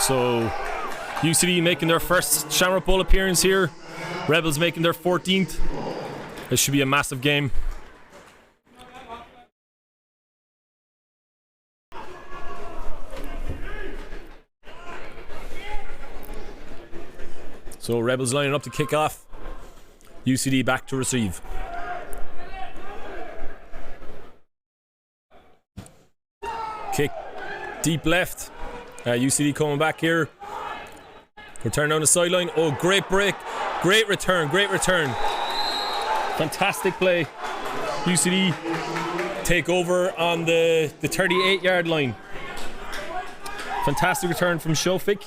So UCD making their first Shamrock Bowl appearance here. Rebels making their 14th. This should be a massive game. So Rebels lining up to kick off. UCD back to receive. Kick deep left. UCD coming back here. Return down the sideline. Oh, great break. Great return. Great return. Fantastic play. UCD take over on the 38-yard line. Fantastic return from Shofik.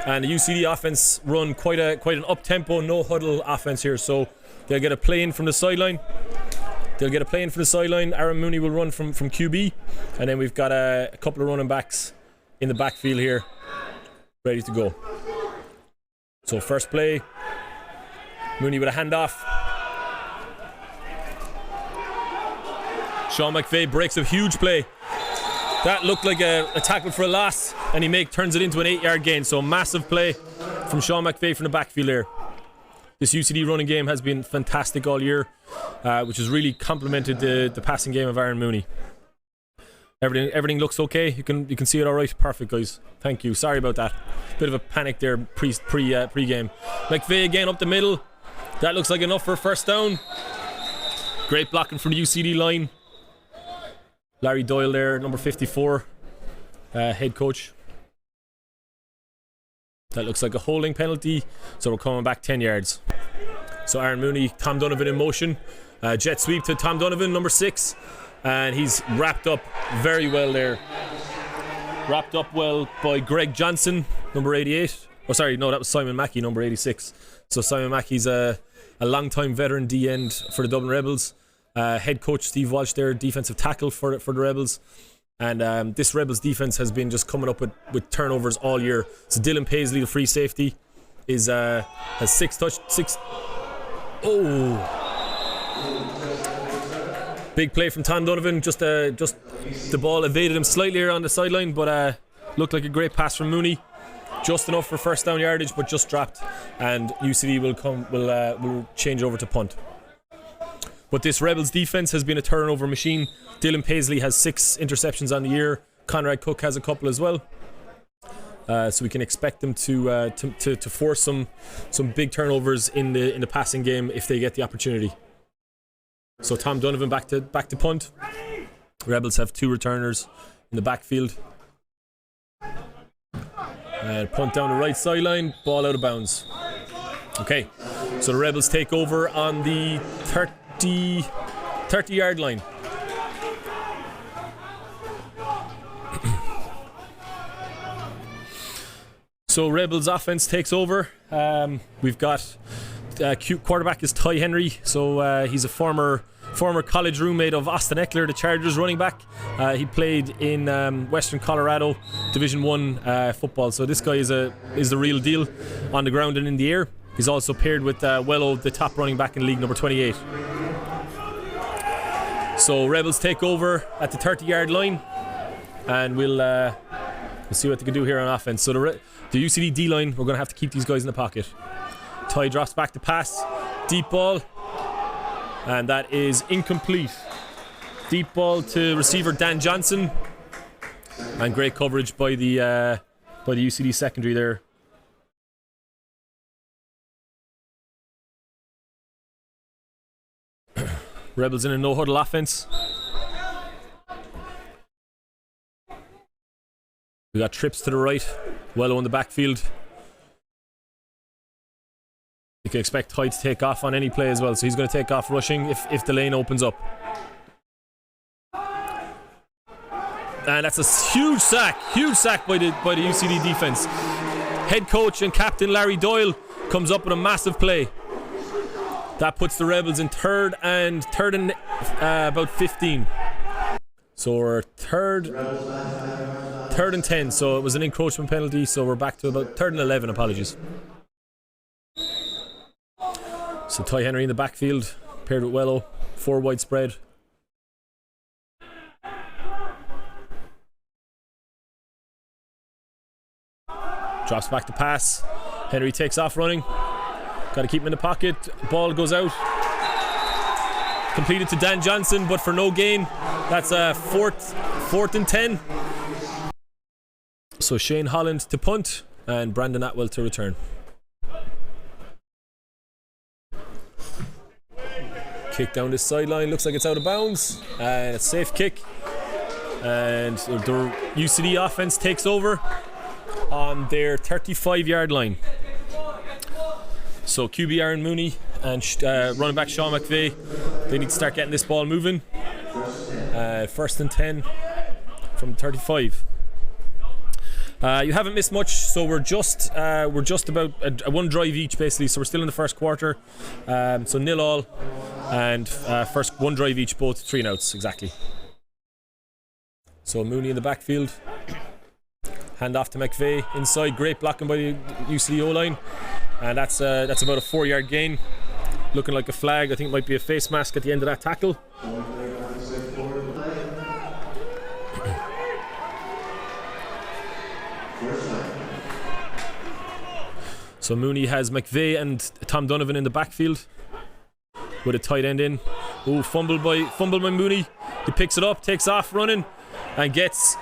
And the UCD offense run quite an up-tempo, no-huddle offense here. So they'll get a play in from the sideline. Aaron Mooney will run from QB. And then we've got a couple of running backs in the backfield here, ready to go. So first play, Mooney with a handoff. Sean McVeigh breaks a huge play. That looked like a tackle for a loss, and he turns it into an 8-yard gain. So massive play from Sean McVeigh from the backfield there. This UCD running game has been fantastic all year, which has really complemented the passing game of Aaron Mooney. Everything looks okay. You can see it all right. Perfect, guys. Thank you. Sorry about that. Bit of a panic there pre-game. McVeigh again up the middle. That looks like enough for a first down. Great blocking from the UCD line. Larry Doyle there, number 54, head coach. That looks like a holding penalty, so we're coming back 10 yards. So Aaron Mooney, Tom Donovan in motion. Jet sweep to Tom Donovan, number 6. And he's wrapped up very well there. Wrapped up well by Greg Johnson, number 88. Oh, sorry, no, that was Simon Mackey, number 86. So Simon Mackey's a long-time veteran D-end for the Dublin Rebels. Head coach Steve Walsh there, defensive tackle for the Rebels. And this Rebels defense has been just coming up with turnovers all year. So Dylan Paisley, the free safety, has 6 touch. Oh! Big play from Tom Donovan. Just the ball evaded him slightly here on the sideline, but looked like a great pass from Mooney. Just enough for first down yardage, but just dropped. And UCD will change over to punt. But this Rebels defense has been a turnover machine. Dylan Paisley has 6 interceptions on the year. Conrad Cook has a couple as well. So we can expect them to force some big turnovers in the passing game if they get the opportunity. So Tom Donovan back to punt. Rebels have 2 returners in the backfield. Punt down the right sideline, ball out of bounds. Okay, so the Rebels take over on the 30-yard line. So Rebels offense takes over. We've got quarterback is Ty Henry. So he's a former college roommate of Austin Eckler, the Chargers running back. He played in Western Colorado Division 1 football. So this guy is the real deal on the ground and in the air. He's also paired with Wello, the top running back in league, number 28. So Rebels take over at the 30-yard line, and we'll see what they can do here on offense. So the UCD D-line, we're going to have to keep these guys in the pocket. Ty drops back to pass, deep ball, and that is incomplete. Deep ball to receiver Dan Johnson, and great coverage by the UCD secondary there. Rebels in a no-huddle offense. We got trips to the right, Wello in the backfield. You can expect Ty to take off on any play as well, so he's going to take off rushing if the lane opens up. And that's a huge sack by the UCD defense. Head coach and captain Larry Doyle comes up with a massive play. That puts the Rebels in third and about 15. So we're third and 10. So it was an encroachment penalty. So we're back to about third and 11. Apologies. So Ty Henry in the backfield, paired with Wello, 4 wide spread. Drops back to pass. Henry takes off running. Got to keep him in the pocket. Ball goes out. Completed to Dan Johnson, but for no gain. That's a fourth and 10. So Shane Holland to punt and Brandon Atwell to return. Kick down this sideline, looks like it's out of bounds, and it's a safe kick. And the UCD offense takes over on their 35-yard line. So QB Aaron Mooney and running back Sean McVeigh, they need to start getting this ball moving. First and 10 from 35. You haven't missed much, so we're just about a one drive each basically. So we're still in the first quarter. So 0-0, and first one drive each, both 3 and outs exactly. So Mooney in the backfield. Hand off to McVeigh inside. Great blocking by the UCD O-line, and that's about a 4-yard gain. Looking like a flag. I think it might be a face mask at the end of that tackle. So Mooney has McVeigh and Tom Donovan in the backfield with a tight end in. Oh, fumble by Mooney. He picks it up, takes off running, and gets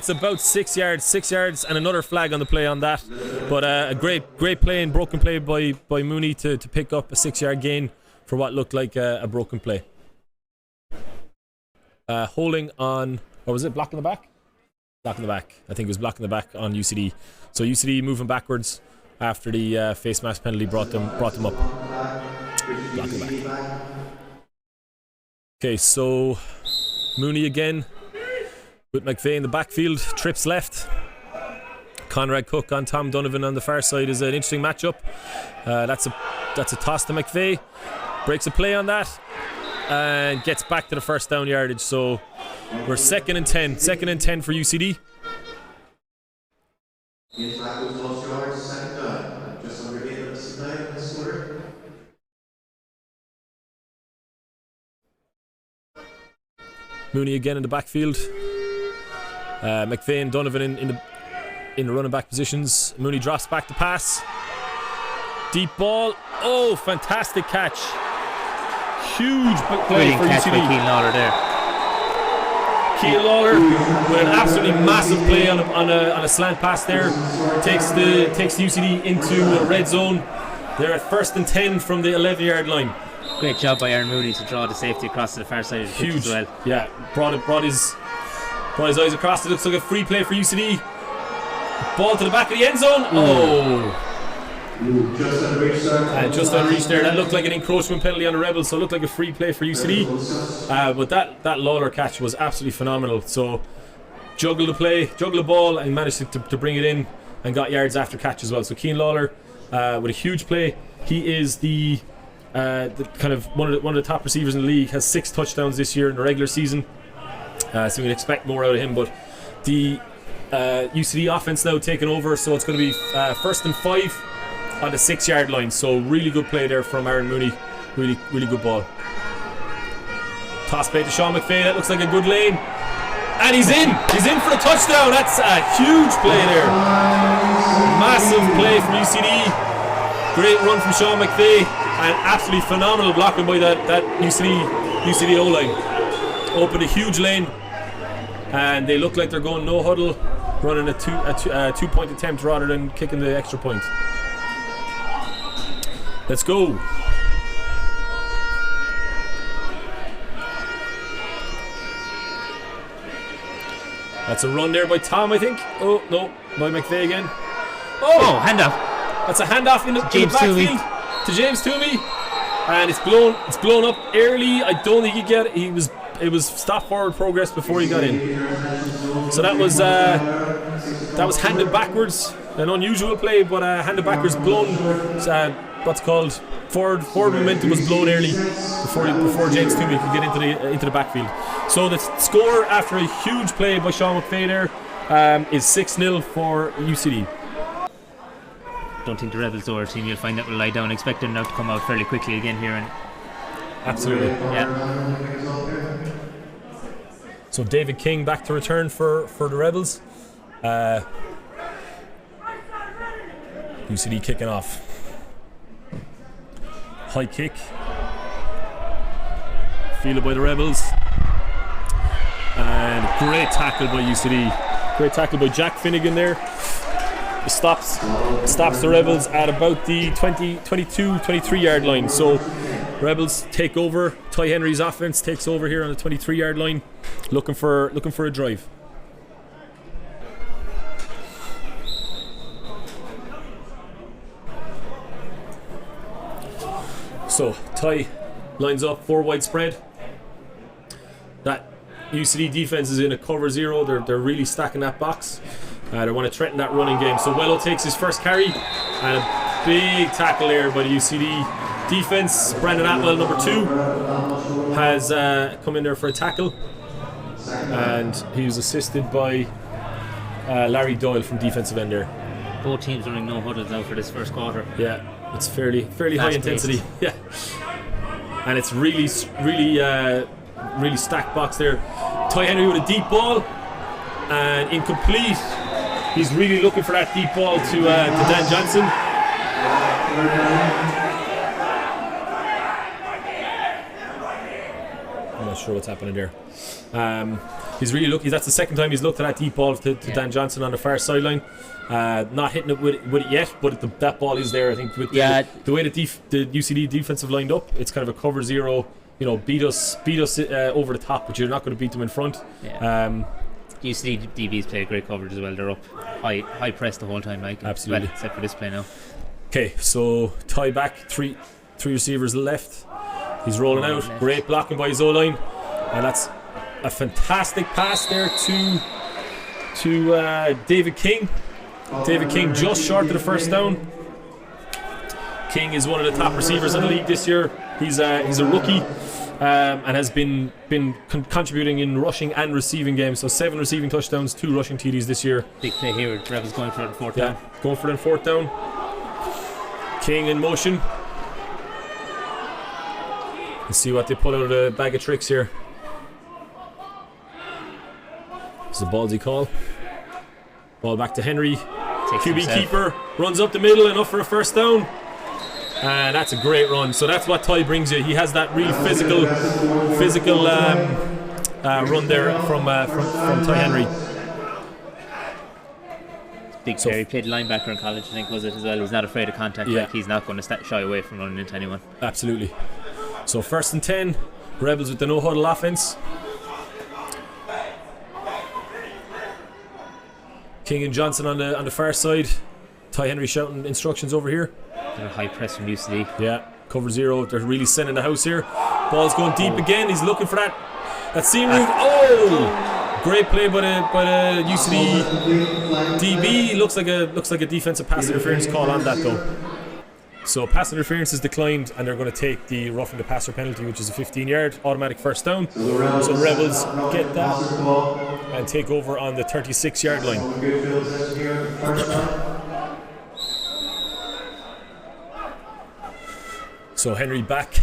about 6 yards, and another flag on the play on that. But a great play and broken play by Mooney to pick up a 6-yard gain for what looked like a broken play. Holding on, or was it blocking the back? Blocking the back. I think it was blocking the back on UCD. So UCD moving backwards after the face mask penalty brought them up. Blocking the back. Okay, so Mooney again with McVeigh in the backfield, trips left. Conrad Cook on Tom Donovan on the far side is an interesting matchup. That's a toss to McVeigh. Breaks a play on that and gets back to the first down yardage. So we're second and 10 for UCD. Mooney again in the backfield. McVeigh and Donovan in the running back positions. Mooney drops back to pass. Deep ball. Oh, fantastic catch. Huge play for UCD. Keane Lawler there. Keane Lawler with an absolutely massive play on a slant pass there. Takes the UCD into a red zone. They're at first and 10 from the 11-yard line. Great job by Aaron Mooney to draw the safety across to the far side of the pitch as well. Yeah, brought his eyes across. It looks like a free play for UCD. Ball to the back of the end zone. Just unreached there. That looked like an encroachment penalty on the Rebels, so it looked like a free play for UCD. But that Lawler catch was absolutely phenomenal. So juggled the ball, and managed to bring it in and got yards after catch as well. So Keane Lawler with a huge play. He is the kind of one of the top receivers in the league. Has 6 touchdowns this year in the regular season. So we can expect more out of him. But the UCD offense now taking over, so it's going to be first and 5 on the 6-yard line. So really good play there from Aaron Mooney. Really good ball. Toss play to Sean McVeigh. That looks like a good lane. And he's in for the touchdown. That's a huge play there. Massive play from UCD. Great run from Sean McVeigh, and absolutely phenomenal blocking by that UCD O-line. Opened a huge lane, and they look like they're going no huddle, running a 2-point attempt rather than kicking the extra point. Let's go. That's a run there by Tom, I think. Oh no, by McVeigh again. Oh, handoff. That's a handoff in the backfield to James Toomey, and it's blown up early. I don't think he get it. It was stop forward progress before he got in. So that was handed backwards, an unusual play, but handed backwards, blown. What's called forward momentum was blown early before James Toomey could get into the backfield. So the score after a huge play by Sean McVeigh there is 6-0 for UCD. Don't think the Rebels are a team you'll find that will lie down. Expect them now to come out fairly quickly again here. And absolutely. Yeah. So David King back to return for the Rebels. UCD kicking off. High kick. Fielded by the Rebels. And great tackle by UCD. Great tackle by Jack Finnegan there. Stops the Rebels at about the 22, 23 yard line. So Rebels take over. Ty Henry's offense takes over here on the 23 yard line, looking for a drive. So Ty lines up 4 wide spread. That UCD defense is in a cover 0. They're really stacking that box. They want to threaten that running game. So Wello takes his first carry, and a big tackle there by the UCD defense. Brandon Atwell, number 2, has come in there for a tackle, and he was assisted by Larry Doyle from defensive end there. Both teams running no huddles now for this first quarter. Yeah, it's fairly high intensity. Yeah, and it's really stacked box there. Ty Henry with a deep ball and incomplete. He's really looking for that deep ball to Dan Johnson. I'm not sure what's happening there. He's really looking. That's the second time he's looked at that deep ball to Dan Johnson on the far sideline. Not hitting it with it yet, but that ball is there. I think with the way the UCD defensive lined up, it's kind of a cover 0. You know, beat us over the top, but you're not going to beat them in front. Yeah. UCD DBs play great coverage as well. They're up high press the whole time, Mike. Absolutely. Well, except for this play now. Okay, so Ty back, three receivers left. He's rolling out. Left. Great blocking by his O-line, and that's a fantastic pass there to David King. David King just short of the first down. King is one of the top receivers in the league this year. He's a rookie. And has been contributing in rushing and receiving games. So 7 receiving touchdowns, 2 rushing TDs this year. Big play here. Rebels going for it on 4th down. Going for it on 4th down. King in motion. Let's see what they pull out of the bag of tricks here. This is a ballsy call. Ball back to Henry. Takes QB himself. keeper runs up the middle and up for a first down. And that's a great run. So that's what Ty brings you. He has that real physical run there from Ty Henry. Big player. He played linebacker in college, I think, was it as well. He's not afraid of contact. Yeah. Like, he's not going to shy away from running into anyone. Absolutely. So 1st and 10. Rebels with the no huddle offense. King and Johnson on the far side. Ty Henry shouting instructions over here. They're high press from UCD. Yeah, cover 0. They're really sending the house here. Ball's going deep again. He's looking for that seam route. Oh! Great play by the UCD DB. Looks like a defensive pass interference call on that though. So pass interference is declined, and they're going to take the roughing the passer penalty, which is a 15-yard automatic first down. So Rebels get that and take over on the 36-yard line. So Henry back.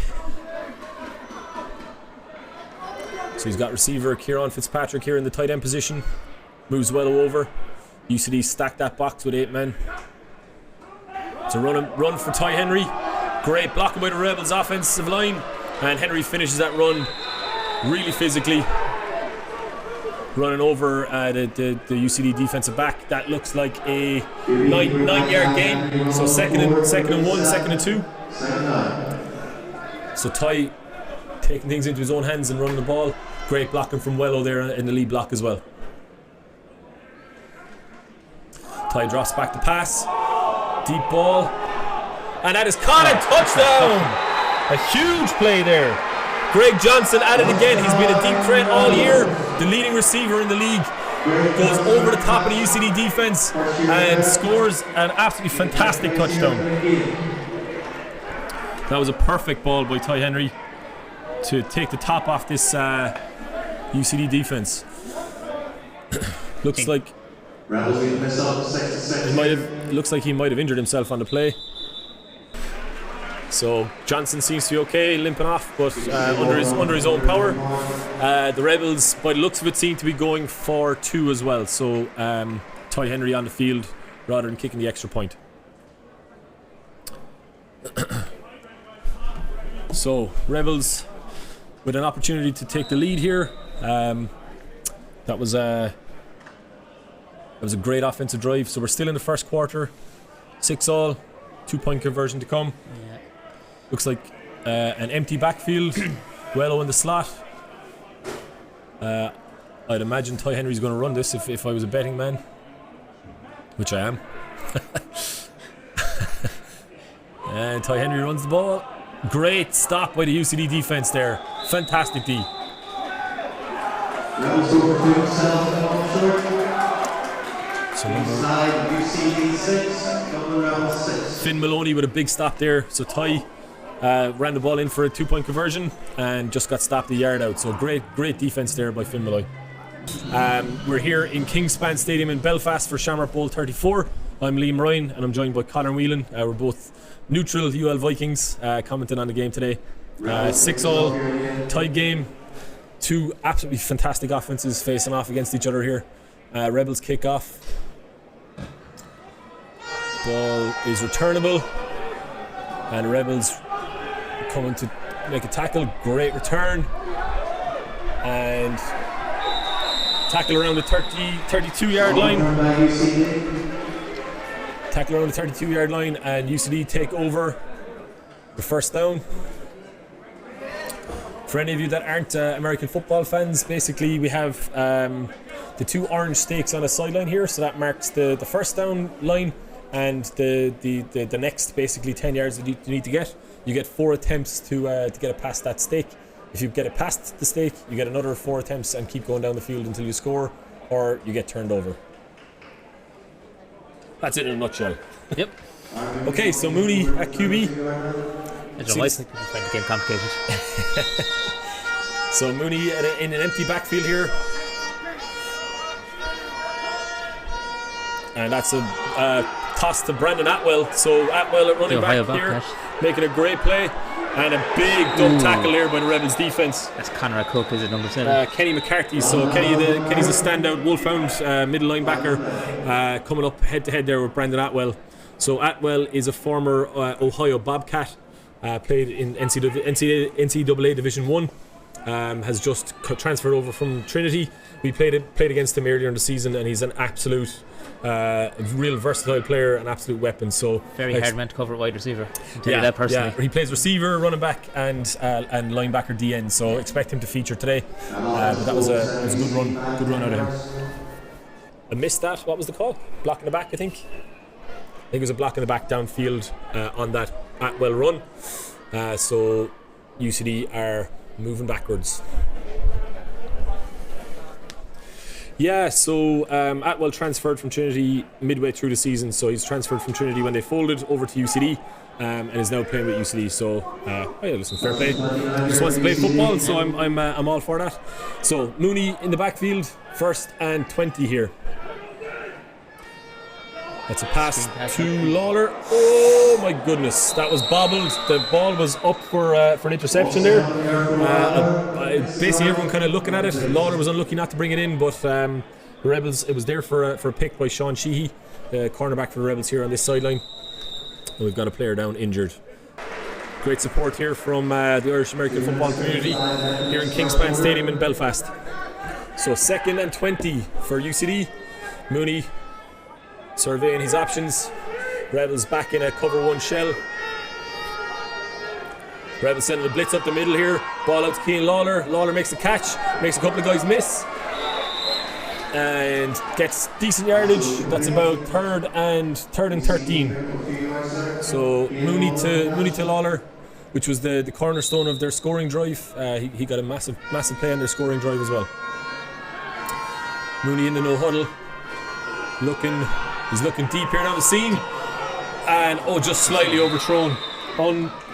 So he's got receiver Kieran Fitzpatrick here in the tight end position. Moves well over. UCD stack that box with 8 men. It's a run for Ty Henry. Great blocking by the Rebels offensive line. And Henry finishes that run really physically. Running over the UCD defensive back. That looks like a 9-yard gain. So second and 1, 2nd and 2. So Ty taking things into his own hands and running the ball. Great blocking from Wello there in the lead block as well. Ty drops back to pass. Deep ball. And that is caught and touchdown! A huge play there. Greg Johnson at it again. He's been a deep threat all year. The leading receiver in the league. Goes over the top of the UCD defense and scores an absolutely fantastic touchdown. That was a perfect ball by Ty Henry to take the top off this UCD defense. Looks like he might have injured himself on the play. So Johnson seems to be okay, limping off, but under his own power. The Rebels, by the looks of it, seem to be going for 2 as well. So Ty Henry on the field rather than kicking the extra point. So Rebels with an opportunity to take the lead here. That was a great offensive drive. So we're still in the first quarter, 6-all, 2-point conversion to come. Yeah. Looks like an empty backfield. Wello in the slot. I'd imagine Ty Henry's going to run this if I was a betting man, which I am. And Ty Henry runs the ball. Great stop by the UCD defense there. Fantastic D. So Finn Maloney with a big stop there. So Ty ran the ball in for a 2-point conversion and just got stopped a yard out. So great defense there by Finn Maloney. We're here in Kingspan Stadium in Belfast for Shamrock Bowl 34. I'm Liam Ryan and I'm joined by Conor Whelan. We're both neutral UL Vikings commenting on the game today. 6-all tied game. Two absolutely fantastic offenses facing off against each other here. Rebels kick off. Ball is returnable and Rebels coming to make a tackle. Great return and tackle around the 32-yard line. Tackle around the 32-yard line and UCD take over the first down. For any of you that aren't American football fans, basically we have the 2 orange stakes on a sideline here, so that marks the first down line and the next basically 10 yards that you need to get. You get 4 attempts to get it past that stake. If you get it past the stake, you get another 4 attempts and keep going down the field until you score or you get turned over. That's it in a nutshell. Yep. Okay, so Mooney at QB. I don't know why I think we find the game complicated. So Mooney in an empty backfield here. And that's a toss to Brandon Atwell. So Atwell at running back here, making a great play. And a big dumb tackle here by the Rebels defense. That's Conrad Cook, is it, number 7? Kenny Mccarthy. So Kenny's a standout Wolfhound middle linebacker coming up head to head there with Brandon Atwell. So Atwell is a former Ohio Bobcat, played in NCAA Division 1, has just transferred over from Trinity. We played against him earlier in the season and he's an absolute real versatile player, an absolute weapon. So very hard man to cover at wide receiver. I'll tell you that personally. Yeah, he plays receiver, running back, and linebacker DN. So expect him to feature today. But that was a good run out of him. I missed that. What was the call? Block in the back, I think. I think it was a block in the back downfield on that Atwell run. So UCD are moving backwards. Yeah, so Atwell transferred from Trinity midway through the season, so he's transferred from Trinity when they folded over to UCD and is now playing with UCD. So, listen, fair play. He just wants to play football, so I'm all for that. So Mooney in the backfield, 1st and 20 here. That's a pass to Lawler. Oh my goodness, that was bobbled. The ball was up for an interception there. Basically everyone kind of looking at it. Lawler was unlucky not to bring it in, but the Rebels, it was there for a pick by Sean Sheehy, the cornerback for the Rebels here on this sideline. And we've got a player down injured. Great support here from the Irish American football community here in Kingspan Stadium in Belfast. So 2nd and 20 for UCD. Mooney surveying his options. Rebels back in a cover 1 shell. Rebels sending a blitz up the middle here. Ball out to Cian Lawler. Lawler makes the catch, makes a couple of guys miss, and gets decent yardage. That's about 3rd and 13. So Mooney to Lawler, which was the cornerstone of their scoring drive. He got a massive play on their scoring drive as well. Mooney in the no huddle, he's looking deep here down the seam, and just slightly overthrown.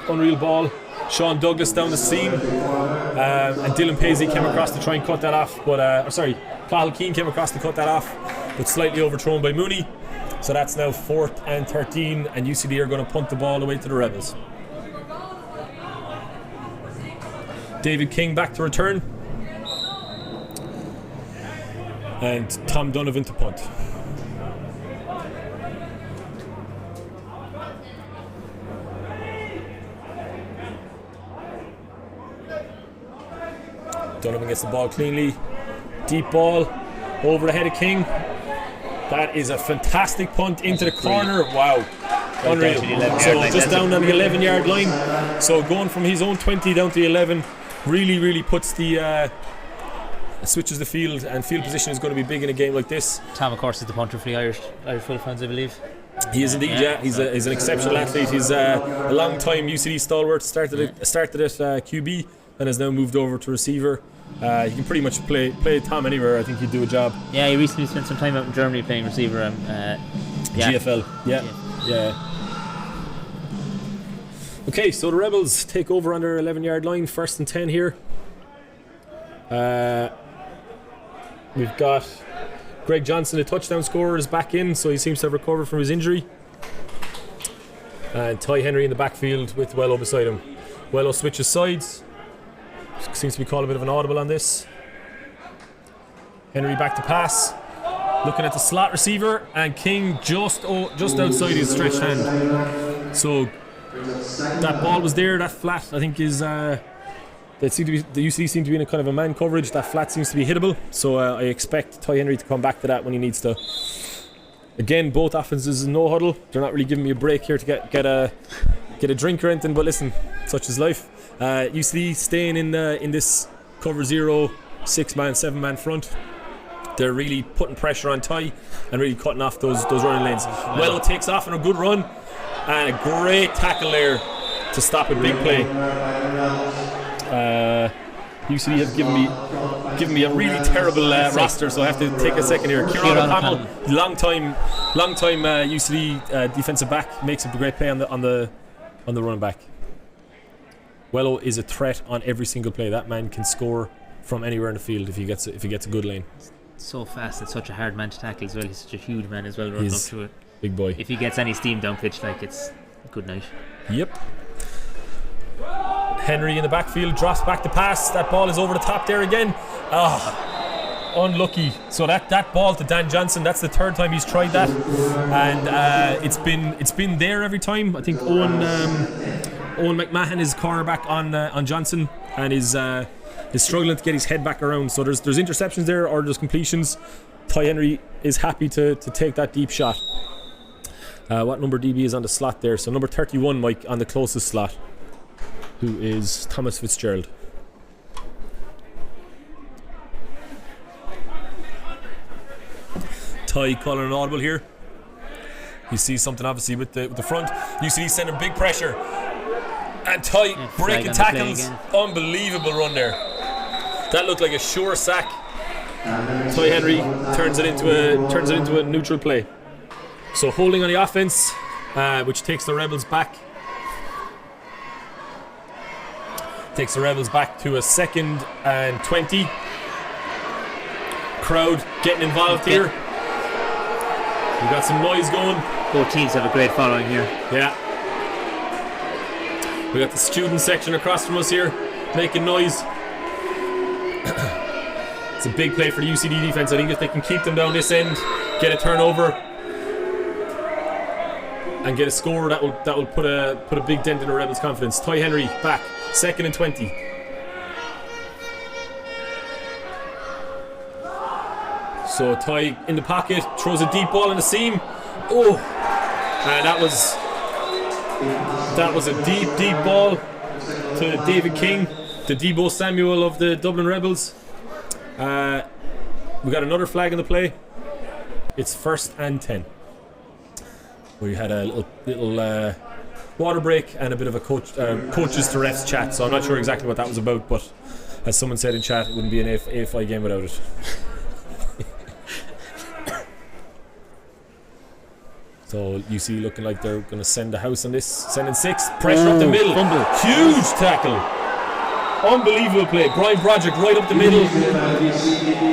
Unreal ball. Sean Douglas down the seam, and Dylan Paisley came across to try and cut that off, but Cathal Keane came across to cut that off, but slightly overthrown by Mooney. So that's now 4th and 13, and UCD are going to punt the ball away to the Rebels. David King back to return, and Tom Donovan to punt. Donovan gets the ball cleanly. Deep ball over the head of King. That is a fantastic punt into the corner. Wow. Unreal. So just down on the 11-yard line. So going from his own 20 down to the 11 really puts the switches the field, and field position is going to be big in a game like this. Tom, of course, is the punter for the Irish full fans, I believe. He is indeed, yeah. He's an exceptional athlete. He's a long-time UCD stalwart. Started at QB and has now moved over to receiver. He can pretty much play Tom anywhere. I think he'd do a job. Yeah, he recently spent some time out in Germany playing receiver. GFL, yeah. Okay, so the Rebels take over on their 11-yard line, 1st and 10 here. We've got Greg Johnson, the touchdown scorer, is back in, so he seems to have recovered from his injury. And Ty Henry in the backfield with Wello beside him. Wello switches sides. Seems to be called a bit of an audible on this. Henry back to pass. Looking at the slot receiver, and King just outside his stretched hand. So that ball was there. That flat, I think, is the UCD seem to be in a kind of a man coverage. That flat seems to be hittable. So I expect Ty Henry to come back to that when he needs to. Again, both offenses no huddle. They're not really giving me a break here to get a drink or anything. But listen, such is life. UCD staying in this cover 0, 6-man, 7-man front. They're really putting pressure on Ty and really cutting off those running lanes. Wello takes off on a good run, and a great tackle there to stop a big play. UCD have given me a really terrible roster, so I have to take a second here. Kieran O'Connell, long time UCD defensive back, makes a great play on the running back. Wello is a threat on every single play. That man can score from anywhere in the field if he gets a good lane. So fast and such a hard man to tackle as well. He's such a huge man as well, running up through it. Big boy. If he gets any steam down pitch, it's a good night. Yep. Henry in the backfield drops back to pass. That ball is over the top there again. Unlucky. So that ball to Dan Johnson, that's the 3rd time he's tried that, and it's been there every time. I think Owen McMahon is cornerback on Johnson, and is struggling to get his head back around. So there's interceptions there, or there's completions. Ty Henry is happy to take that deep shot. What number DB is on the slot there? So number 31, Mike, on the closest slot, who is Thomas Fitzgerald. Ty calling an audible here. He sees something obviously with the front. You see he's sending big pressure, and Ty breaking tackles. Unbelievable run there. That looked like a sure sack. Ty Henry turns it into a neutral play. So holding on the offense, which takes the Rebels back. Takes the Rebels back to a 2nd and 20. Crowd getting involved here. We've got some noise going. Both teams have a great following here. Yeah. We got the student section across from us here making noise. It's a big play for the UCD defense. I think if they can keep them down this end, get a turnover, and get a score, that will put a big dent in the Rebels' confidence. Ty Henry back, 2nd and 20. So Ty in the pocket, throws a deep ball in the seam. Oh, and that was a deep ball to David King, the Debo Samuel of the Dublin Rebels. We got another flag in the play. It's 1st and 10. We had a little water break and a bit of a coaches to refs chat, so I'm not sure exactly what that was about, but as someone said in chat, it wouldn't be an AFI game without it. So you see looking like they're going to send the house on this. Sending 6. Pressure up the middle. Fumble. Huge tackle. Unbelievable play. Brian Broderick right up the middle.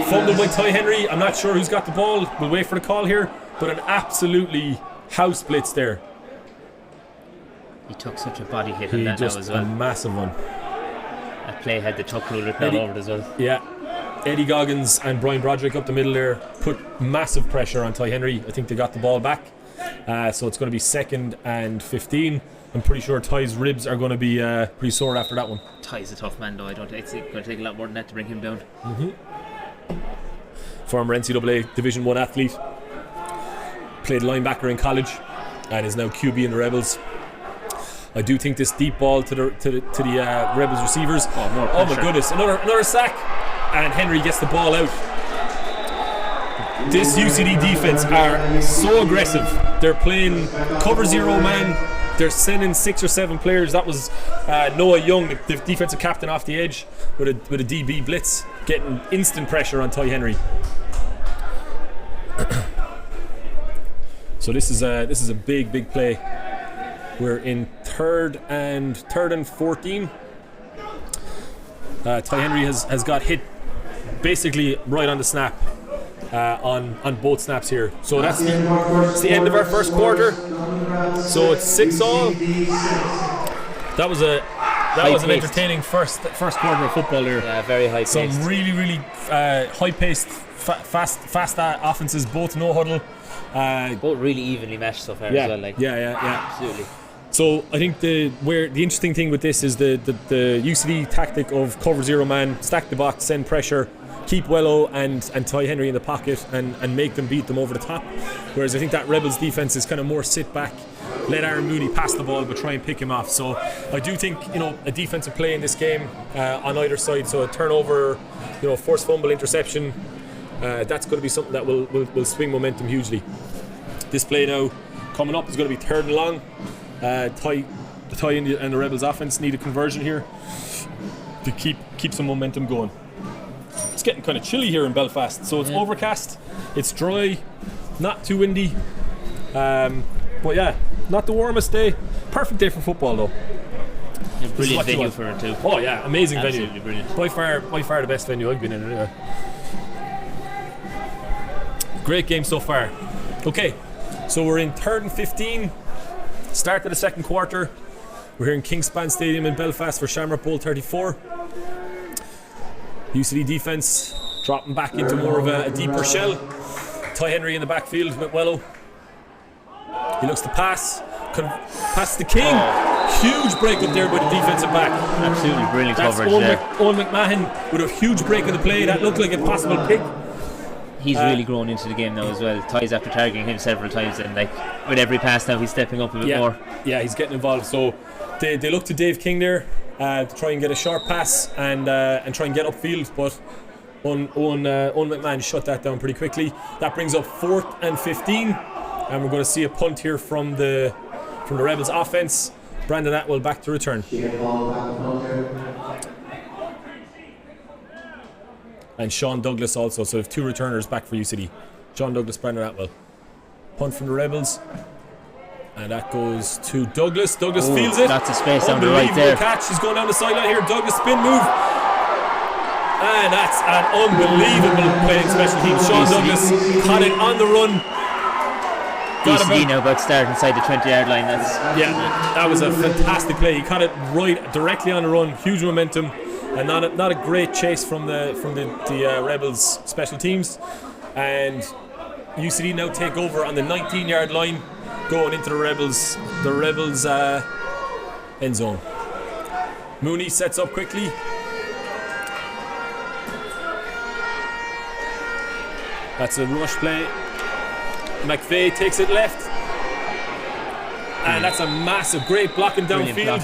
Fumbled by Ty Henry. I'm not sure who's got the ball. We'll wait for the call here. But an absolutely house blitz there. He took such a body hit on that now as well. A massive one. That play had the tuck rule written all over it as well. Yeah. Eddie Goggins and Brian Broderick up the middle there put massive pressure on Ty Henry. I think they got the ball back. So it's going to be 2nd and 15. I'm pretty sure Ty's ribs are going to be pretty sore after that one. Ty's a tough man, though. I don't think it's going to take a lot more than that to bring him down. Former NCAA Division 1 athlete. Played linebacker in college and is now QB in the Rebels. I do think this deep ball to the Rebels receivers. Oh my goodness! Another sack, and Henry gets the ball out. This UCD defense are so aggressive. They're playing cover 0 man. They're sending 6 or 7 players. That was Noah Young, the defensive captain, off the edge with a DB blitz, getting instant pressure on Ty Henry. So this is a big play. We're in third and 14. Ty Henry has got hit basically right on the snap on both snaps here. So that's the end of our first quarter. So it's 6-all. That was an entertaining first quarter of football there. Yeah, very high paced. Some really high paced, fast offenses, both no huddle. Both really evenly matched so far as well. Yeah. Absolutely. So I think the interesting thing with this is the UCD tactic of cover 0 man, stack the box, send pressure, keep Wello and Ty Henry in the pocket and make them beat them over the top. Whereas I think that Rebels defense is kind of more sit back, let Aaron Mooney pass the ball but try and pick him off. So I do think a defensive play in this game on either side. So a turnover, forced fumble, interception. That's going to be something that will swing momentum hugely. This play now coming up is going to be 3rd and long. Ty and the Rebels offense need a conversion here to keep some momentum going. It's getting kind of chilly here in Belfast, so it's overcast, it's dry, not too windy, but yeah, not the warmest day. Perfect day for football though. A brilliant venue for it too. Oh yeah, amazing Absolutely venue. Brilliant. By far the best venue I've been in anyway. Great game so far. Okay, so we're in 3rd and 15. Start of the second quarter. We're here in Kingspan Stadium in Belfast for Shamrock Bowl 34. UCD defense dropping back into more of a deeper shell. Ty Henry in the backfield with Wello. He looks to pass. Pass the King. Huge break up there by the defensive back. Absolutely brilliant coverage there. Owen McMahon with a huge break on the play. That looked like a possible pick. He's really grown into the game now as well. Ty's after targeting him several times, and with every pass now he's stepping up a bit more. Yeah, he's getting involved. So they look to Dave King there to try and get a sharp pass and try and get upfield, but Owen McMahon shut that down pretty quickly. That brings up 4th and 15, and we're going to see a punt here from the Rebels offense. Brandon Atwell back to return. And Sean Douglas also, so we have 2 returners back for UCD. Sean Douglas, Brandon Atwell. Punt from the Rebels. And that goes to Douglas. Douglas fields it. Lots of space on the right there. Catch. He's going down the sideline here. Douglas spin move. And that's an unbelievable play in special teams. Sean Douglas caught it on the run. UCD now about to start inside the 20-yard line. That was a fantastic play. He caught it right directly on the run. Huge momentum. And not a great chase from the Rebels special teams, and UCD now take over on the 19-yard line, going into the Rebels end zone. Mooney sets up quickly. That's a rush play. McVeigh takes it left, and that's a massive, great blocking downfield.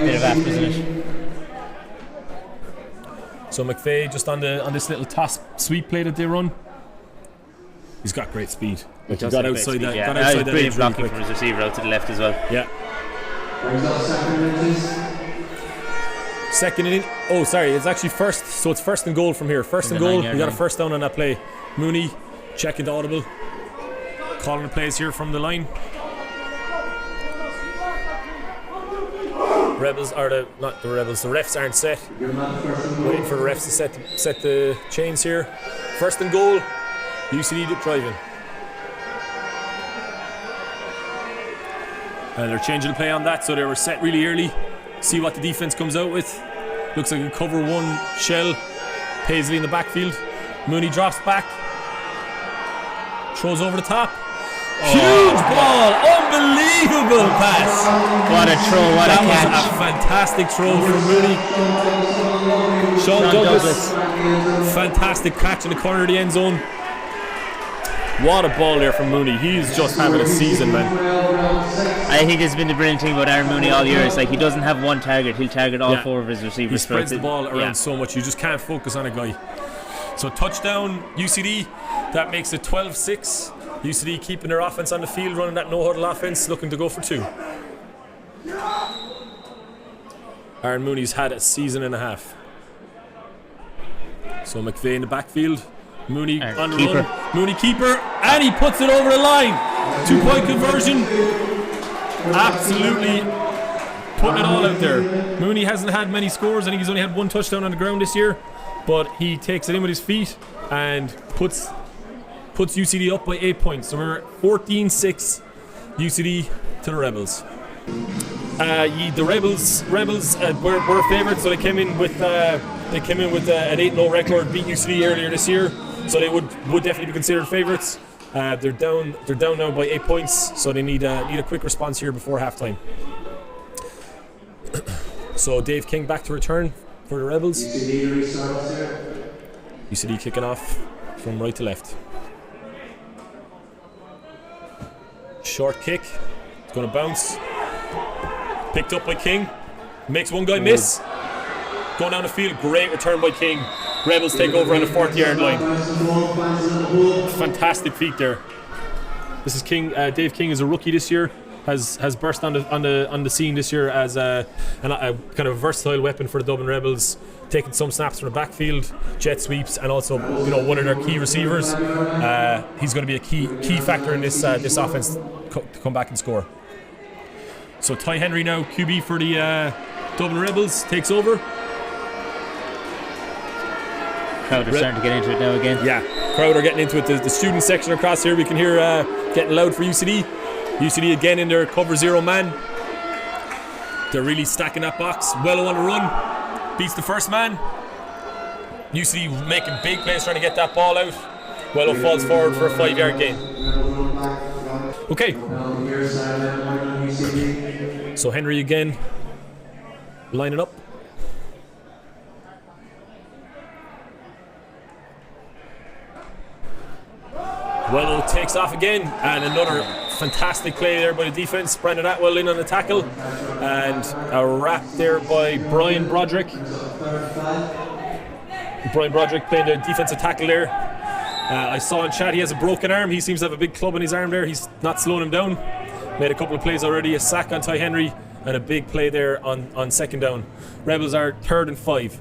Bit of acquisition. So McVeigh just on this little toss sweep play that they run. He's got great speed. He got outside that. Yeah. Got outside that. Brilliant blocking from his receiver out to the left as well. Yeah. Second in. Oh, sorry. It's actually first. So it's 1st and goal from here. 1st and goal. We got a first down on that play. Mooney checking the audible. Calling the plays here from the line. Rebels are the refs aren't set. Waiting for the refs to set the chains here. 1st and goal. UCD driving. And they're changing the play on that, so they were set really early. See what the defense comes out with. Looks like a cover 1 shell. Paisley in the backfield. Mooney drops back. Throws over the top. Huge ball. Unbelievable pass. What a throw, what a That catch. was a fantastic throw from Mooney. Sean Douglas. Fantastic catch in the corner of the end zone. What a ball there from Mooney. He's just having a season, man. I think this has been the brilliant thing about Aaron Mooney all year. It's like he doesn't have one target, he'll target all 4 of his receivers. He spreads the ball around so much, you just can't focus on a guy. So touchdown UCD, that makes it 12-6. UCD keeping their offense on the field, running that no-huddle offense, looking to go for 2. Aaron Mooney's had a season and a half. So McVeigh in the backfield. Mooney on the run. Mooney keeper, and he puts it over the line. 2-point conversion. Absolutely putting it all out there. Mooney hasn't had many scores. I think he's only had 1 touchdown on the ground this year, but he takes it in with his feet and puts UCD up by 8 points. So we're 14-6 UCD to the Rebels. The Rebels were favourites, so they came in with an 8-0 record, beat UCD earlier this year, so they would definitely be considered favourites. They're down now by 8 points, so they need a quick response here before halftime. So Dave King back to return for the Rebels. UCD kicking off from right to left. Short kick. It's going to bounce. Picked up by King. Makes one guy miss. Going down the field. Great return by King. Rebels take over on the 40-yard line. Fantastic feat there. This is King. Dave King is a rookie this year. Has burst on the scene this year as a kind of versatile weapon for the Dublin Rebels, taking some snaps from the backfield, jet sweeps, and also one of their key receivers. He's going to be a key factor in this offense to come back and score. So Ty Henry now QB for the Dublin Rebels takes over. Crowd are starting to get into it now again. Yeah, crowd are getting into it. The student section across here, we can hear getting loud for UCD. UCD again in their cover 0 man. They're really stacking that box. Wello on the run. Beats the first man. UCD making big plays trying to get that ball out. Wello falls forward for a 5-yard gain. Okay. So Henry again lining up. Wello takes off again, and another fantastic play there by the defense. Brandon Atwell in on the tackle, and a wrap there by Brian Broderick. Brian Broderick playing the defensive tackle there. I saw in chat he has a broken arm. He seems to have a big club in his arm there. He's not slowing him down. Made a couple of plays already, a sack on Ty Henry, and a big play there on second down. Rebels are 3rd and 5.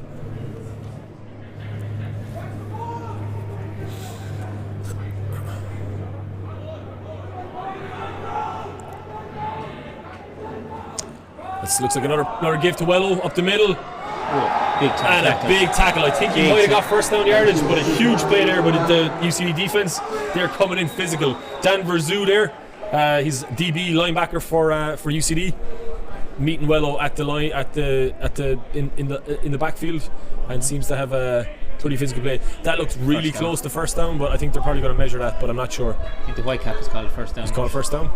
This looks like another give to Wello up the middle. Big tackle. And a big tackle. I think he might have got first down yardage, but a huge play there by the UCD defense. They're coming in physical. Dan Verzu there. He's DB linebacker for UCD. Meeting Wello at the line in the backfield, and seems to have a pretty physical play. That looks really close to first down, but I think they're probably going to measure that, but I'm not sure. I think the white cap is called a first down. It's called first down.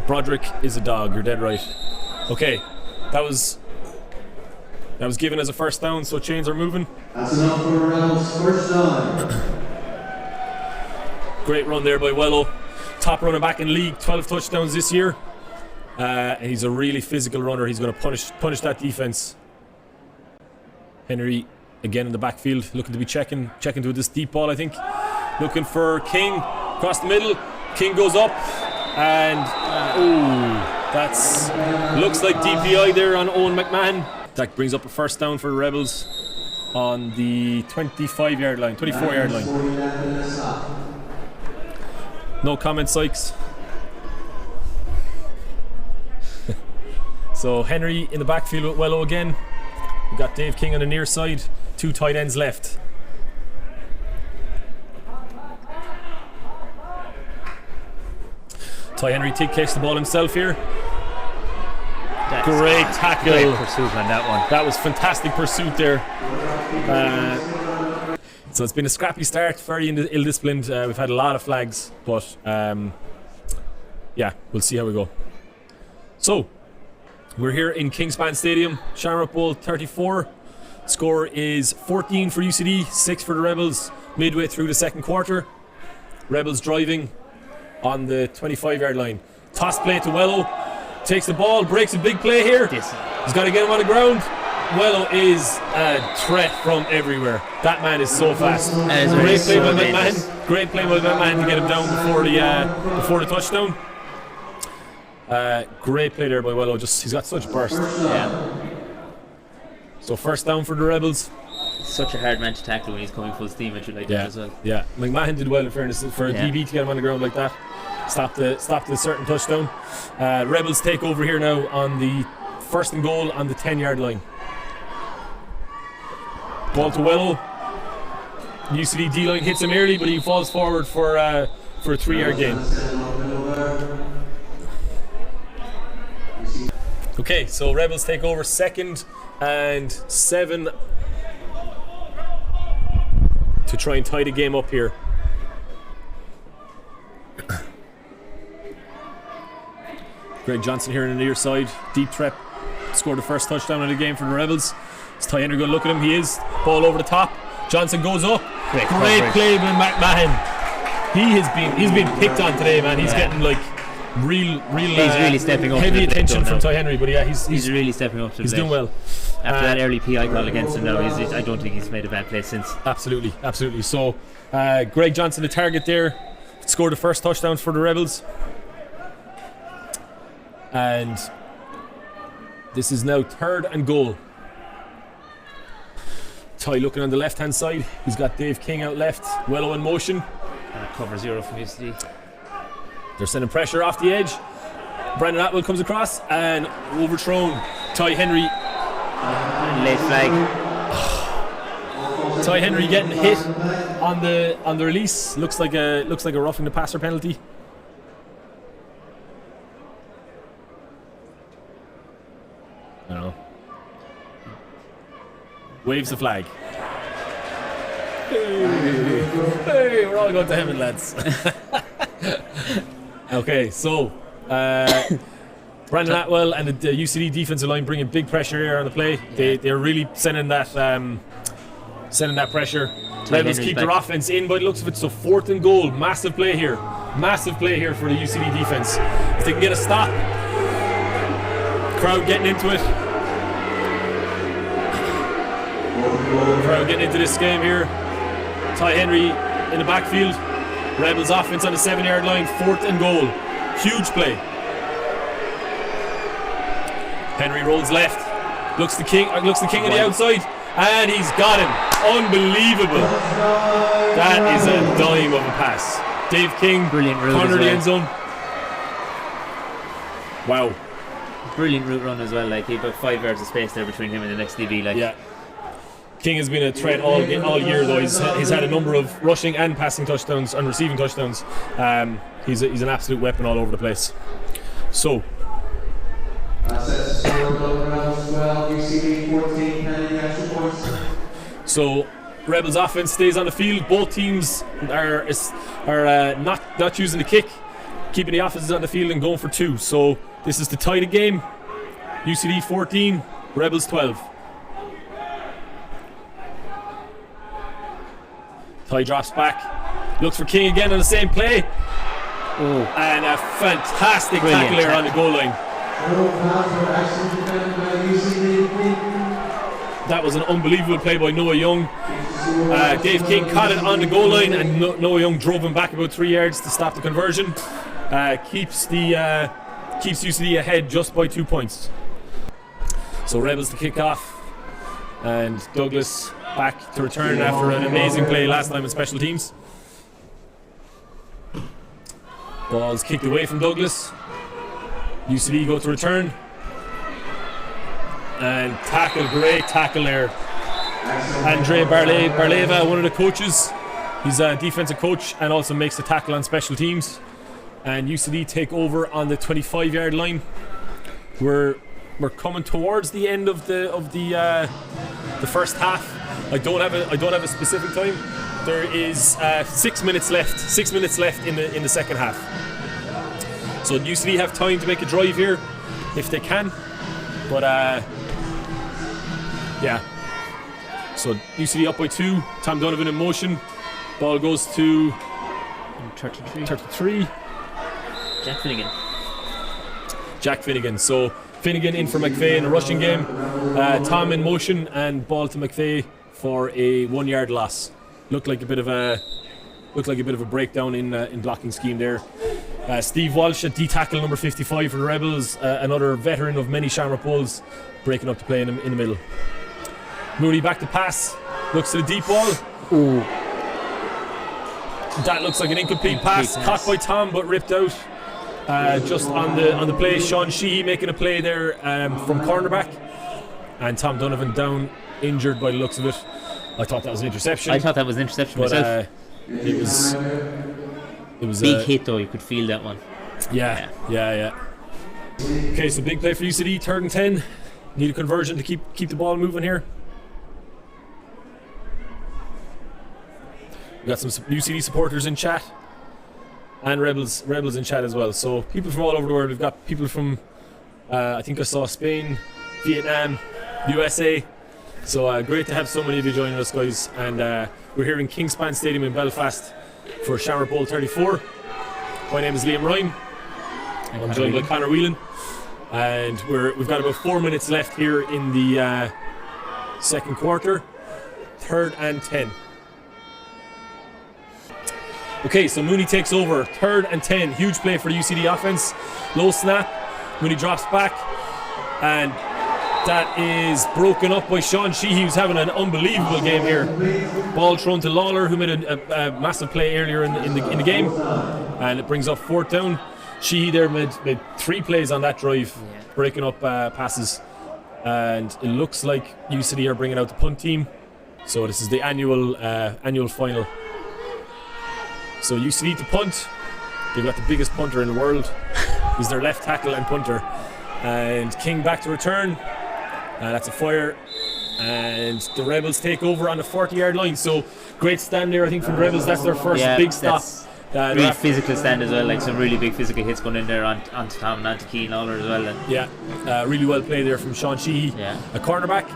Broderick is a dog, you're dead right. Okay, that was given as a first down, so chains are moving. That's enough for Rebels, first down. Great run there by Wello. Top running back in league, 12 touchdowns this year. And he's a really physical runner. He's going to punish that defense. Henry again in the backfield, looking to be checking to this deep ball, I think. Looking for King across the middle. King goes up. And that's looks like DPI there on Owen McMahon. That brings up a first down for the Rebels on the 24-yard line. No comment, Sykes. So Henry in the backfield with Wello again. We've got Dave King on the near side. 2 tight ends left. Ty Henry takes the ball himself here. Great tackle. Great pursuit on that one. That was fantastic pursuit there. So it's been a scrappy start, very ill-disciplined. We've had a lot of flags, but yeah, we'll see how we go. So, we're here in Kingspan Stadium, Shamrock Bowl 34. Score is 14 for UCD, 6 for the Rebels, midway through the second quarter. Rebels driving on the 25-yard line. Toss play to Wello. Takes the ball, breaks a big play here. He's got to get him on the ground. Wello is a threat from everywhere. That man is so fast. Great play by McMahon. Great play by McMahon to get him down before the touchdown. Great play there by Wello. He's got such burst. Yeah. So first down for the Rebels. Such a hard man to tackle when he's coming full steam at you like that as well. Yeah, McMahon did well in fairness for a DB to get him on the ground like that. Stopped the certain touchdown. Rebels take over here now on the first and goal on the 10-yard line. Ball to Wello. UCD D-line hits him early, but he falls forward for a 3-yard gain. Okay, so Rebels take over 2nd and 7 to try and tie the game up here. Greg Johnson here on the near side, deep threat, scored the first touchdown of the game for the Rebels. Is Ty Henry going to look at him? He is. Ball over the top. Johnson goes up. Great play by McMahon. He's been picked on today, man. He's getting like real. He's really stepping up. Heavy attention from Ty Henry, but yeah, he's really stepping up. He's doing well. After that early PI call against him, now I don't think he's made a bad play since. Absolutely. So, Greg Johnson, the target there, scored the first touchdown for the Rebels. And this is now 3rd and goal. Ty looking on the left hand side. He's got Dave King out left. Wello in motion. Cover 0 from UCD. They're sending pressure off the edge. Brandon Atwell comes across and overthrown. Ty Henry. Late flag. Ty Henry getting hit on the release. Looks like a roughing the passer penalty. I don't know. Waves the flag. Hey, we're all going to heaven, lads. Okay, so Brandon Atwell and the UCD defensive line bringing big pressure here on the play. They're really sending that pressure. Rebels keep their offense in by the looks of it. So 4th and goal, massive play here for the UCD defense. If they can get a stop, crowd getting into it. Crowd getting into this game here. Ty Henry in the backfield. Rebels offense on the 7-yard line. 4th and goal. Huge play. Henry rolls left. Looks the king on the outside, and he's got him. Unbelievable. That is a dime of a pass. Dave King, brilliant route corner the end zone. Wow. Brilliant route run as well. Like, he about 5 yards of space there between him and the next DB. Like, yeah. King has been a threat all year, though. He's had a number of rushing and passing touchdowns and receiving touchdowns. He's an absolute weapon all over the place. So, Rebels offense stays on the field. Both teams are not using the kick, keeping the offenses on the field and going for 2. So this is to tie the game. UCD 14, Rebels 12. Ty drops back, looks for King again on the same play. And a fantastic tackle there on the goal line. That was an unbelievable play by Noah Young. Dave King caught it on the goal line, and Noah Young drove him back about 3 yards to stop the conversion. Keeps UCD ahead just by 2 points. So Rebels to kick off, and Douglas back to return after an amazing play last time in special teams. Ball's kicked away from Douglas. UCD go to return. And tackle, great tackle there. Andre Barleva, one of the coaches. He's a defensive coach and also makes the tackle on special teams. And UCD take over on the 25-yard line. We're we're coming towards the end of the first half. I don't have a specific time. There is 6 minutes left. 6 minutes left in the second half. So UCD have time to make a drive here if they can. But yeah. So UCD up by 2. Tom Donovan in motion. Ball goes to 33. Jack Finnegan. So Finnegan in for McVeigh in a rushing game. Tom in motion and ball to McVeigh for a 1 yard loss. Looked like a bit of a breakdown in blocking scheme there. Steve Walsh at D tackle number 55 for the Rebels, another veteran of many Shamrock Bulls, breaking up to play in the middle. Mooney back to pass, looks to the deep ball. Ooh. That looks like an incomplete pass, caught by Tom but ripped out. Just on the play, Sean Sheehy making a play there from cornerback, and Tom Donovan down injured by the looks of it. I thought that was an interception. I thought that was an interception myself. It was big hit though. You could feel that one. Yeah. Okay, so big play for UCD, 3rd and 10. Need a conversion to keep the ball moving here. We got some UCD supporters in chat, and Rebels in chat as well. So people from all over the world. We've got people from I think I saw Spain, Vietnam, USA. So great to have so many of you joining us, guys. And we're here in Kingspan Stadium in Belfast for Shamrock Bowl 34. My name is Liam Ryan. I'm joined by Conor Whelan. And we've got about 4 minutes left here in the second quarter. 3rd and 10. Okay, so Mooney takes over. 3rd and 10. Huge play for the UCD offense. Low snap. Mooney drops back. And that is broken up by Sean Sheehy, who's having an unbelievable game here. Ball thrown to Lawler, who made a massive play earlier in the game, and it brings up 4th down. Sheehy there made 3 plays on that drive, breaking up passes, and it looks like UCD are bringing out the punt team. So this is the annual final. So UCD to punt. They've got the biggest punter in the world. He's their left tackle and punter, and King back to return. That's a fire, and the Rebels take over on the 40-yard line. So great stand there, I think, from the Rebels. That's their first big stop. Really physical stand as well, like some really big physical hits going in there onto Tom and onto Keane Lawler as well. And really well played there from Sean Sheehy, a cornerback.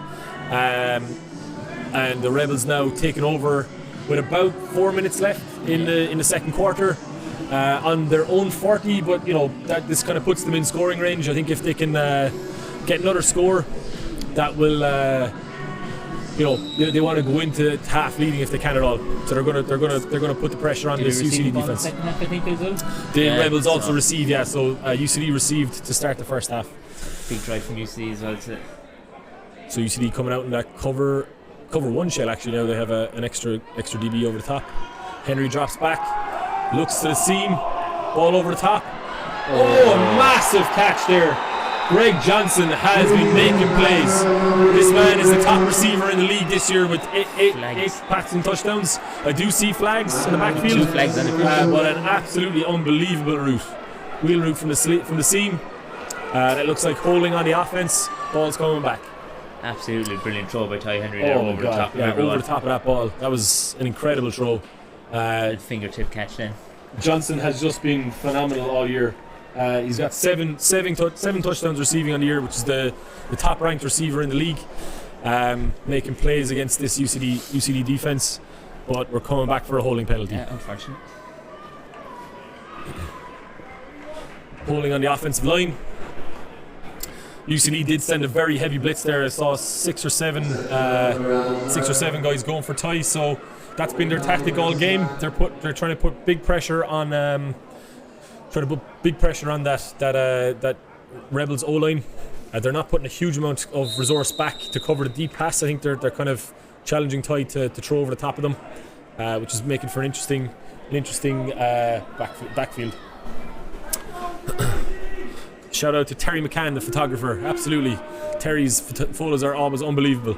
And the Rebels now taking over with about 4 minutes left in the second quarter. On their own 40, but this kind of puts them in scoring range. I think if they can get another score, that will they want to go into half leading if they can at all. So they're gonna put the pressure on this UCD defense. Half, I think, as well. The Rebels also receive, so UCD received to start the first half. Big drive from UCD as well. So UCD coming out in that cover 1 shell. Actually, now they have an extra DB over the top. Henry drops back, looks to the seam, ball over the top. Oh, a massive catch there. Greg Johnson has been making plays. This man is the top receiver in the league this year with eight passing touchdowns. I do see flags in the backfield. 2 flags on the field. But an absolutely unbelievable route. Wheel route from the seam. It looks like holding on the offense. Ball's coming back. Absolutely brilliant throw by Ty Henry there over the top. Over the top of that ball. That was an incredible throw. Fingertip catch then. Johnson has just been phenomenal all year. He's got seven touchdowns receiving on the year, which is the top ranked receiver in the league, making plays against this UCD defense. But we're coming back for a holding penalty. Yeah, unfortunate. Holding on the offensive line. UCD did send a very heavy blitz there. I saw 6 or 7 guys going for ties. So that's been their tactic all game. They're trying to put big pressure on that Rebels O-line. They're not putting a huge amount of resource back to cover the deep pass. I think they're kind of challenging Ty to throw over the top of them, which is making for an interesting backfield. Shout out to Terry McCann, the photographer. Absolutely, Terry's photos are always unbelievable.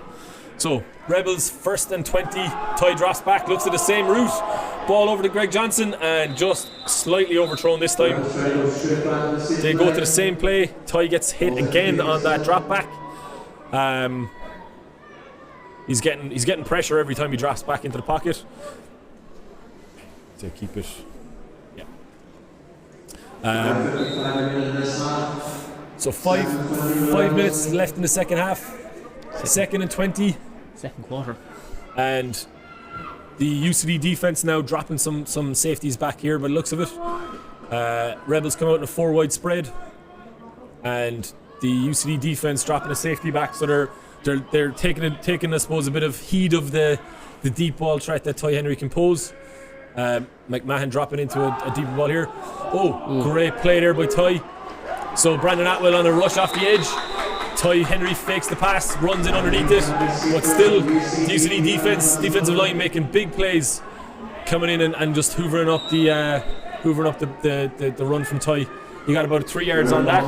So Rebels 1st and 20. Ty drops back, looks at the same route. Ball over to Greg Johnson and just slightly overthrown this time. They go to the same play. Ty gets hit again on that drop back. He's getting pressure every time he drops back into the pocket. To keep it. Yeah. So five minutes left in the second half. Second and 20. Second quarter. And the UCD defense now dropping some safeties back here by the looks of it. Rebels come out in a 4-wide spread, and the UCD defense dropping a safety back, so they're taking I suppose a bit of heed of the deep ball threat that Ty Henry can pose. McMahon dropping into a deeper ball here. Great play there by Ty. So Brandon Atwell on a rush off the edge. Ty Henry fakes the pass, runs in underneath it, but still the UCD defensive line making big plays, coming in and just hoovering up the run from Ty. He got about 3 yards on that,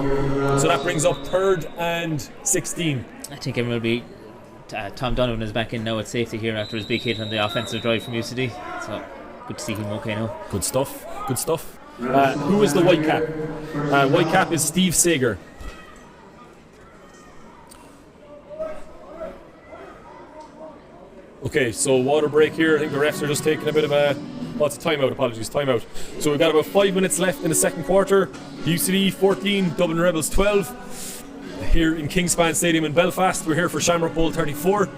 so that brings up 3rd and 16. I think everyone will be. Tom Donovan is back in now at safety here after his big hit on the offensive drive from UCD. So good to see him okay now. Good stuff. Who is the white cap? White cap is Steve Sager. Okay, so water break here. I think the refs are just taking a bit of a... it's a timeout, apologies, timeout. So we've got about 5 minutes left in the second quarter. UCD 14, Dublin Rebels 12. Here in Kingspan Stadium in Belfast. We're here for Shamrock Bowl 34.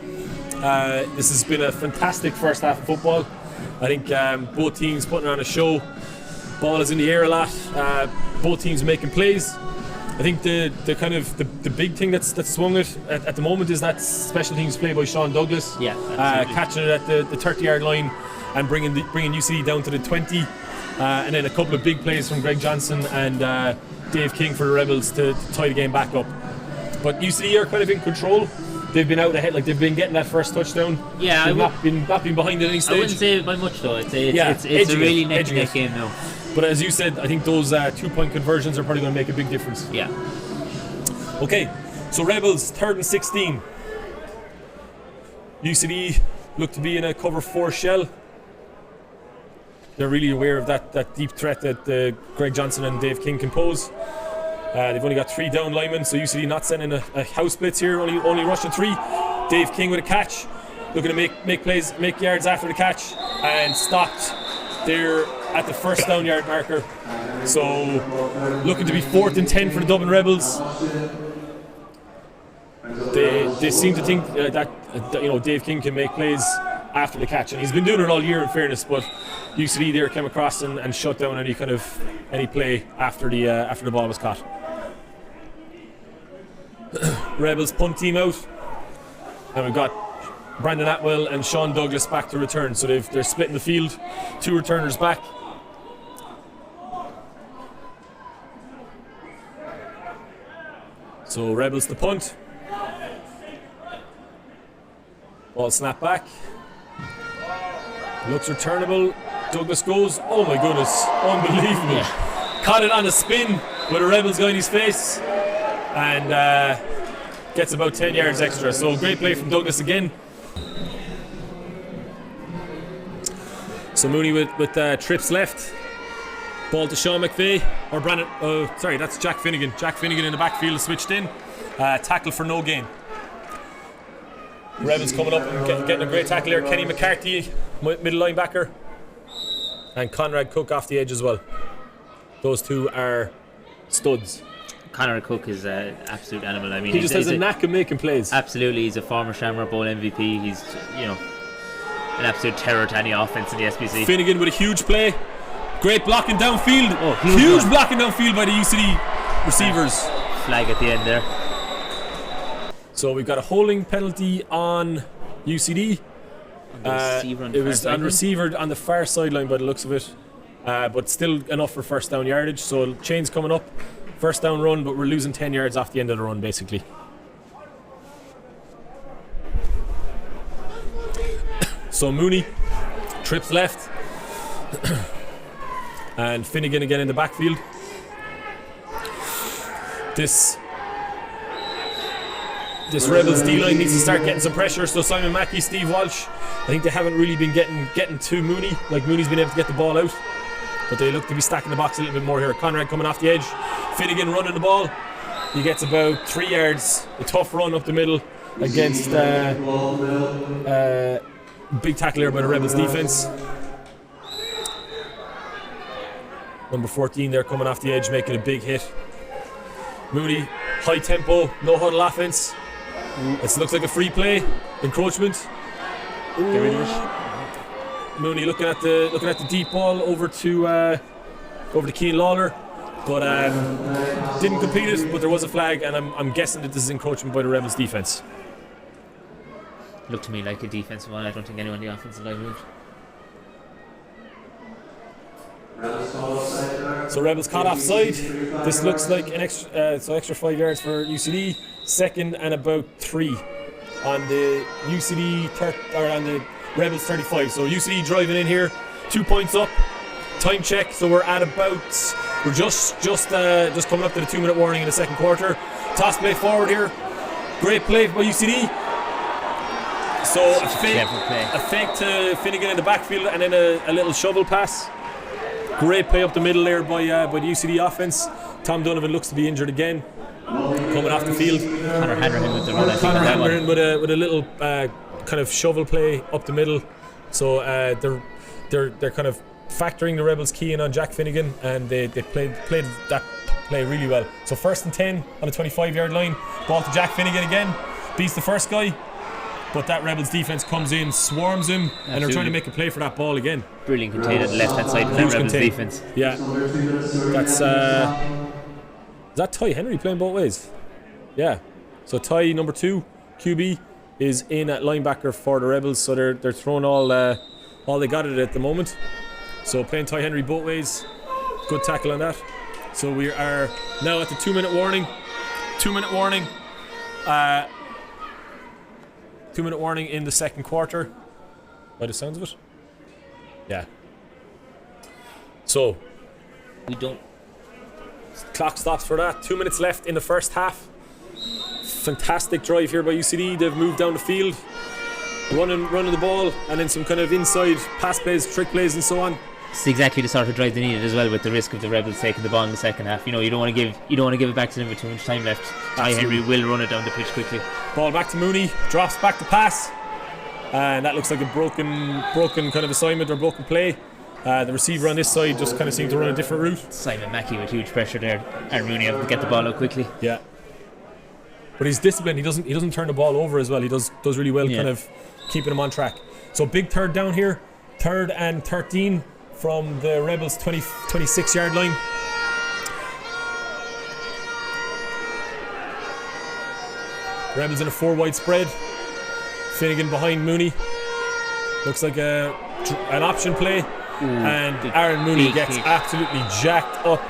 This has been a fantastic first half of football. I think both teams putting on a show. Ball is in the air a lot. Both teams making plays. I think the kind of the big thing that's swung it at the moment is that special teams play by Sean Douglas. Yeah, catching it at the 30-yard line and bringing UCD down to the 20, and then a couple of big plays from Greg Johnson and Dave King for the Rebels to tie the game back up. But UCD are kind of in control. They've been out ahead, like they've been getting that first touchdown. Yeah, they've not been behind at any stage. I wouldn't say it by much though. It's a really neck-to-neck game now. But as you said, I think those 2-point conversions are probably going to make a big difference. Yeah. Okay, so Rebels 3rd and 16. UCD look to be in a cover 4 shell. They're really aware of that deep threat that Greg Johnson and Dave King can pose. They've only got 3 down linemen, so UCD not sending a house blitz here, only rushing 3. Dave King with a catch, looking to make plays, make yards after the catch, and stopped there at the first down yard marker. So looking to be 4th and 10 for the Dublin Rebels. They seem to think that Dave King can make plays after the catch, and he's been doing it all year in fairness, but UCD there came across and shut down any play after the ball was caught. Rebels punt team out, and we've got Brandon Atwell and Sean Douglas back to return, so they're splitting the field. 2 returners back. So Rebels to punt. Ball snap back. Looks returnable. Douglas goes. Oh my goodness, unbelievable! Yeah. Caught it on a spin with a Rebels guy in his face, and gets about 10 yards extra. So great play from Douglas again. So Mooney with trips left. Ball to Sean McVeigh or Brandon. That's Jack Finnegan. Jack Finnegan in the backfield switched in. Tackle for no gain. Rebels coming up and getting a great tackle here. Kenny McCarthy, middle linebacker, and Conrad Cook off the edge as well. Those two are studs. Conrad Cook is an absolute animal. I mean, he just has a knack of making plays. Absolutely, he's a former Shamrock Bowl MVP. He's an absolute terror to any offense in the SBC. Finnegan with a huge play. Great blocking downfield. Oh, huge blocking downfield by the UCD receivers. Flag at the end there. So we've got a holding penalty on UCD. It was on receiver on the far sideline by the looks of it. But still enough for first down yardage. So chains coming up. First down run, but we're losing 10 yards off the end of the run basically. So Mooney trips left. And Finnegan again in the backfield. This Rebels D-line needs to start getting some pressure, so Simon Mackey, Steve Walsh I think they haven't really been getting to Mooney. Like Mooney's been able to get the ball out, but they look to be stacking the box a little bit more here. Conrad coming off the edge, Finnegan running the ball. He gets about 3 yards. A tough run up the middle against big tackle here by the Rebels defense. Number 14 there coming off the edge, making a big hit. Mooney, high tempo, no huddle offense. It looks like a free play, encroachment. Get rid of it. Mooney looking at the deep ball over to Keane Lawler, but didn't complete it. But there was a flag, and I'm guessing that this is encroachment by the Rebels defense. Looked to me like a defensive one. I don't think anyone in the offensive line moved. So Rebels caught offside. This looks like an extra 5 yards for UCD. Second and about 3 on the UCD on the Rebels 35. So UCD driving in here, 2 points up. Time check. So we're just coming up to the 2-minute warning in the second quarter. Toss play forward here. Great play by UCD. So a fake to Finnegan in the backfield, and then a little shovel pass. Great play up the middle there by the UCD offense. Tom Donovan looks to be injured again, coming off the field. Connor Hanrahan with the run. Connor Hanrahan with a little kind of shovel play up the middle. So they're kind of factoring the Rebels key in on Jack Finnegan, and they played that play really well. So 1st and 10 on the 25-yard line. Ball to Jack Finnegan again. Beats the first guy. But that Rebels defense comes in, swarms him, and they're trying to make a play for that ball again. Brilliant contain on the left-hand side of that Rebels defense. Yeah. That's is that Ty Henry playing both ways? Yeah. So Ty, number 2, QB, is in at linebacker for the Rebels. So they're throwing all they got at the moment. So playing Ty Henry both ways. Good tackle on that. So we are now at the 2-minute warning. 2-minute warning. 2-minute warning in the second quarter, by the sounds of it. Yeah. So clock stops for that. 2 minutes left in the first half. Fantastic drive here by UCD. They've moved down the field, running the ball, and then some kind of inside pass plays, trick plays, and so on. It's exactly the sort of drive they needed as well, with the risk of the Rebels taking the ball in the second half. You know, you don't want to give it back to them with too much time left. Ty Henry will run it down the pitch quickly. Ball back to Mooney, drops back to pass, and that looks like a broken kind of assignment or broken play. The receiver on this side just kind of seemed to run a different route. Simon Mackey with huge pressure there, and Mooney able to get the ball out quickly. Yeah, but he's disciplined. He doesn't turn the ball over as well. He does really well, kind of keeping him on track. So big third down here, 3rd and 13 from the Rebels 26-yard line. Rebels in a 4-wide spread. Finnegan behind Mooney. Looks like an option play. And Aaron Mooney gets absolutely jacked up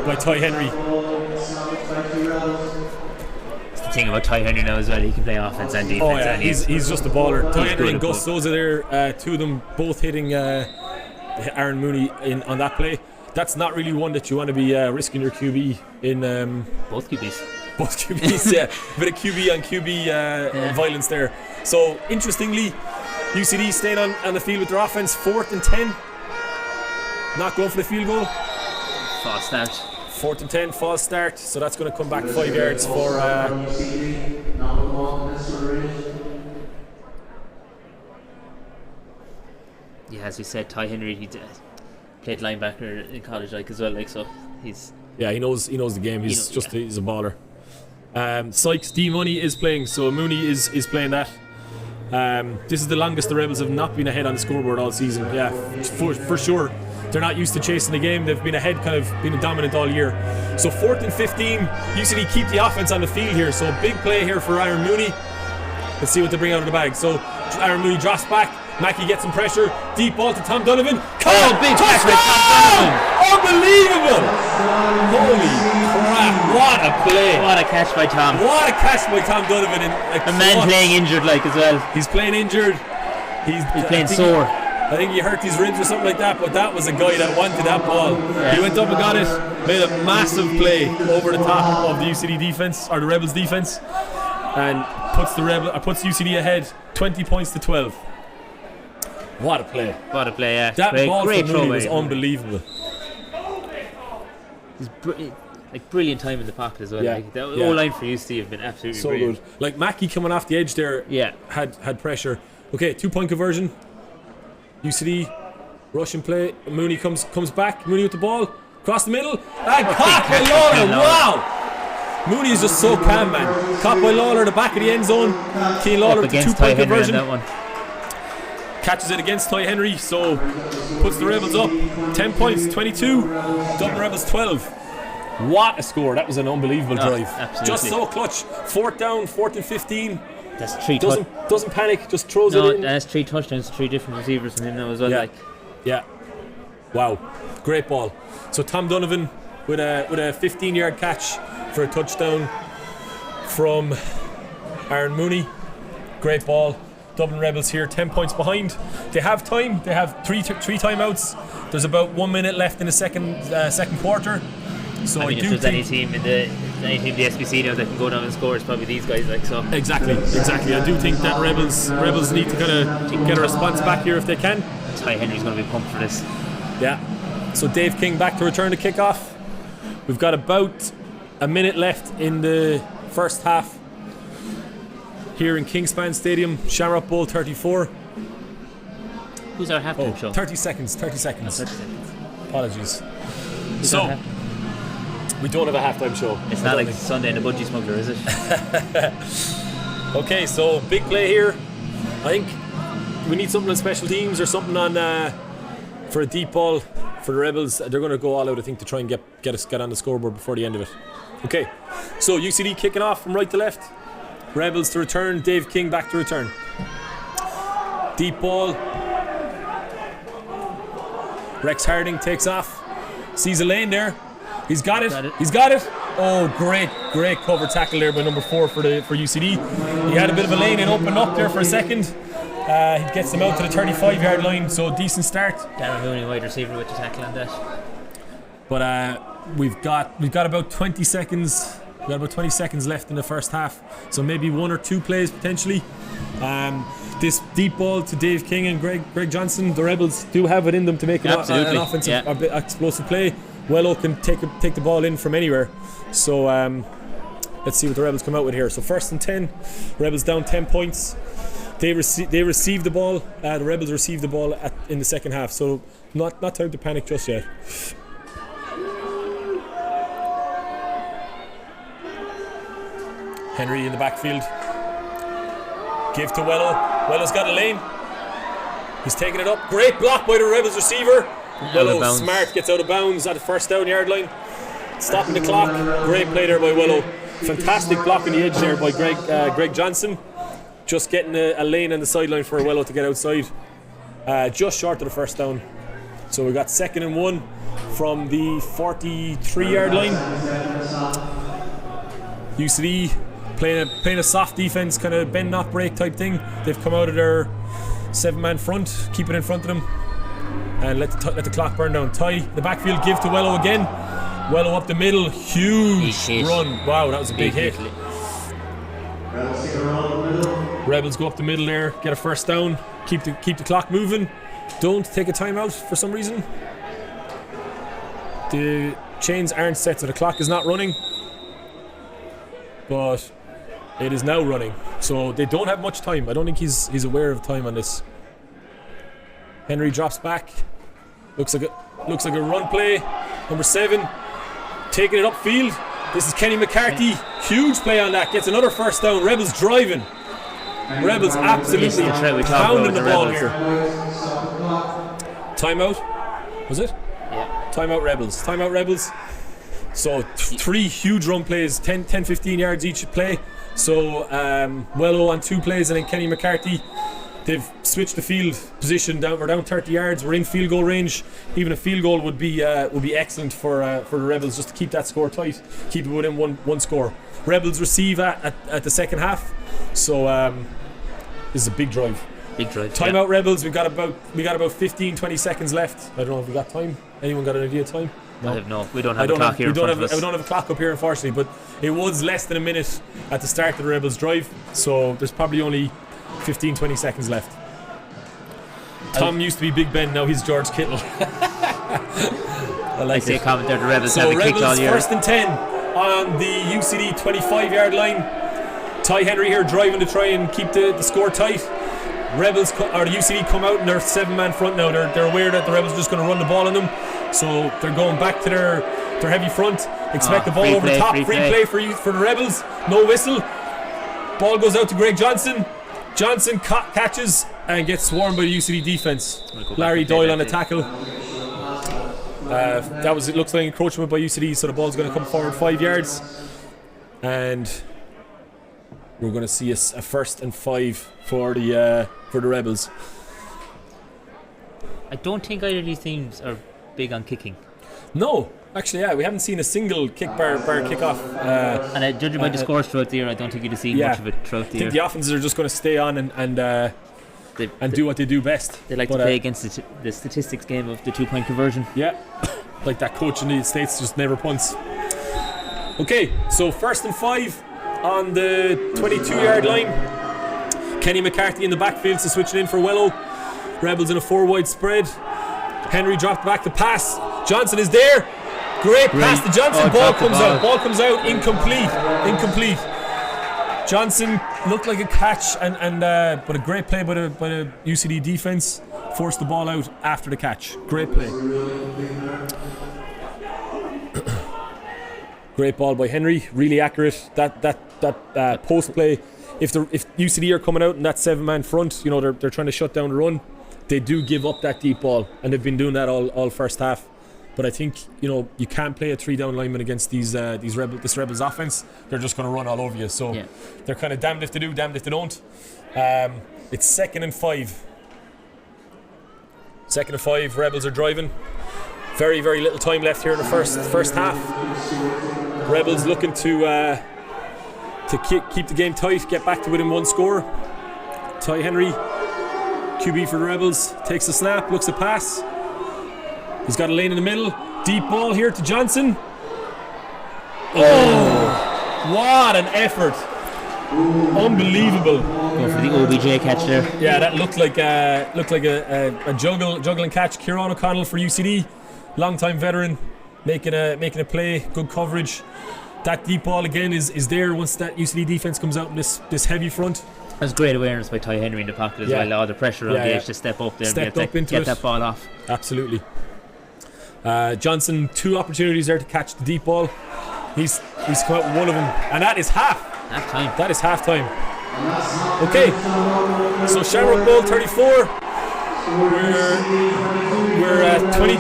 by Ty Henry. It's the thing about Ty Henry now as well. He can play offense and defense. Oh yeah, he's just a baller. Ty Henry and Gus Souza there, 2 of them both hitting Aaron Mooney on that play. That's not really one that you want to be risking your QB in. Both QBs. Both QBs, yeah. A bit of QB on QB violence there. So, interestingly, UCD staying on the field with their offense, 4th and 10. Not going for the field goal. False start. 4th and 10, false start. So that's going to come back 5 yards for. Yeah, as we said, Ty Henry, he played linebacker in college, like as well, like, so he's. Yeah, he knows the game. He's a baller. Sykes D Money is playing, so Mooney is playing that. This is the longest the Rebels have not been ahead on the scoreboard all season. Yeah, for sure. They're not used to chasing the game. They've been ahead, kind of been dominant all year. So 4th and 15, UCD keep the offense on the field here. So big play here for Aaron Mooney. Let's see what they bring out of the bag. So Aaron Mooney drops back. Mackey gets some pressure. Deep ball to Tom Donovan. Big catch by Tom Donovan. Unbelievable! Holy crap! What a play! What a catch by Tom! What a catch by Tom Donovan! A man playing injured, like, as well. He's playing injured. He's playing sore. I think he hurt his ribs or something like that. But that was a guy that wanted that ball. Yeah. He went up and got it. Made a massive play over the top of the UCD defense, or the Rebels defense, and puts UCD ahead 20 points to 12. What a play. What a play, yeah. That ball great from throw Mooney by was him. unbelievable. He's brilliant time in the pocket as well. Yeah. Like, the Yeah. whole line for UC have been absolutely So brilliant. good. Like Mackey coming off the edge there had pressure. Okay, 2-point conversion. UCD, Russian play. Mooney comes back. Mooney with the ball. Across the middle. And caught by Lawler. Wow! Mooney is just so calm, man. Caught by Lawler, the back of the end zone. Keane Lawler with the Against Ty 2-point Henry on conversion. that one. Catches it against Ty Henry, so puts the Rebels up. 10 points, 22. Dublin Rebels 12. What a score. That was an unbelievable drive. Absolutely. Just so clutch. 4th down, 4th and 15. That's 3 Doesn't panic, just throws No, it in. that's 3 touchdowns, 3 different receivers from him now as well. Yeah. Like, Yeah. Wow. Great ball. So Tom Donovan with a 15-yard catch for a touchdown from Aaron Mooney. Great ball. Dublin Rebels here 10 points behind. They have time. They have three timeouts. There's about 1 minute left in the second quarter. So I mean, if there's any team in the SBC now that can go down and score, it's probably these guys. Like, so. Exactly. I do think that Rebels need to kind of get a response back here if they can. Ty Henry's going to be pumped for this. Yeah. So Dave King back to return the kickoff. We've got about a minute left in the first half here in Kingspan Stadium, Shamrock Bowl 34. Who's our halftime show? 30 seconds. 30 seconds. 30 seconds. Apologies. Who's So, our we don't have a halftime show. It's not like Sunday and the Budgie Smuggler, is it? Okay, so big play here. I think we need something on special teams or something on for a deep ball for the Rebels. They're going to go all out, I think, to try and get on the scoreboard before the end of it. Okay, so UCD kicking off from right to left. Rebels to return. Dave King back to return. Deep ball. Rex Harding takes off. Sees a lane there. He's got it. He's got it. Oh, great cover tackle there by number 4 for UCD. He had a bit of a lane and opened up there for a second. He gets them out to the 35-yard line, so decent start. Darren Mooney, wide receiver, with the tackle on that. But we've got about 20 seconds. We've got about 20 seconds left in the first half, so maybe 1 or 2 plays potentially. This deep ball to Dave King and Greg Johnson, the Rebels do have it in them to make an offensive, a bit explosive play. Wello can take the ball in from anywhere. So let's see what the Rebels come out with here. So 1st and 10, Rebels down 10 points. They receive the ball. The Rebels receive the ball in the second half. So not time to panic just yet. Henry in the backfield. Give to Wello. Wello's got a lane. He's taking it up. Great block by the Rebels receiver. Wello smart, gets out of bounds at the 1st down yard line. Stopping the clock. Great play there by Wello. Fantastic block on the edge there by Greg Johnson. Just getting a lane on the sideline for Wello to get outside. Just short of the 1st down. So we got 2nd and 1 from the 43-yard line. UCD playing a soft defense, kind of bend not break type thing. They've come out of their 7-man front, keep it in front of them, and let the clock burn down. Ty the backfield, give to Wello again. Wello up the middle, huge run. Wow, that was a big hit. Rebels go up the middle there, get a 1st down, keep the clock moving. Don't take a timeout for some reason. The chains aren't set, so the clock is not running, but it is now running. So they don't have much time. I don't think he's aware of time on this. Henry drops back. Looks like a run play. Number 7 taking it upfield. This is Kenny McCarthy. Huge play on that. Gets another 1st down. Rebels driving. Rebels absolutely pounding the ball here. Timeout. Was it? Yeah. Timeout Rebels. So 3 huge run plays, 10-15 yards each play. So Wello on 2 plays, and then Kenny McCarthy. They've switched the field position down. We're down 30 yards. We're in field goal range. Even a field goal would be excellent for the Rebels, just to keep that score tight, keep it within one score. Rebels receive at the second half. So this is a big drive. Timeout Rebels. We got about 15-20 seconds left. I don't know if we got time. Anyone got an idea of time? No, we don't have a clock here. We don't have a clock up here, unfortunately, but it was less than a minute at the start of the Rebels drive, so there's probably only 15-20 seconds left. Tom used to be Big Ben, now he's George Kittle. I say comment there, the Rebels so haven't kicked all Rebels year. first and 10 on the UCD 25-yard line. Ty Henry here driving to try and keep the score tight. Rebels or the UCD come out in their 7-man front now. They're aware that the Rebels are just going to run the ball on them, so they're going back to their heavy front. Expect the ball over the top. Free play for the Rebels. No whistle. Ball goes out to Greg Johnson. Johnson catches and gets swarmed by the UCD defense. Larry Doyle on a tackle. It looks like encroachment by UCD, so the ball's going to come forward 5 yards, and we're going to see a first and 5 for the Rebels. I don't think either of these teams are big on kicking. No, actually, we haven't seen a single bar kickoff. And judging by the scores throughout the year, I don't think you'd have seen much of it throughout the year. I think the offenses are just going to stay on and do what they do best. They like to play against the statistics game of the 2-point conversion. Yeah, like that coach in the States just never punts. Okay, so first and 5 on the 22-yard line. Kenny McCarthy in the backfield, so switching in for Wello. Rebels in a 4-wide spread. Henry dropped back to pass. Johnson is there. Great pass to Johnson. Ball comes out. Incomplete. Johnson looked like a catch, but a great play by the UCD defense. Forced the ball out after the catch. Great play. Great ball by Henry. Really accurate. That post play. If UCD are coming out in that 7-man front, they're trying to shut down the run. They do give up that deep ball, and they've been doing that all first half. But I think you can't play a 3-down lineman against this Rebels offense. They're just going to run all over you. So they're kind of damned if they do, damned if they don't. It's 2nd and 5. 2nd and 5. Rebels are driving. Very, very little time left here in the first half. Rebels looking to keep the game tight, get back to within 1 score. Ty Henry, QB for the Rebels, takes the snap, looks to pass. He's got a lane in the middle. Deep ball here to Johnson. Oh, what an effort! Unbelievable. Going for the OBJ catch there. Yeah, that looked like a juggling catch. Kieran O'Connell for UCD, long-time veteran, making a play. Good coverage. That deep ball again is there once that UCD defense comes out in this heavy front. That's great awareness by Ty Henry in the pocket as well. All the pressure on Gage to step up there and get that ball off. Absolutely. Johnson, 2 opportunities there to catch the deep ball. He's come out with one of them, and that is half time. That is half time. Okay, so Shamrock Bowl 34. We're at 22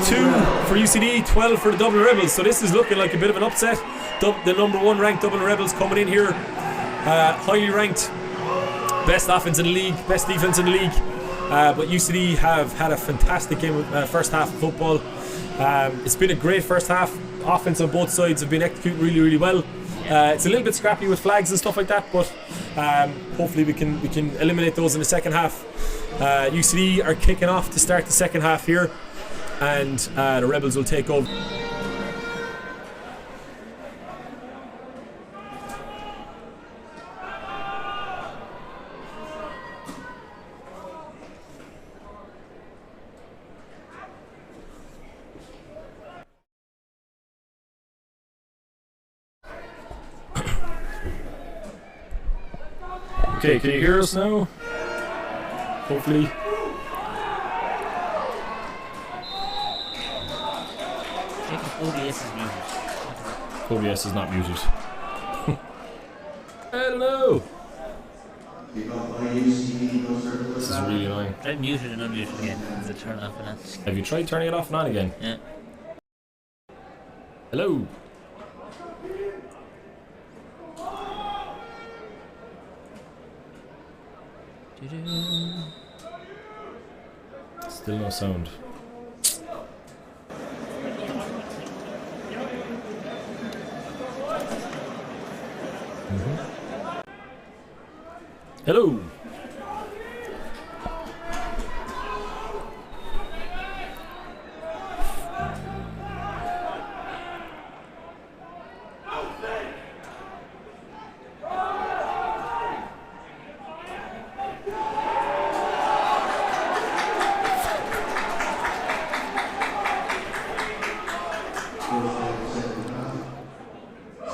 for UCD, 12 for the Dublin Rebels. So this is looking like a bit of an upset. The number 1 ranked Dublin Rebels coming in here, highly ranked, best offense in the league, best defense in the league. But UCD have had a fantastic game, first half of football. It's been a great first half. Offense on both sides have been executing really, really well. It's a little bit scrappy with flags and stuff like that, but hopefully we can eliminate those in the second half. UCD are kicking off to start the second half here, and the Rebels will take over. Okay, can you hear us now? Hopefully. OBS is muted. OBS is not muted. Hello! This is really annoying. Try muted and unmuted again. It's a turn off and on. Have you tried turning it off and on again? Yeah. Hello? Still no sound. Hello.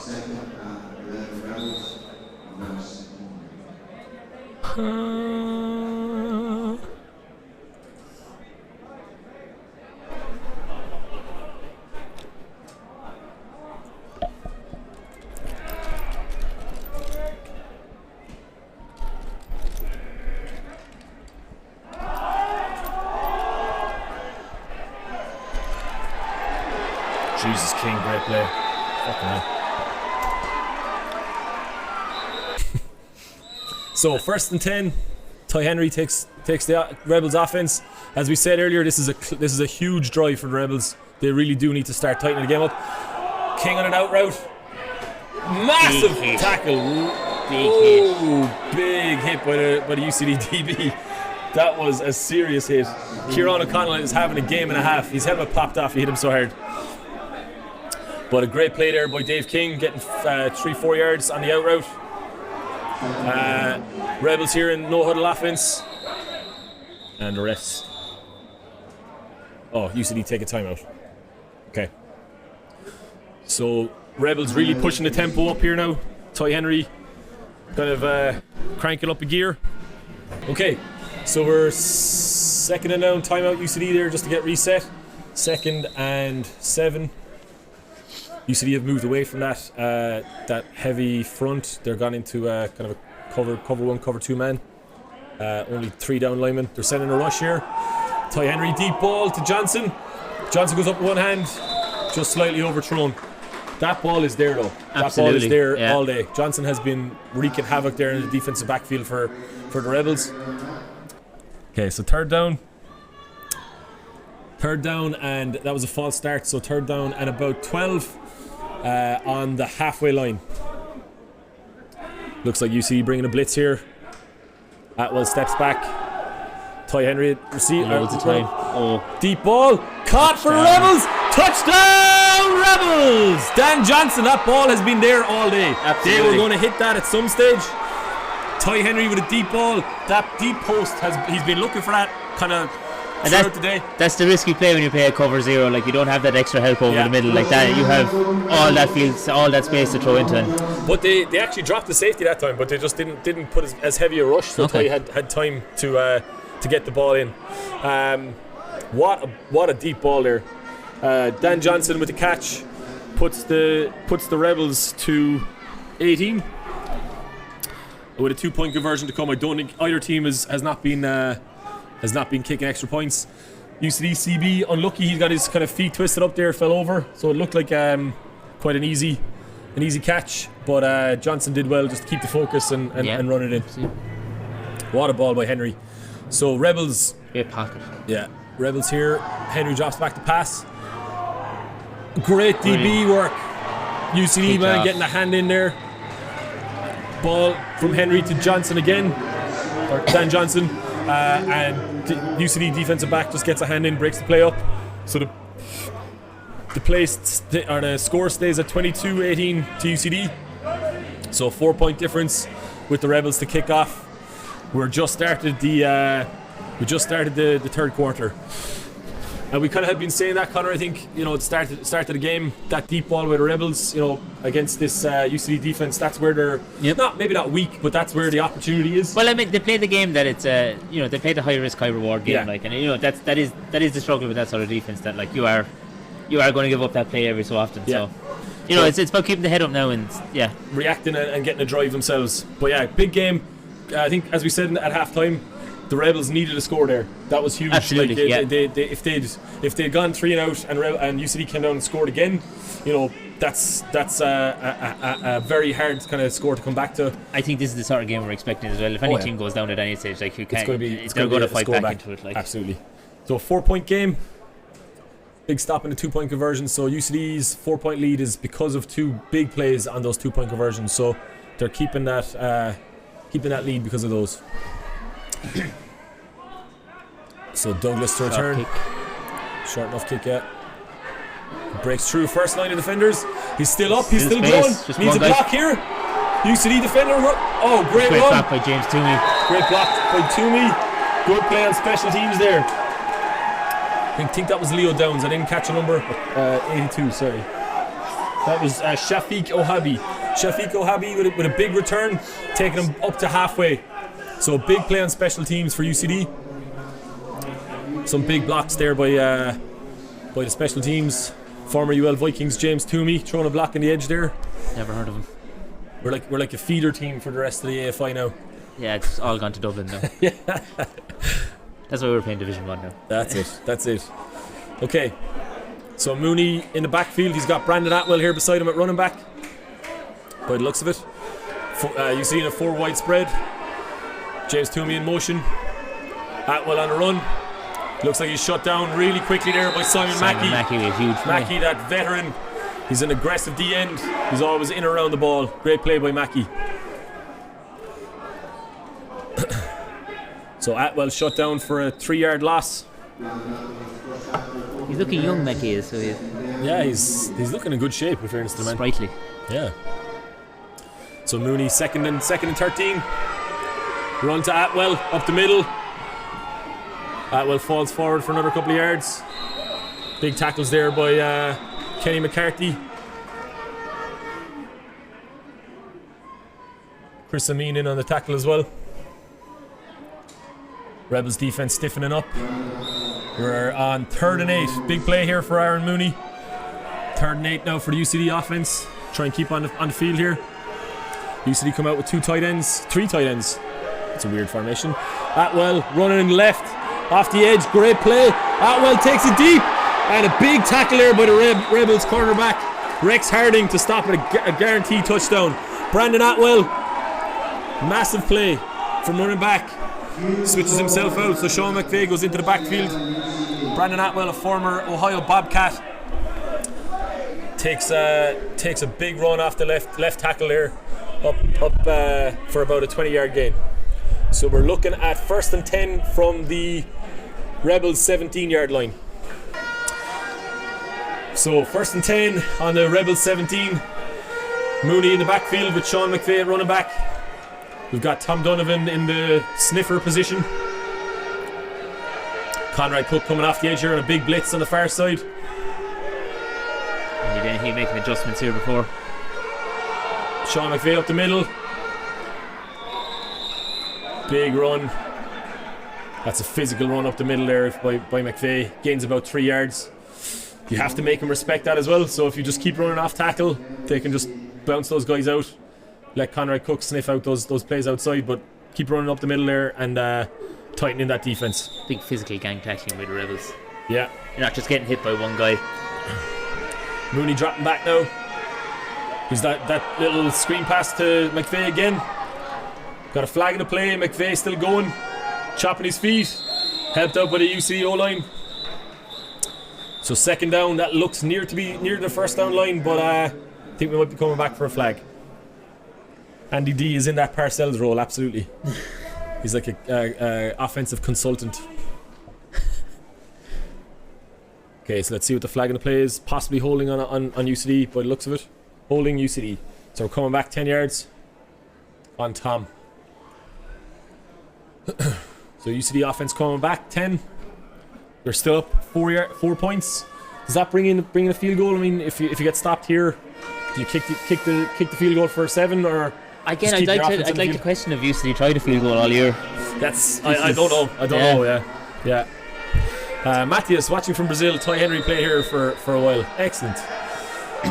second half, 11 Rebels, no second. Jesus King, great play. Fucking hell. So 1st and 10, Ty Henry takes the Rebels offense. As we said earlier, this is a huge drive for the Rebels. They really do need to start tightening the game up. King on an out route. Massive tackle. Big hit by the UCD DB. That was a serious hit. Kieran O'Connell is having a game and a half. His helmet popped off. He hit him so hard. But a great play there by Dave King, getting 3-4 yards on the out route. Rebels here in no huddle offense. And the rest. Oh, UCD take a timeout. Okay. So Rebels really pushing the tempo up here now. Ty Henry kind of cranking up a gear. Okay, so we're 2nd and down, timeout UCD there just to get reset. 2nd and 7. UCD have moved away from that heavy front. They're gone into kind of a cover 1, cover 2 man. Only 3 down linemen. They're sending a rush here. Ty Henry deep ball to Johnson. Johnson goes up with one hand, just slightly overthrown. That ball is there though. Absolutely. That ball is there all day. Johnson has been wreaking havoc there in the defensive backfield for the Rebels. Okay, so third down, and that was a false start. So 3rd down and about 12 on the halfway line. Looks like UCD bringing a blitz here. Atwell steps back. Ty Henry receive. Deep ball caught for Rebels. Touchdown Rebels! Dan Johnson. That ball has been there all day. Absolutely. They were going to hit that at some stage. Ty Henry with a deep ball. That deep post he's been looking for that kind of throughout the day. That's the risky play when you play a cover 0. Like, you don't have that extra help over the middle like that. You have all that field, all that space to throw into it. But they actually dropped the safety that time, but they just didn't put as heavy a rush, so Ty had time to get the ball in. What a deep ball there. Dan Johnson with the catch puts the Rebels to 18 with a 2-point conversion to come. I don't think either team has not been kicking extra points. UCD CB unlucky. He's got his kind of feet twisted up there, fell over, so it looked like quite an easy catch. But Johnson did well just to keep the focus and run it in. What a ball by Henry. So Rebels. Great pocket. Yeah, Rebels here. Henry drops back to pass. Great DB work. UCD man getting a hand in there. Ball from Henry to Johnson again, or Dan Johnson, and the UCD defensive back just gets a hand in, breaks the play up. So the score stays at 22-18 to UCD. So 4-point difference with the Rebels to kick off. We just started the third quarter. And we kind of had been saying that, Connor. I think, at the start of the game, that deep ball with the Rebels, against this UCD defense, that's where they're maybe not weak, but that's where the opportunity is. Well, I mean, they play the game that it's they play the high risk, high reward game, and that is the struggle with that sort of defense. That you are going to give up that play every so often. Yeah. So it's about keeping the head up now and reacting and getting a drive themselves. But big game. I think, as we said at halftime, the Rebels needed a score there. That was huge. Absolutely, if they'd gone 3 and out and UCD came down and scored again, that's a very hard kind of score to come back to. I think this is the sort of game we're expecting as well. If any team goes down at any stage, like, you can't, they're going to fight back into it. Like. Absolutely. So a 4-point game. Big stop in the 2-point conversion. So UCD's 4-point lead is because of 2 big plays on those 2-point conversions. So they're keeping that lead because of those. So Douglas to return. Short enough kick, breaks through first line of defenders. He's still up, he's still going. Needs a block here. UCD defender. Great run. Block by James Toomey. Great block by Toomey. Good play on special teams there. I think that was Leo Downs. I didn't catch a number. 82, sorry. That was Shafiq Ohabi. Shafiq Ohabi with a big return, taking him up to halfway. So big play on special teams for UCD. Some big blocks there by the special teams. Former UL Vikings James Toomey throwing a block on the edge there. Never heard of him. We're like a feeder team for the rest of the AFI now. Yeah, it's all gone to Dublin now. Yeah. That's why we're playing Division 1 now. That's it. Okay. So Mooney in the backfield. He's got Brandon Atwell here beside him at running back. By the looks of it. You see in a 4 wide spread. James Toomey in motion. Atwell on the run. Looks like he's shut down really quickly there by Simon Mackey. Mackey with a huge play. Mackey, that veteran. He's an aggressive D end. He's always in and around the ball. Great play by Mackey. So Atwell shut down for a 3-yard loss. He's looking young, Mackey is. So he's looking in good shape, in fairness to the man. Sprightly. Yeah. So Mooney second and 13. Run to Atwell up the middle. Atwell falls forward for another couple of yards. Big tackles there by Kenny McCarthy. Chris Amin in on the tackle as well. Rebels defense stiffening up. We're on 3rd and 8. Big play here for Aaron Mooney. 3rd and 8 now for the UCD offense. Try and keep on the field here. UCD come out with 3 tight ends. It's a weird formation. Atwell running in the left. Off the edge, great play. Atwell takes it deep. And a big tackle there by the Rebels cornerback, Rex Harding, to stop at a guaranteed touchdown. Brandon Atwell, massive play from running back. Switches himself out, so Sean McVeigh goes into the backfield. Brandon Atwell, a former Ohio Bobcat, takes a big run off the left tackle there, up for about a 20-yard gain. So we're looking at 1st and 10 from the Rebels 17-yard line. So 1st and 10 on the Rebels 17. Mooney in the backfield with Sean McVeigh at running back. We've got Tom Donovan in the sniffer position. Conrad Cook coming off the edge here on a big blitz on the far side. And did he making adjustments here before? Sean McVeigh up the middle. Big run. That's a physical run up the middle there by McVeigh. Gains about 3 yards. You have to make him respect that as well. So if you just keep running off tackle, they can just bounce those guys out. Let Conrad Cook sniff out those plays outside, but keep running up the middle there and tighten in that defense. Big physical gang tackling with the Rebels. Yeah. You're not just getting hit by one guy. Mooney dropping back now. He's that little screen pass to McVeigh again. Got a flag in the play. McVeigh still going, chopping his feet, helped out by the UCD O-line. So 2nd down, that looks near to be near the 1st down line, but I think we might be coming back for a flag. Andy D is in that Parcells role, absolutely. He's like a offensive consultant. Okay, so let's see what the flag in the play is. Possibly holding on UCD by the looks of it. Holding UCD. So we're coming back 10 yards on Tom. So UCD offense coming back 10. They're still up 4 points. Does that bring in a field goal? I mean, if you get stopped here, do you kick the field goal for a 7 or? Again, I'd like to question if UCD tried a field goal all year. I don't know. I don't know. Yeah. Matthias watching from Brazil. Ty Henry play here for a while. Excellent.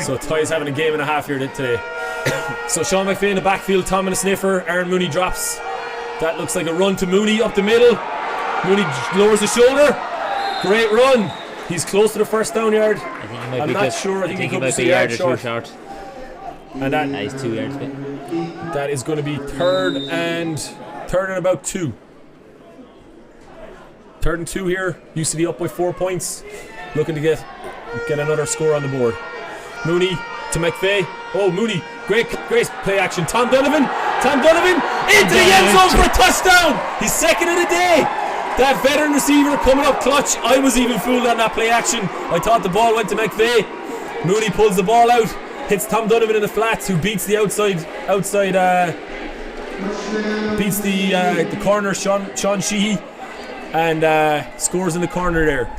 So Ty is having a game and a half here today. So Sean McVeigh in the backfield, Tom in a sniffer. Aaron Mooney drops. That looks like a run to Mooney up the middle. Mooney lowers the shoulder. Great run. He's close to the 1st down yard. I'm not sure. I think he might be a yard short. And that he's 2 yards back. That is going to be 3rd and about 2. 3rd and 2 here. UCD up by 4 points. Looking to get another score on the board. Mooney to McVeigh. Oh, Mooney. Great play action. Tom Donovan into the end zone for a touchdown. He's 2nd of the day. That veteran receiver coming up clutch. I was even fooled on that play action. I thought the ball went to McVeigh. Mooney pulls the ball out. Hits Tom Donovan in the flats, who beats the beats the corner, Sean Sheehy, and scores in the corner there.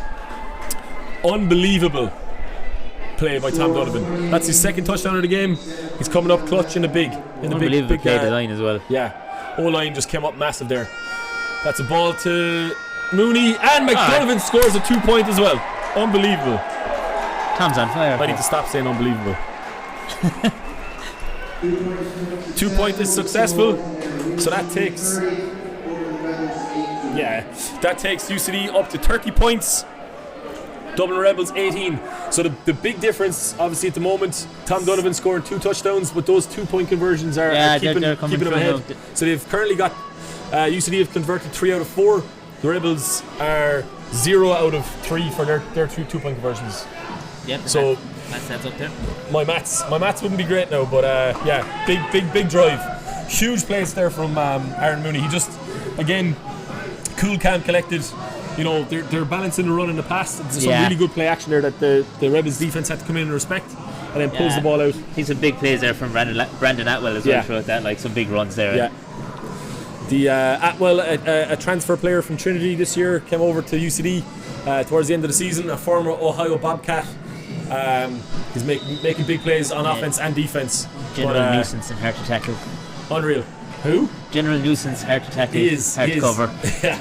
Unbelievable play by Tom Donovan. That's his second touchdown of the game. He's coming up clutch in the big. Unbelievable play design as well. Yeah, O-line just came up massive there. That's a ball to Mooney, and McDonovan scores a 2-point as well. Unbelievable. Tom's on fire. I need to stop saying unbelievable. 2-point is successful, so that takes UCD up to 30 points. Dublin Rebels 18. So the big difference, obviously, at the moment, Tom Donovan scored 2 touchdowns, but those 2-point conversions are keeping them ahead. So they've currently got UCD have converted 3 out of 4. The Rebels are 0 out of 3 for their 2-point conversions. Yep. So that's up there. My maths wouldn't be great now, but big drive, huge plays there from Aaron Mooney. He just, again, cool, calm, collected. You know, they're balancing the run and the pass. There's some really good play action there that the Rebels defense had to come in and respect, and then pulls the ball out. He's some big plays there from Brandon Atwell as well throughout that, like some big runs there. Yeah. The Atwell, a transfer player from Trinity this year, came over to UCD towards the end of the season. A former Ohio Bobcat. He's making big plays on offense and defense. General nuisance and hard to tackle. Unreal. Who? General nuisance, hard to tackle. He is. Hard to cover. Yeah.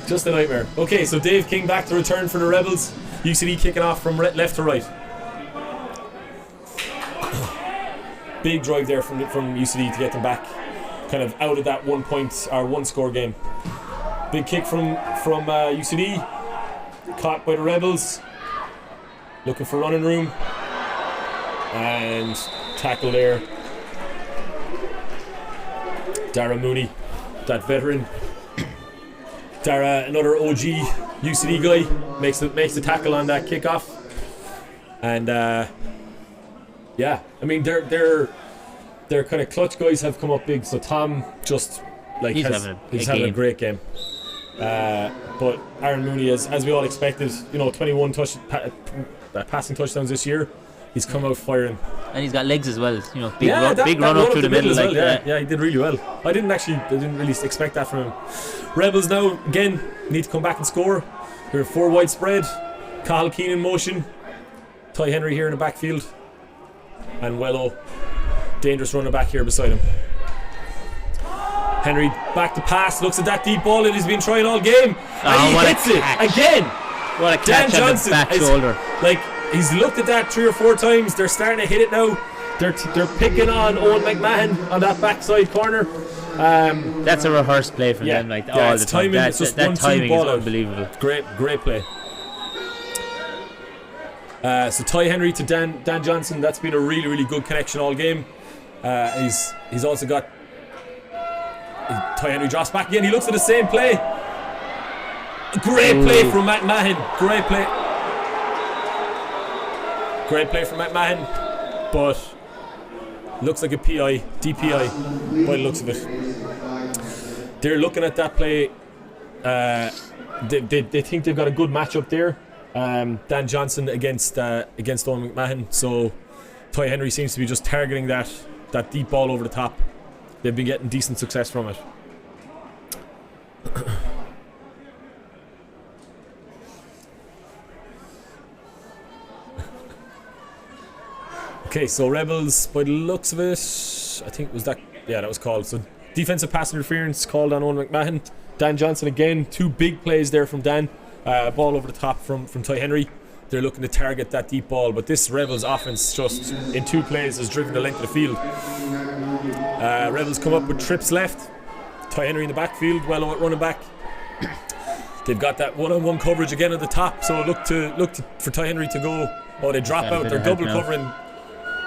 Just a nightmare. Okay, so Dave King back to return for the Rebels. UCD kicking off from left to right. Big drive there from UCD to get them back, kind of out of that 1-point or 1-score game. Big kick from UCD, caught by the Rebels. Looking for running room, and tackle there. Dara Mooney, that veteran. Dara, another OG UCD guy, makes the tackle on that kickoff. And I mean their kind of clutch guys have come up big. So Tom just he's having a great game. But Aaron Mooney, as we all expected, 21 passing touchdowns this year. He's come out firing, and he's got legs as well. Big run up through the middle. Well, yeah, he did really well. I didn't really expect that from him. Rebels now again need to come back and score. They're a 4-wide spread. Cathal Keane in motion. Ty Henry here in the backfield, and Wello, dangerous running back here beside him. Henry back to pass, looks at that deep ball that he's been trying all game, and he hits it again. What a catch on the back shoulder. He's looked at that 3 or 4 times. They're starting to hit it now. They're picking on Owen McMahon on that backside corner. That's a rehearsed play from them. All the time. That timing is unbelievable. Great play. So Ty Henry to Dan Johnson. That's been a really, really good connection all game. He's also got Ty Henry drops back again. He looks at the same play. Great play from Matt Mahan. Great play from Matt Mahan. But looks like a DPI by the looks of it. They're looking at that play. They think they've got a good matchup there. Dan Johnson against Owen McMahon. So Ty Henry seems to be just targeting that deep ball over the top. They've been getting decent success from it. Okay, so Rebels, by the looks of it, I think that was called. So defensive pass interference called on Owen McMahon. Dan Johnson again, 2 big plays there from Dan. Ball over the top from Ty Henry. They're looking to target that deep ball, but this Rebels offense just in 2 plays has driven the length of the field. Rebels come up with trips left. Ty Henry in the backfield, well out running back. They've got that one-on-one coverage again at the top, so look for Ty Henry to go. Oh, they drop out. They're double covering.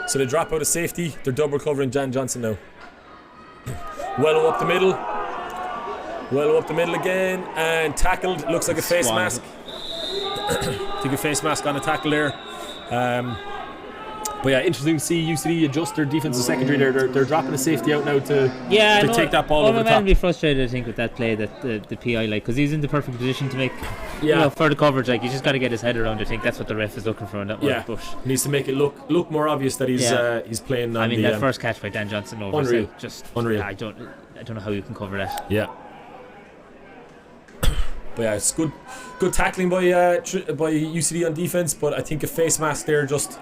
So they drop out of safety. They're double covering Dan Johnson now. Wello up the middle. Wello up the middle again and tackled. Looks like a face mask. I think a face mask on the tackle there. But yeah, interesting to see UCD adjust their defensive secondary. They're dropping the safety out now to take that ball over the top. I'm be frustrated, I think, with that play that the PI because he's in the perfect position to make further coverage. You just got to get his head around. I think that's what the ref is looking for in that one. But needs to make it look more obvious that he's playing. On that first catch by Dan Johnson over unreal. Just unreal. I don't know how you can cover that. Yeah. But yeah, it's good tackling by UCD on defense. But I think a face mask there, just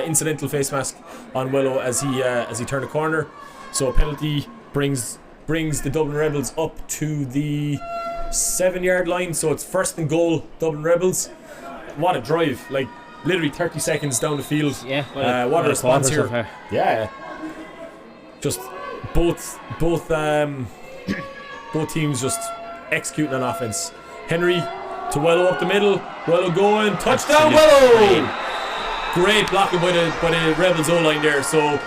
incidental face mask on Wello as he turned a corner. So a penalty brings the Dublin Rebels up to the 7-yard line. So it's first and goal, Dublin Rebels. What a drive! Like literally 30 seconds down the field. Yeah. What a response here. So Yeah. Just both teams just executing on offense. Henry to Wello up the middle. Wello going. Touchdown, Wello! Great blocking by the Rebels O-line there. So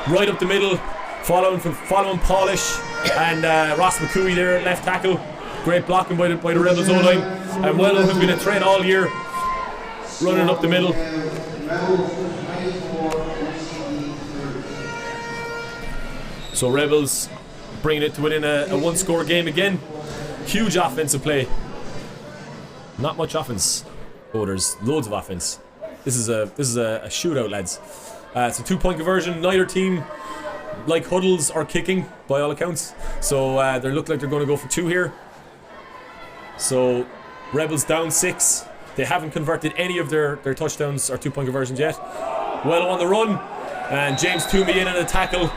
right up the middle, following Polish and Ross McCooey there at left tackle. Great blocking by the Rebels O-line. And Wello, who's been a threat all year, running up the middle. So Rebels bringing it to within a one-score game again. Huge offensive play. Not much offense. Oh, there's loads of offense. This is a shootout, lads. It's a 2-point conversion. Neither team like huddles or kicking by all accounts. So they look like they're going to go for 2 here. So Rebels down 6. They haven't converted any of their touchdowns or 2-point conversions yet. Well on the run, and James Toomey in on a tackle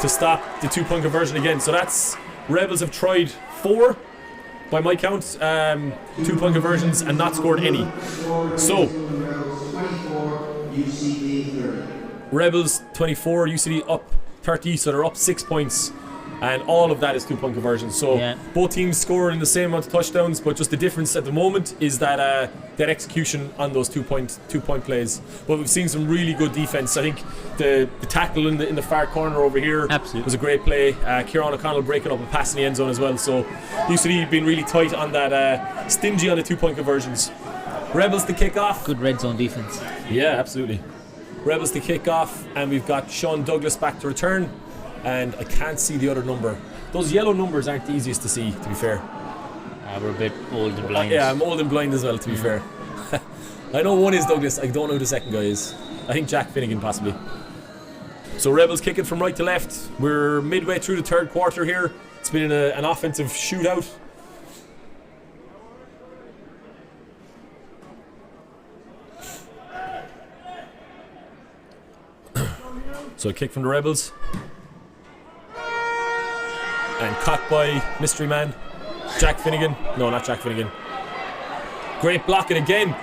to stop the 2-point conversion again. So that's Rebels have tried 4 by my count, 2-point conversions and not scored any. So Rebels 24, UCD up 30, so they're up 6 points, and all of that is 2-point conversions. So both teams scored in the same amount of touchdowns, but just the difference at the moment is that that execution on those 2-point plays. But we've seen some really good defense. I think the tackle in the far corner over here was a great play. Kieran O'Connell breaking up a pass in the end zone as well. So UCD been really tight on that, stingy on the 2-point conversions. Rebels to kick off. Good red zone defense. Yeah, absolutely. Rebels to kick off, and we've got Sean Douglas back to return. And I can't see the other number. Those yellow numbers aren't the easiest to see, to be fair. We're a bit old and blind. Yeah, I'm old and blind as well, to be fair. I know one is Douglas, I don't know who the second guy is. I think Jack Finnegan, possibly. So Rebels kicking from right to left. We're midway through the third quarter here. It's been an offensive shootout. So a kick from the Rebels. And caught by mystery man Jack Finnegan. No, not Jack Finnegan. Great blocking again.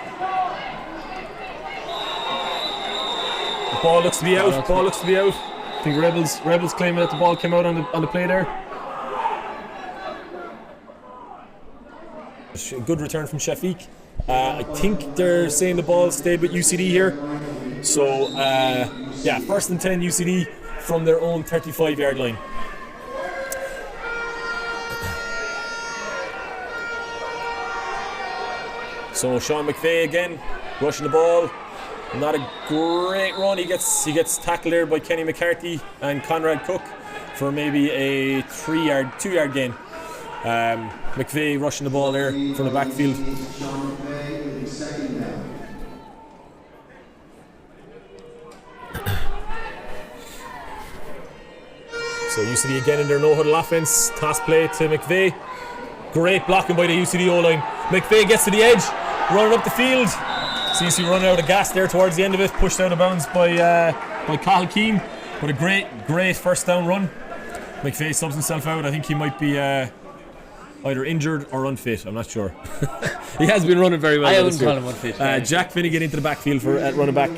The ball looks to be out. I think Rebels claiming that the ball came out on the play there. Good return from Shafiq. I think they're saying the ball stayed with UCD here. So yeah, 1st and 10 UCD from their own 35-yard line. So Sean McVeigh again, rushing the ball. Not a great run. He gets tackled there by Kenny McCarthy and Conrad Cook for maybe a 2-yard gain. McVeigh rushing the ball there from the backfield. So UCD again in their no-huddle offense. Toss play to McVeigh. Great blocking by the UCD O-line. McVeigh gets to the edge, running up the field. So UCD running out of gas there towards the end of it, pushed out of bounds by Cathal Keane. But a great first down run. McVeigh subs himself out. I think he might be either injured or unfit. I'm not sure. He has been running very well. I wouldn't call him unfit. Jack Finnegan into the backfield for running back.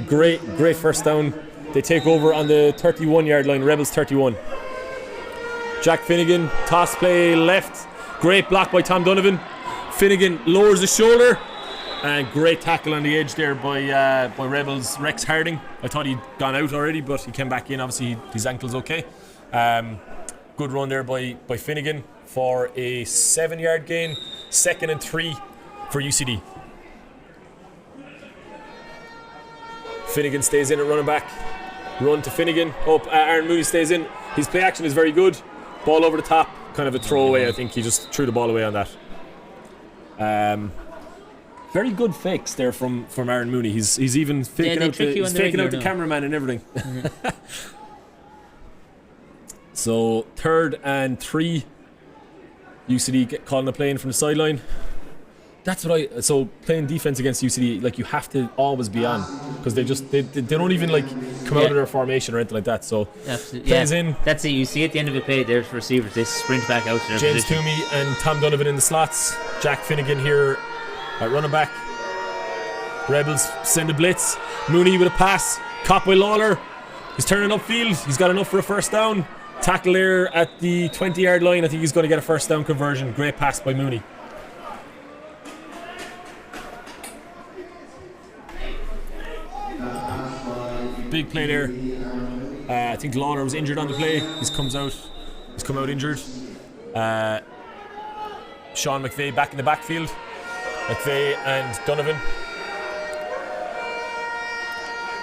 Great first down. They take over on the 31-yard line, Rebels 31. Jack Finnegan, toss play left. Great block by Tom Donovan. Finnegan lowers his shoulder. And great tackle on the edge there by Rebels' Rex Harding. I thought he'd gone out already, but he came back in. Obviously, his ankle's okay. Good run there by Finnegan for a 7-yard gain. 2nd and 3 for UCD. Finnegan stays in at running back. Run to Finnegan. Aaron Mooney stays in. His play action is very good. Ball over the top. Kind of a throwaway. I think he just threw the ball away on that. Very good fakes there from Aaron Mooney. He's even faking out the cameraman and everything. Mm-hmm. So 3rd and 3. UCD calling a play in from the sideline. That's what so playing defense against UCD, like you have to always be on because they don't even like come out of their formation or anything like that. So plays in. That's it. You see at the end of the play, their receivers they sprint back out to their James position. Toomey and Tom Donovan in the slots. Jack Finnegan here at running back. Rebels send a blitz. Mooney with a pass. Caught by Lawler. He's turning upfield. He's got enough for a first down. Tackle there at the 20-yard line. I think he's going to get a first down conversion. Great pass by Mooney. Big play there. I think Lawler was injured on the play. He's come out injured. Sean McVeigh back in the backfield. McVeigh and Donovan.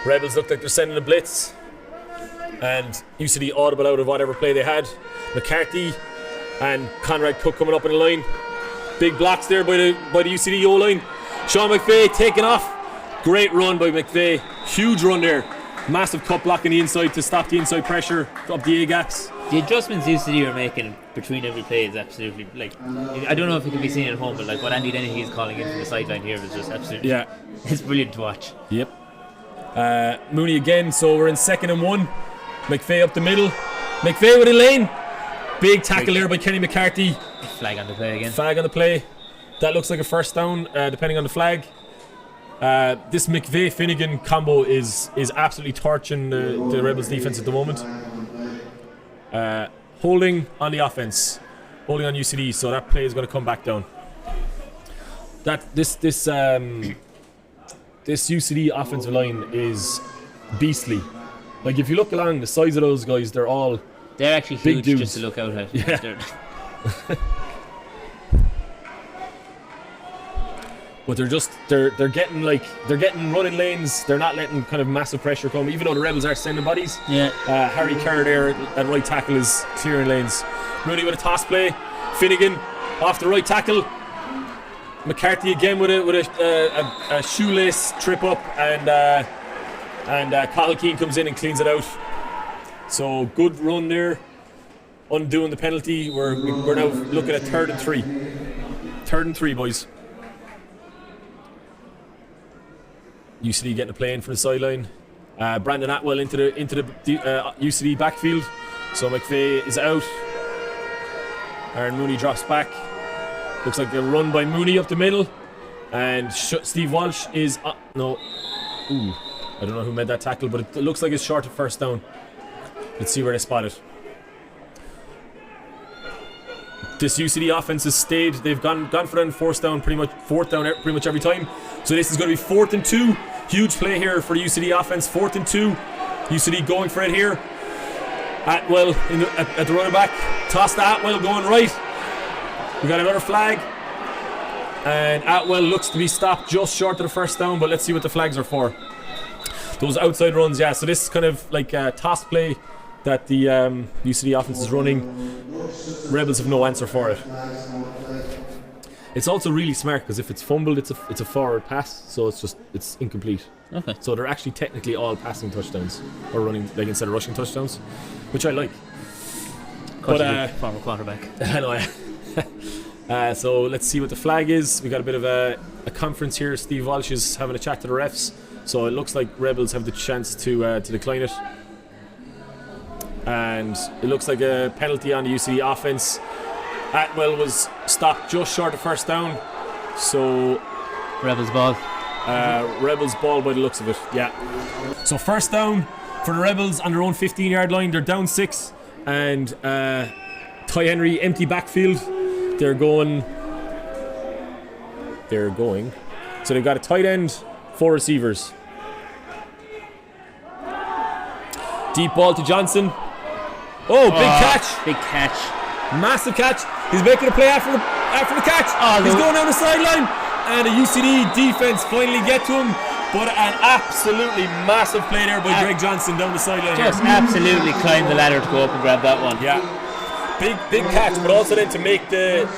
Rebels look like they're sending a blitz. And UCD audible out of whatever play they had. McCarthy and Conrad Cook coming up in the line. Big blocks there by the UCD O-line. Sean McVeigh taking off. Great run by McVeigh. Huge run there. Massive cut block on the inside to stop the inside pressure up the A-gaps. The adjustments UCD are making between every play is absolutely I don't know if it can be seen at home, but what Andy Dennehy is calling in from the sideline here is just absolutely it's brilliant to watch. Yep. Mooney again, so we're in 2nd and 1. McVeigh up the middle. McVeigh with a lane. Big tackle there by Kenny McCarthy. Flag on the play again. Flag on the play. That looks like a first down, depending on the flag. This McVeigh-Finnegan combo is absolutely torching the Rebels defense at the moment. Holding on the offense, holding on UCD, so that play is going to come back down. This UCD offensive line is beastly. Like if you look along the size of those guys, they're actually huge dudes. just to look out at. Yeah. But they're getting running lanes. They're not letting kind of massive pressure come, even though the Rebels are sending bodies. Yeah. Harry Kerr there at right tackle is clearing lanes. Mooney with a toss play. Finnegan off the right tackle. McCarthy again with a shoelace trip up, and Cathal Keane comes in and cleans it out. So good run there, undoing the penalty. We're now looking at 3rd and 3. 3rd and 3, boys. UCD getting a play in from the sideline. Brandon Atwell into the UCD backfield. So McVeigh is out. Aaron Mooney drops back. Looks like a run by Mooney up the middle. And Steve Walsh is no. Ooh, I don't know who made that tackle, but it looks like it's short of first down. Let's see where they spot it. This UCD offense has stayed. They've gone for it on fourth down pretty much every time. So this is going to be 4th and 2. Huge play here for the UCD offense. 4th and 2. UCD going for it here. Atwell at the running back. Toss to Atwell going right. We got another flag. And Atwell looks to be stopped just short of the first down, but let's see what the flags are for. Those outside runs, yeah. So this is kind of like a toss play that the UCD offense is running. Rebels have no answer for it. It's also really smart because if it's fumbled, it's a forward pass, so it's incomplete. Okay. So they're actually technically all passing touchdowns or running instead of rushing touchdowns, which I like. But former quarterback. I know. So let's see what the flag is. We got a bit of a conference here. Steve Walsh is having a chat to the refs, so it looks like Rebels have the chance to decline it. And it looks like a penalty on the UCD offense. Atwell was stopped just short of first down, so Rebels ball. Rebels ball by the looks of it. Yeah. So first down for the Rebels on their own 15-yard line. They're down 6, and Ty Henry empty backfield. They're going. So they've got a tight end, 4 receivers. Deep ball to Johnson. Oh, big catch! Big catch. Massive catch. He's making a play after the catch. He's going down the sideline, and the UCD defense finally get to him. But an absolutely massive play there by Greg Johnson down the sideline. Just absolutely climbed the ladder to go up and grab that one. Yeah. big catch, but also then to make the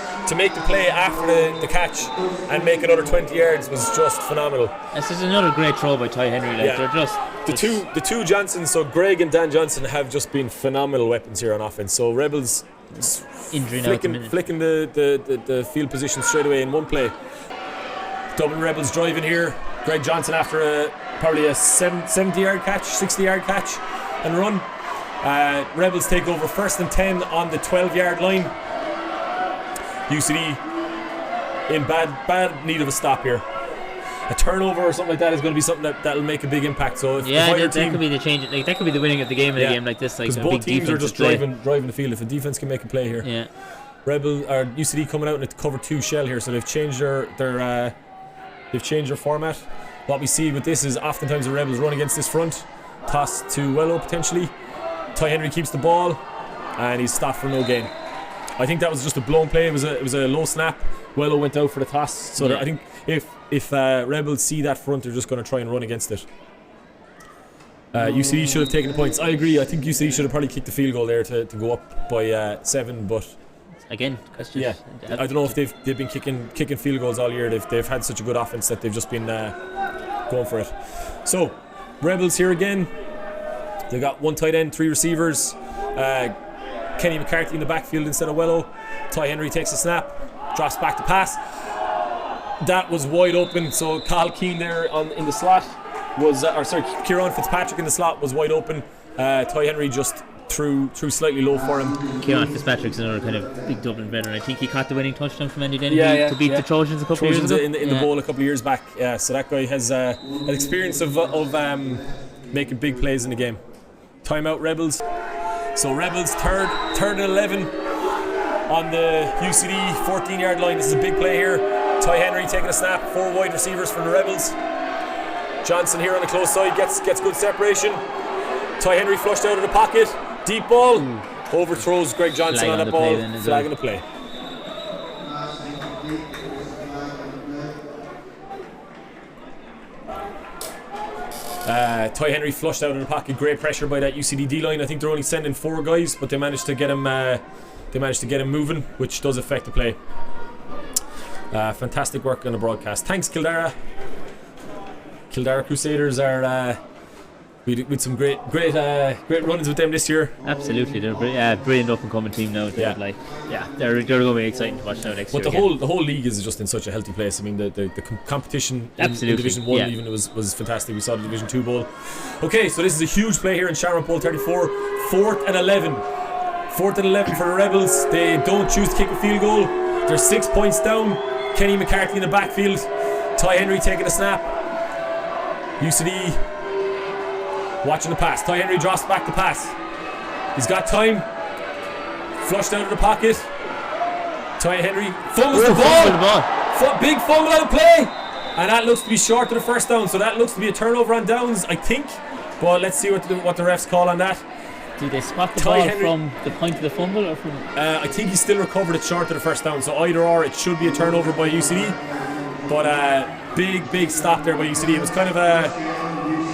play after the catch and make another 20 yards was just phenomenal. This is another great throw by Ty Henry. Like they're just the two Johnsons. So Greg and Dan Johnson have just been phenomenal weapons here on offense. So Rebels injury flicking the field position straight away in one play. Dublin Rebels driving here. Greg Johnson after probably a 70-yard catch, 60-yard catch and run. Rebels take over 1st and 10 on the 12-yard line. UCD in bad need of a stop here. A turnover or something like that is going to be something that'll make a big impact. So if that could be the change. Like that could be the winning of the game in a game like this. Like because both teams are just driving the field. If the defense can make a play here, UCD coming out in a cover 2 shell here, so they've changed their format. What we see with this is oftentimes the Rebels run against this front, toss to Wello potentially. Ty Henry keeps the ball, and he's stopped for no gain. I think that was just a blown play. It was a low snap. Wello went out for the toss. So I think if Rebels see that front, they're just going to try and run against it. UCD should have taken the points. I agree. I think UCD should have probably kicked the field goal there to go up by 7. But again, I don't know if they've been kicking field goals all year. They've had such a good offense that they've just been going for it. So Rebels here again. They've got 1 tight end, 3 receivers. Kenny McCarthy in the backfield instead of Wello. Ty Henry takes a snap, drops back to pass. That was wide open. So Carl Keane there in the slot Kieran Fitzpatrick in the slot was wide open. Ty Henry just threw slightly low for him. Kieran Fitzpatrick's another kind of big Dublin veteran. I think he caught the winning touchdown from Andy Denny to beat the Trojans a couple of years ago. In the bowl a couple of years back. Yeah, so that guy has an experience of making big plays in the game. Timeout Rebels. So Rebels third and 11 on the UCD 14-yard line. This is a big play here. Ty Henry taking a snap. 4 wide receivers from the Rebels. Johnson here on the close side gets good separation. Ty Henry flushed out of the pocket. Deep ball. Overthrows Greg Johnson on that ball. Flag on the play. Ty Henry flushed out of the pocket. Great pressure by that UCD D-line. I think they're only sending 4 guys, but they managed to get him. Moving, which does affect the play. Fantastic work on the broadcast. Thanks, Kildare. Kildare Crusaders are with some great runs with them this year. Absolutely, they're brilliant up and coming team now. They're going to be exciting to watch now next year. But the whole league is just in such a healthy place. I mean, the competition in Division 1 even was fantastic. We saw the Division 2 bowl. Okay, so this is a huge play here in Shamrock Bowl 34. 4th and 11. 4th and 11 for the Rebels. They don't choose to kick a field goal. They're 6 points down. Kenny McCarthy in the backfield. Ty Henry taking a snap. UCD watching the pass. Ty Henry drops back to pass. He's got time. Flushed out of the pocket. Ty Henry fumbles the ball. Big fumble out of play. And that looks to be short of the first down. So that looks to be a turnover on downs, I think. But let's see what the refs call on that. Did they spot the ball from the point of the fumble or from? I think he still recovered it short of the first down. So either or, it should be a turnover by UCD. But big stop there by UCD. It was kind of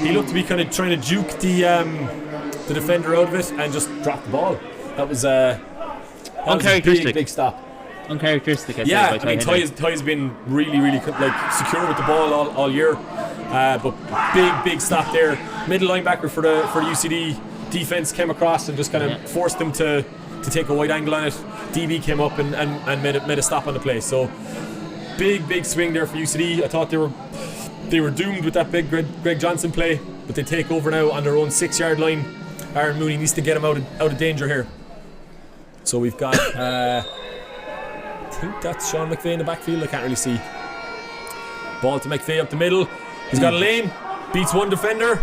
he looked to be kind of trying to juke the defender out of it and just drop the ball. That was uncharacteristic. A big stop. Uncharacteristic. I mean, Ty's been really secure with the ball all year. But big stop there. Middle linebacker for the UCD defense came across and just kind of forced them to take a wide angle on it. DB came up and made a stop on the play. So big swing there for UCD. I thought they were doomed with that big Greg Johnson play, but they take over now on their own 6-yard line. Aaron Mooney needs to get him out of danger here. So we've got I think that's Sean McVeigh in the backfield. I can't really see. Ball to McVeigh up the middle. He's got a lane, beats one defender,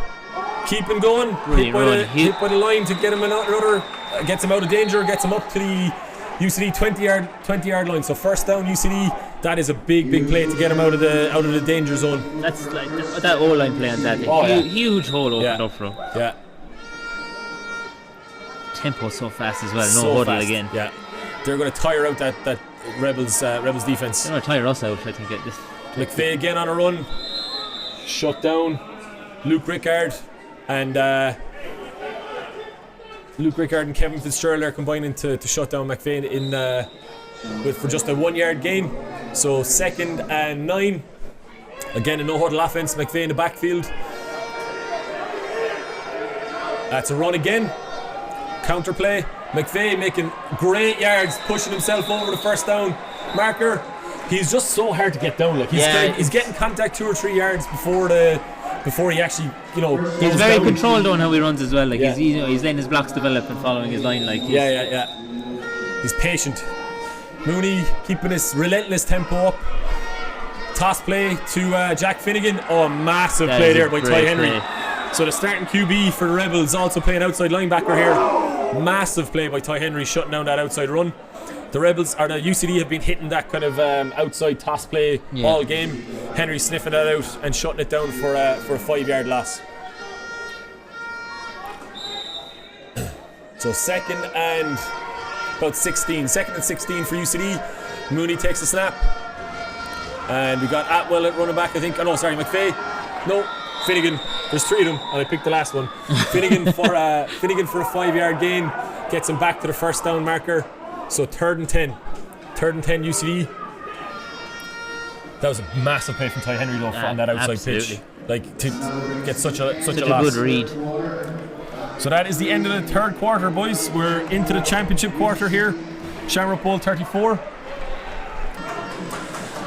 keep him going. Hit by the line to get him another, gets him out of danger, gets him up to the UCD 20-yard line. So first down UCD. That is a big play to get him out of the danger zone. That's like that O-line play on that. Huge hole opened up for him. Yeah. Tempo so fast as well. No huddle again. Yeah. They're going to tire out that Rebels defense. They're going to tire us out, I think. McVeigh again on a run. Shut down. Luke Rickard and Luke Rickard and Kevin Fitzgerald are combining to shut down McVeigh for just a 1 yard gain. So 2nd and 9. Again, a no huddle offense. McVeigh in the backfield. That's a run again. Counter play. McVeigh making great yards, pushing himself over the first down marker. He's just so hard to get down. Like he's getting contact 2 or 3 yards before he actually, he's very down. controlled on how he runs as well. Like he's letting his blocks develop and following his line. Like he's patient. Mooney keeping his relentless tempo up. Toss play to Jack Finnegan. Oh, massive play there by Ty Henry. Play. So the starting QB for the Rebels also playing outside linebacker here. Massive play by Ty Henry, shutting down that outside run. The Rebels, or the UCD, have been hitting that kind of outside toss play all game. Henry sniffing that out and shutting it down for a 5 yard loss. So 2nd and about 16. 2nd and 16 for UCD. Mooney takes the snap. And we got Atwell at running back, I think. Oh no, sorry, McVeigh. No, Finnegan. There's 3 of them, and I picked the last one. Finnegan for a 5 yard gain. Gets him back to the first down marker. So 3rd and 10. 3rd and 10 UCD. That was a massive play from Ty Henry though on that outside pitch. Like to get such a loss. Such a good read. So that is the end of the 3rd quarter, boys. We're into the championship quarter here. Shamrock Bowl 34.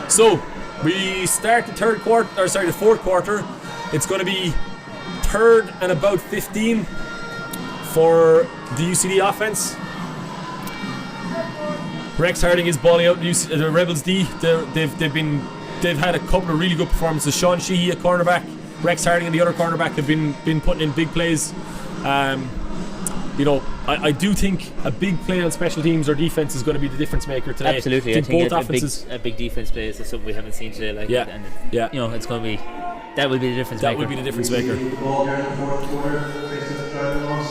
So we start the 4th quarter. It's going to be 3rd and about 15 for the UCD offense. Rex Harding is balling out the Rebels D. They've had a couple of really good performances. Sean Sheehy at cornerback, Rex Harding and the other cornerback have been putting in big plays. I do think a big play on special teams or defense is going to be the difference maker today. Absolutely, I think both offenses. A big defense play is something we haven't seen today. It's going to be. That will be the difference maker. That will be the difference maker.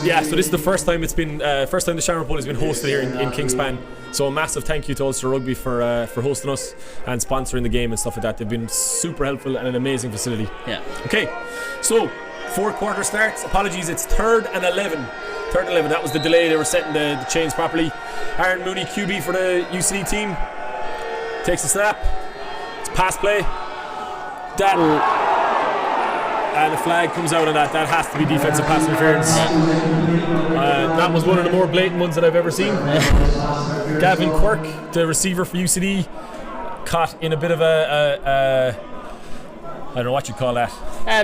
Yeah, so this is the first time the Shamrock Bowl has been hosted here in Kingspan. So a massive thank you to Ulster Rugby for hosting us and sponsoring the game and stuff like that. They've been super helpful and an amazing facility. Yeah. Okay, so 4th quarter starts. Apologies, it's 3rd and 11. 3rd and 11. That was the delay. They were setting the chains properly. Aaron Mooney, QB for the UCD team, takes the snap. It's pass play. And the flag comes out on that. That has to be defensive pass interference. That was one of the more blatant ones that I've ever seen. Gavin Quirk, the receiver for UCD, caught in a bit of a I don't know what you call that.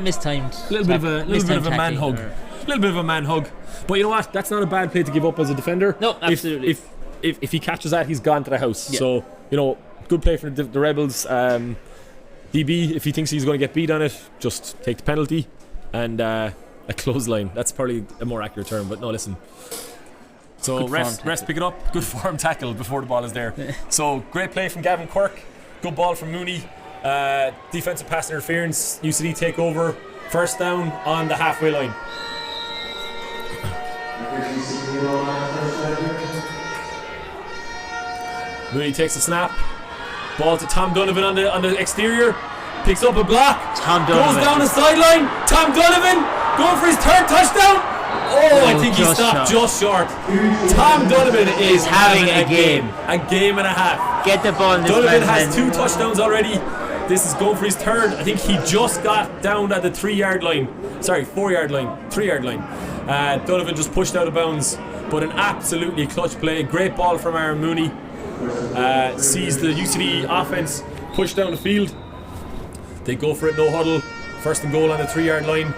Mistimed. A little bit of a man hug. A little bit of a man hug. But you know what? That's not a bad play to give up as a defender. No, absolutely. If he catches that, he's gone to the house. Yeah. So, good play for the Rebels. DB, if he thinks he's going to get beat on it, just take the penalty. And a clothesline. That's probably a more accurate term, but no, listen. So refs pick it up. Good form tackle before the ball is there. So great play from Gavin Quirk. Good ball from Mooney. Defensive pass interference. UCD take over. First down on the halfway line. Mooney takes the snap. Ball to Tom Donovan on the exterior. Picks up a block. Tom Donovan goes down the sideline. Tom Donovan going for his 3rd touchdown. I think he stopped just short. Tom Donovan is having a game. A game and a half. Get the ball in this Donovan has 2 touchdowns already. This is going for his 3rd. I think he just got down at the 3 yard line. Sorry, 4 yard line. 3 yard line. Donovan just pushed out of bounds. But an absolutely clutch play. Great ball from Aaron Mooney. Sees the UCD offense push down the field. They go for it, no huddle. 1st and goal on the 3 yard line.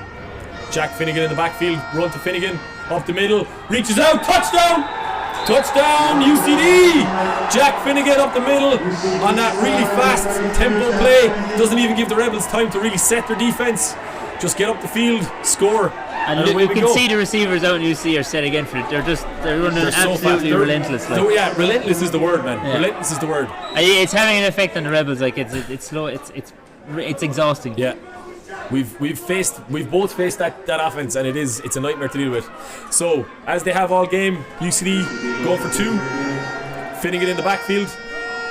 Jack Finnegan in the backfield. Run to Finnegan. Up the middle. Reaches out. Touchdown! Touchdown UCD! Jack Finnegan up the middle on that really fast tempo play. Doesn't even give the Rebels time to really set their defense. Just get up the field, score. And you can see the receivers out in UC are set again for it. They're running absolutely relentless. Yeah, relentless is the word, man. Yeah. Relentless is the word. It's having an effect on the Rebels. Like it's slow. It's exhausting. Yeah. We've both faced that offense, and it's a nightmare to deal with. So as they have all game, UCD go for 2. Finnegan in the backfield.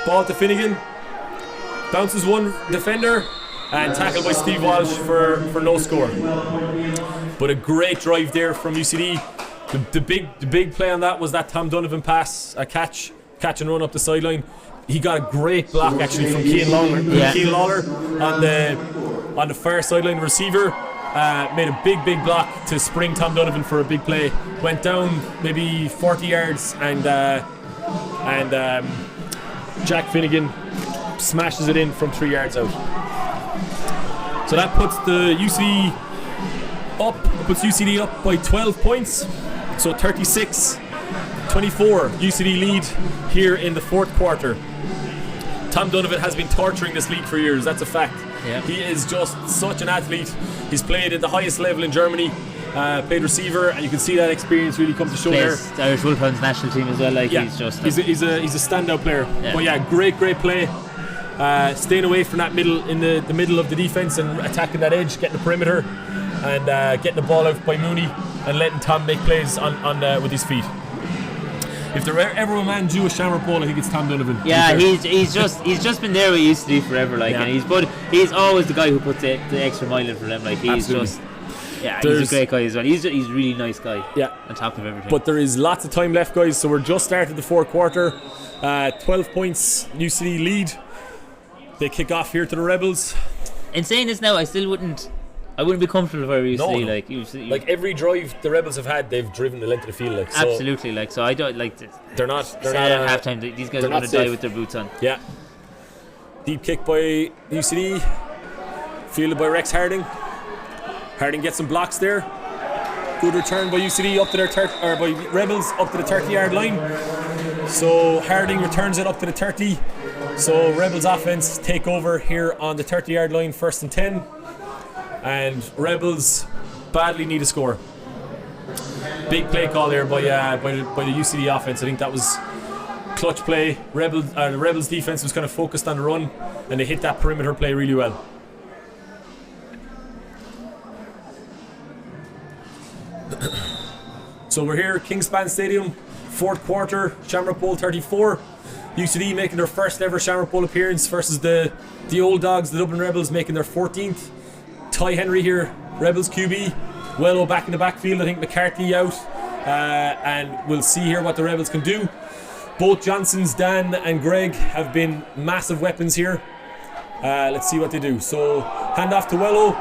Ball to Finnegan. Bounces one defender. And tackled by Steve Walsh for no score. But a great drive there from UCD. The big play on that was that Tom Donovan pass, a catch and run up the sideline. He got a great block actually from Cian Lawler on the far sideline. Receiver made a big block to spring Tom Donovan for a big play. Went down maybe 40 yards and Jack Finnegan smashes it in from 3 yards out. So that puts the UCD up by 12 points. So 36-24 UCD lead here in the fourth quarter. Tom Donovan has been torturing this league for years, that's a fact. Yeah. He is just such an athlete. He's played at the highest level in Germany, played receiver, and you can see that experience really come to show there. The Irish Wolfhounds national team as well, like he's just... He's a standout player. Yeah. But yeah, great play. Staying away from that middle, in the middle of the defence and attacking that edge, getting the perimeter and getting the ball out by Mooney and letting Tom make plays on with his feet. If there ever a man due a Shamrock ball, I think it's Tom Donovan. Yeah, he's just been there with UCD forever, like, and he's always the guy who puts the extra mile in for them. Like he's Absolutely. He's a great guy as well. He's a really nice guy. Yeah, on top of everything. But there is lots of time left, guys. So we're just started the fourth quarter. 12 points, UCD lead. They kick off here to the Rebels. In saying this now, I wouldn't be comfortable where we used to be. Like every drive the Rebels have had, they've driven the length of the field. Like, so absolutely, like, so I don't like this. They're not at halftime. These guys are going to die with their boots on. Yeah. Deep kick by UCD, fielded by Rex Harding. Harding gets some blocks there. Good return by UCD up to their by Rebels up to the 30-yard line. So Harding returns it up to the 30. So Rebels offense take over here on the 30-yard line, 1st and 10. And Rebels badly need a score. Big play call there by the UCD offense. I think that was clutch play. The Rebels defense was kind of focused on the run, and they hit that perimeter play really well. So we're here, Kingspan Stadium, fourth quarter, Shamrock Bowl 34. UCD making their first ever Shamrock Bowl appearance versus the old dogs, the Dublin Rebels, making their 14th. Ty Henry here, Rebels QB. Wello back in the backfield. I think McCarthy out. And we'll see here what the Rebels can do. Both Johnsons, Dan and Greg, have been massive weapons here. Let's see what they do. So, hand off to Wello.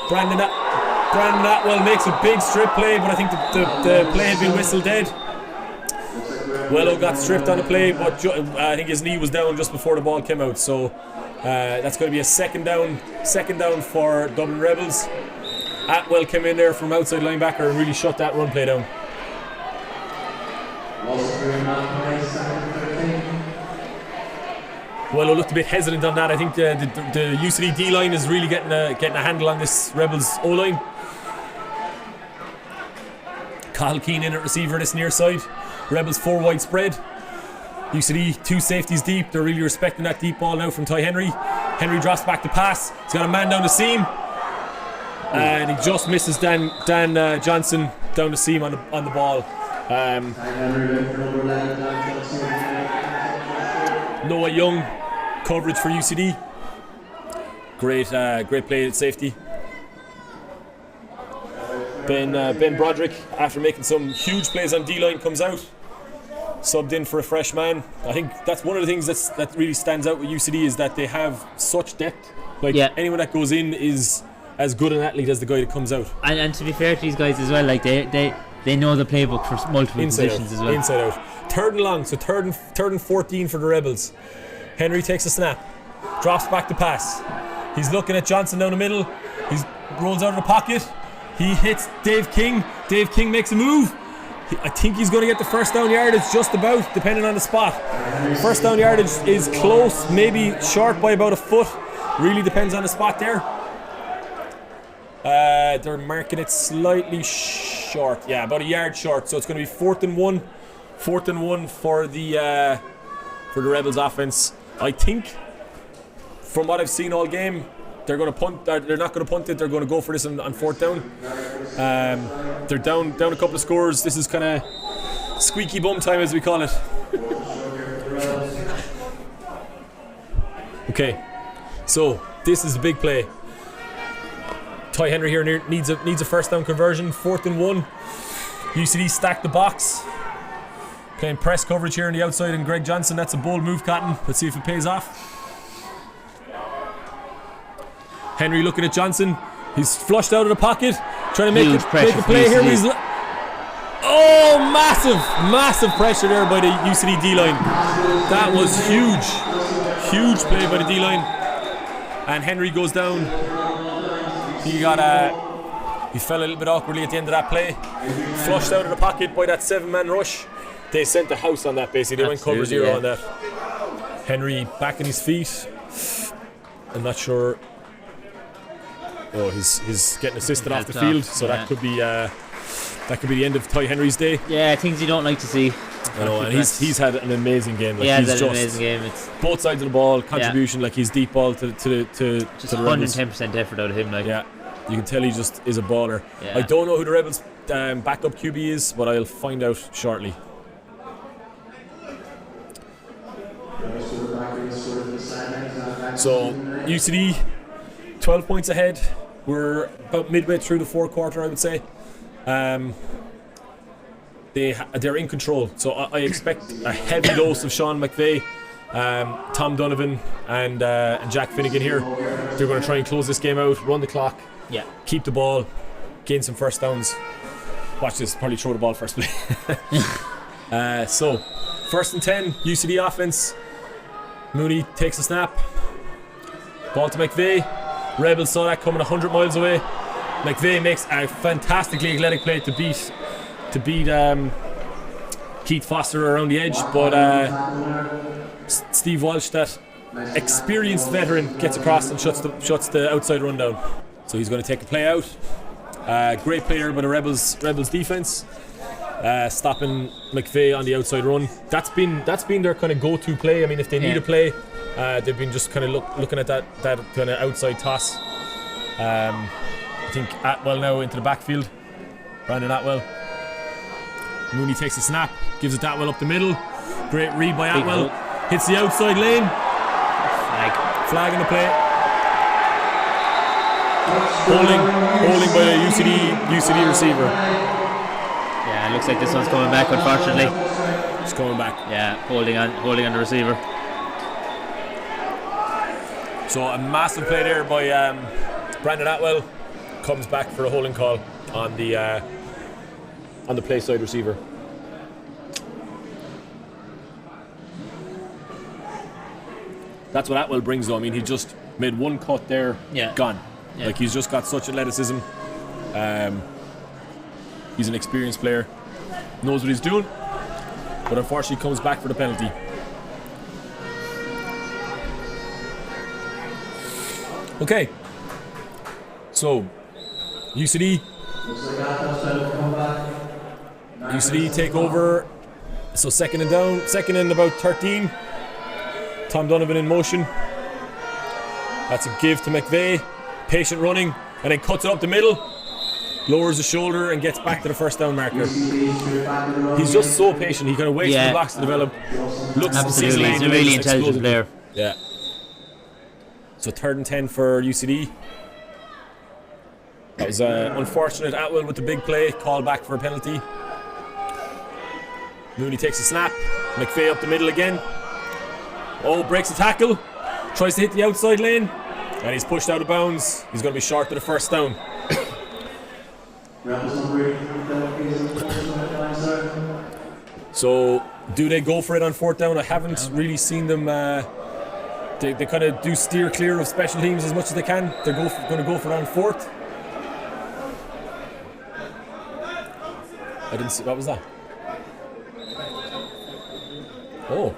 Brandon Atwell makes a big strip play, but I think the play had been whistled dead. Wello got stripped on the play, but I think his knee was down just before the ball came out. So that's going to be a second down for Dublin Rebels. Atwell came in there from outside linebacker and really shut that run play down. Wello looked a bit hesitant on that. I think the UCD D-line is really getting a handle on this Rebels O-line. Cathal Keane in at receiver this near side. Rebels 4 wide spread. UCD 2 safeties deep. They're really respecting that deep ball now from Ty Henry. Henry drops back to pass. He's got a man down the seam. And he just misses Dan Johnson down the seam on the ball. Noah Young coverage for UCD. Great play at safety. Ben Broderick, after making some huge plays on D-line, comes out, subbed in for a fresh man. I think that's one of the things that really stands out with UCD, is that they have such depth. Anyone that goes in is as good an athlete as the guy that comes out. And to be fair to these guys as well, like they know the playbook for multiple positions as well. Inside out. Third and long, so third and 14 for the Rebels. Henry takes a snap, drops back to pass. He's looking at Johnson down the middle. He rolls out of the pocket. He hits Dave King. Dave King makes a move. I think he's going to get the first down yardage just about, depending on the spot. First down yardage is close, maybe short by about a foot. Really depends on the spot there. They're marking it slightly short. Yeah, about a yard short. So it's going to be 4th and 1. 4th and 1 for the Rebels offense. I think, from what I've seen all game, they're going to punt. They're not going to punt it. They're going to go for this on 4th down. They're down a couple of scores. This is kind of squeaky bum time, as we call it. Okay, so this is a big play. Ty Henry here needs a first down conversion. 4th and 1. UCD stacked the box. Playing press coverage here on the outside, and Greg Johnson. That's a bold move, Cotton. Let's see if it pays off. Henry looking at Johnson. He's flushed out of the pocket, trying to make a play here. Oh, massive pressure there by the UCD D-line. That was huge play by the D-line. And Henry goes down. He fell a little bit awkwardly at the end of that play. Flushed out of the pocket by that 7-man rush. They sent the house on that basically. They went cover 0 on that. Henry back on his feet. I'm not sure. Oh, he's getting assisted off the field, so that could be the end of Ty Henry's day. Yeah, things you don't like to see. I know, and he's had an amazing game. Like, he's had an amazing game. It's both sides of the ball, contribution, like he's deep ball to the 110% effort out of him. Like, yeah, you can tell he just is a baller. Yeah. I don't know who the Rebels' backup QB is, but I'll find out shortly. So UCD 12 points ahead. We're about midway through the fourth quarter, I would say. They're in control, so I expect a heavy dose of Sean McVay, Tom Donovan, and Jack Finnegan here. They're going to try and close this game out, run the clock, keep the ball, gain some first downs. Watch this, probably throw the ball first play. So, 1st and 10, UCD offense. Mooney takes a snap. Ball to McVay. Rebels saw that coming 100 miles away. McVay makes a fantastically athletic play to beat Keith Foster around the edge, but Steve Walsh, that experienced veteran, gets across and shuts the outside run down. So he's going to take a play out. Great player by the Rebels defense, stopping McVay on the outside run. That's been their kind of go-to play. I mean, if they need a play, they've been just kind of looking at that kind of outside toss. I think Atwell now into the backfield. Brandon Atwell. Mooney takes a snap, gives it to Atwell up the middle. Great read by Atwell. Hits the outside lane. Flag in the play. Holding by a UCD receiver. Yeah, it looks like this one's coming back, unfortunately. It's coming back. Yeah, holding on the receiver. So a massive play there by Brandon Atwell. Comes back for a holding call on the play side receiver. That's what Atwell brings though. I mean, he just made one cut there, gone. Yeah. Like, he's just got such athleticism. He's an experienced player, knows what he's doing, but unfortunately comes back for the penalty. Okay, so UCD take over. So second and about 13. Tom Donovan in motion. That's a give to McVay. Patient running, and then cuts it up the middle. Lowers the shoulder and gets back to the first down marker. He's just so patient. He kind of waits for the blocks to develop. Looks absolutely. He's a really intelligent player. Yeah. So 3rd and 10 for UCD. That was unfortunate. Atwell with the big play, called back for a penalty. Mooney takes a snap. McVay up the middle again. Oh, breaks a tackle. Tries to hit the outside lane. And he's pushed out of bounds. He's going to be short to the first down. So, do they go for it on 4th down? I haven't really seen them. They kind of do steer clear of special teams as much as they can. They're going to go for it on 4th. I didn't see. What was that? Oh.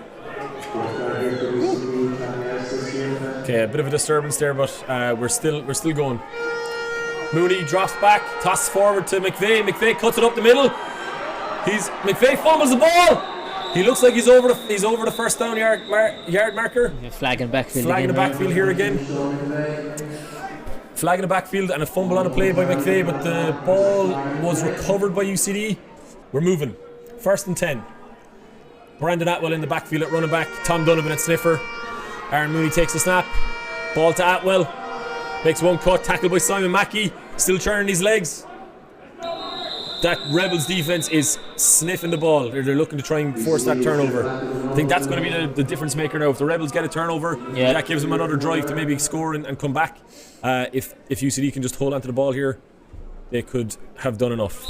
Okay, a bit of a disturbance there, but we're still going. Mooney drops back, tosses forward to McVay. McVay cuts it up the middle. McVay fumbles the ball. He looks like he's over the first down yard marker. Flagging backfield. Flagging the backfield here again. Flagging the backfield and a fumble on a play by McVay, but the ball was recovered by UCD. We're moving. 1st and 10. Brandon Atwell in the backfield at running back. Tom Donovan at sniffer. Aaron Mooney takes the snap. Ball to Atwell. Makes one cut. Tackled by Simon Mackey. Still churning his legs. that Rebels defense is sniffing the ball. They're looking to try and force that turnover. I think that's going to be the difference maker now. If the Rebels get a turnover, that gives them another drive to maybe score and come back. If UCD can just hold onto the ball here, they could have done enough.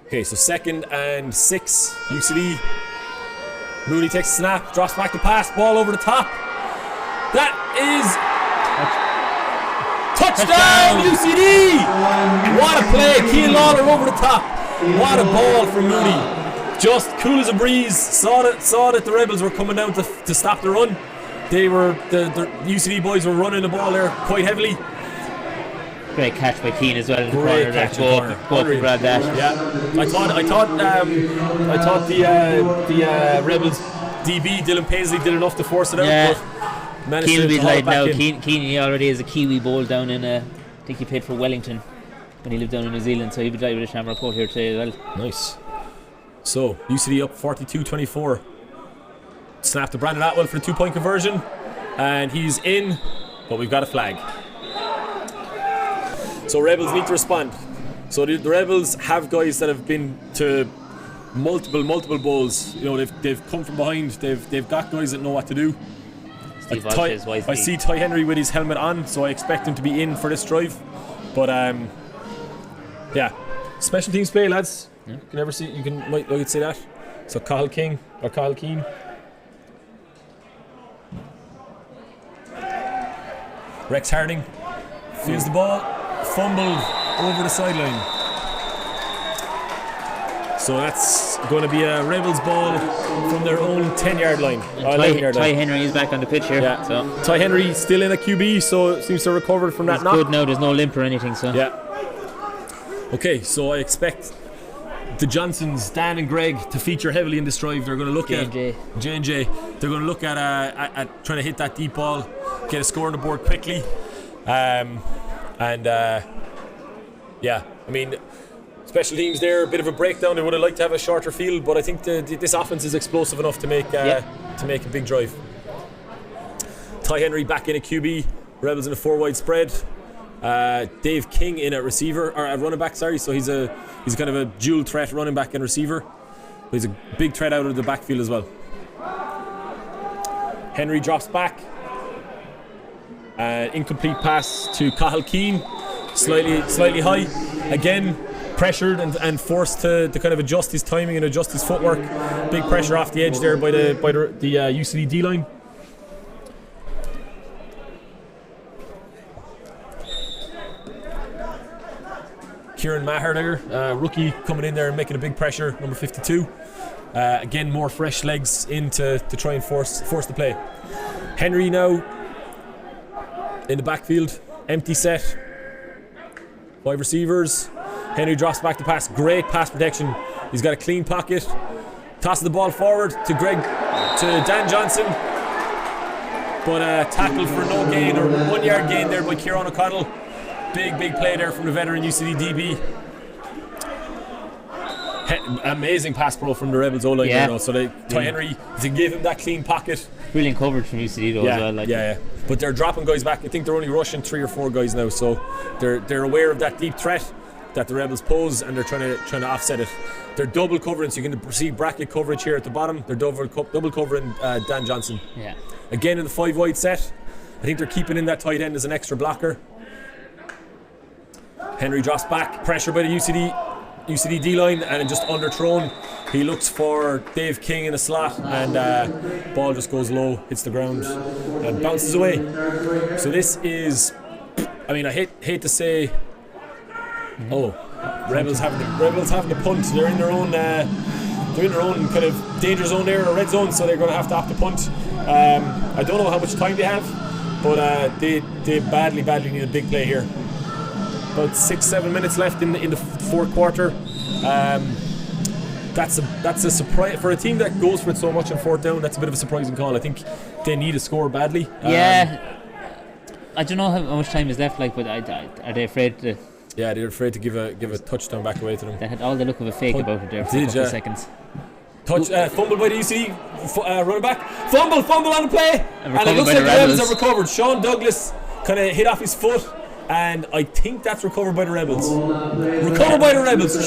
Okay, so 2nd and 6, UCD. Mooney takes a snap, drops back to pass, ball over the top. That is touchdown, UCD! What a play, Keane Lawler over the top. What a ball from Mooney. Just cool as a breeze. Saw that the Rebels were coming down to stop the run. They were the UCD boys were running the ball there quite heavily. Great catch by Keane as well in the Great corner. catch in the corner. Go up and grab that. Yeah, I thought the Rebels DB Dylan Paisley did enough to force it out, but managed Keane will be to haul it light back now. in. Keane he already has a Kiwi bowl down in I think he played for Wellington when he lived down in New Zealand, so he'll be delighted with a Shamrock coat here today as well. Nice. So UCD up 42-24. Snap to Brandon Atwell for the 2-point conversion, and he's in, but we've got a flag. So Rebels need to respond. So the Rebels have guys that have been to multiple bowls. You know, they've come from behind. They've got guys that know what to do. I see Ty Henry with his helmet on, so I expect him to be in for this drive. But yeah, special teams play, lads. You can never see. I could say that. So Cathal Keane. Rex Harding feels the ball, fumbled over the sideline. So that's going to be a Rebels ball from their own 10-yard line. Ty Henry is back on the pitch here. Yeah. So Ty Henry still in a QB, so seems to have recovered from that knock. Good now. There's no limp or anything. So yeah. Okay, so I expect the Johnsons, Dan and Greg, to feature heavily in this drive. They're going to look at J&J. They're going to look at trying to hit that deep ball, get a score on the board quickly, yeah. I mean, special teams there, a bit of a breakdown. They would have liked to have a shorter field, but I think this offense is explosive enough to make a big drive. Ty Henry back in a QB, Rebels in a 4-wide spread. Dave King in at receiver, or at running back, sorry. So he's kind of a dual threat running back and receiver. But he's a big threat out of the backfield as well. Henry drops back. Incomplete pass to Cathal Keane. Slightly high. Again, pressured and forced to kind of adjust his timing and adjust his footwork. Big pressure off the edge there by the UCD D-line. Kieran Maher there, rookie coming in there and making a big pressure, number 52. Again, more fresh legs in to try and force the play. Henry now in the backfield, empty set, 5 receivers. Henry drops back to pass, great pass protection. He's got a clean pocket, tosses the ball forward to Dan Johnson, but tackled for no gain, or 1 yard gain there by Kieran O'Connell. Big play there from the veteran UCD DB. Amazing pass pro from the Rebels O-line there, though. So Ty Henry, to give him that clean pocket. Brilliant coverage from UCD though as well. Yeah. But they're dropping guys back. I think they're only rushing 3 or 4 guys now. So they're aware of that deep threat that the Rebels pose, and they're trying to offset it. They're double covering, so you can see bracket coverage here at the bottom. They're double covering Dan Johnson. Yeah. Again in the 5-wide set. I think they're keeping in that tight end as an extra blocker. Henry drops back, pressure by the UCD D-line, and just underthrown. He looks for Dave King in a slot, and ball just goes low, hits the ground, and bounces away. So this is, I mean, I hate to say, Rebels having the punt. They're in their own kind of danger zone there, or red zone, so they're going to have to opt to punt. I don't know how much time they have, but they badly need a big play here. About 6-7 minutes left in the fourth quarter. That's a surprise for a team that goes for it so much in fourth down. That's a bit of a surprising call. I think they need a score badly. I don't know how much time is left. But are they afraid to? Yeah, they're afraid to give a touchdown back away to them. They had all the look of a fake about it there for a couple of seconds. Touch, fumble by the UCD running back. Fumble on the play. And it looks like the Rebels have recovered. Sean Douglas kind of hit off his foot. And I think that's recovered by the Rebels.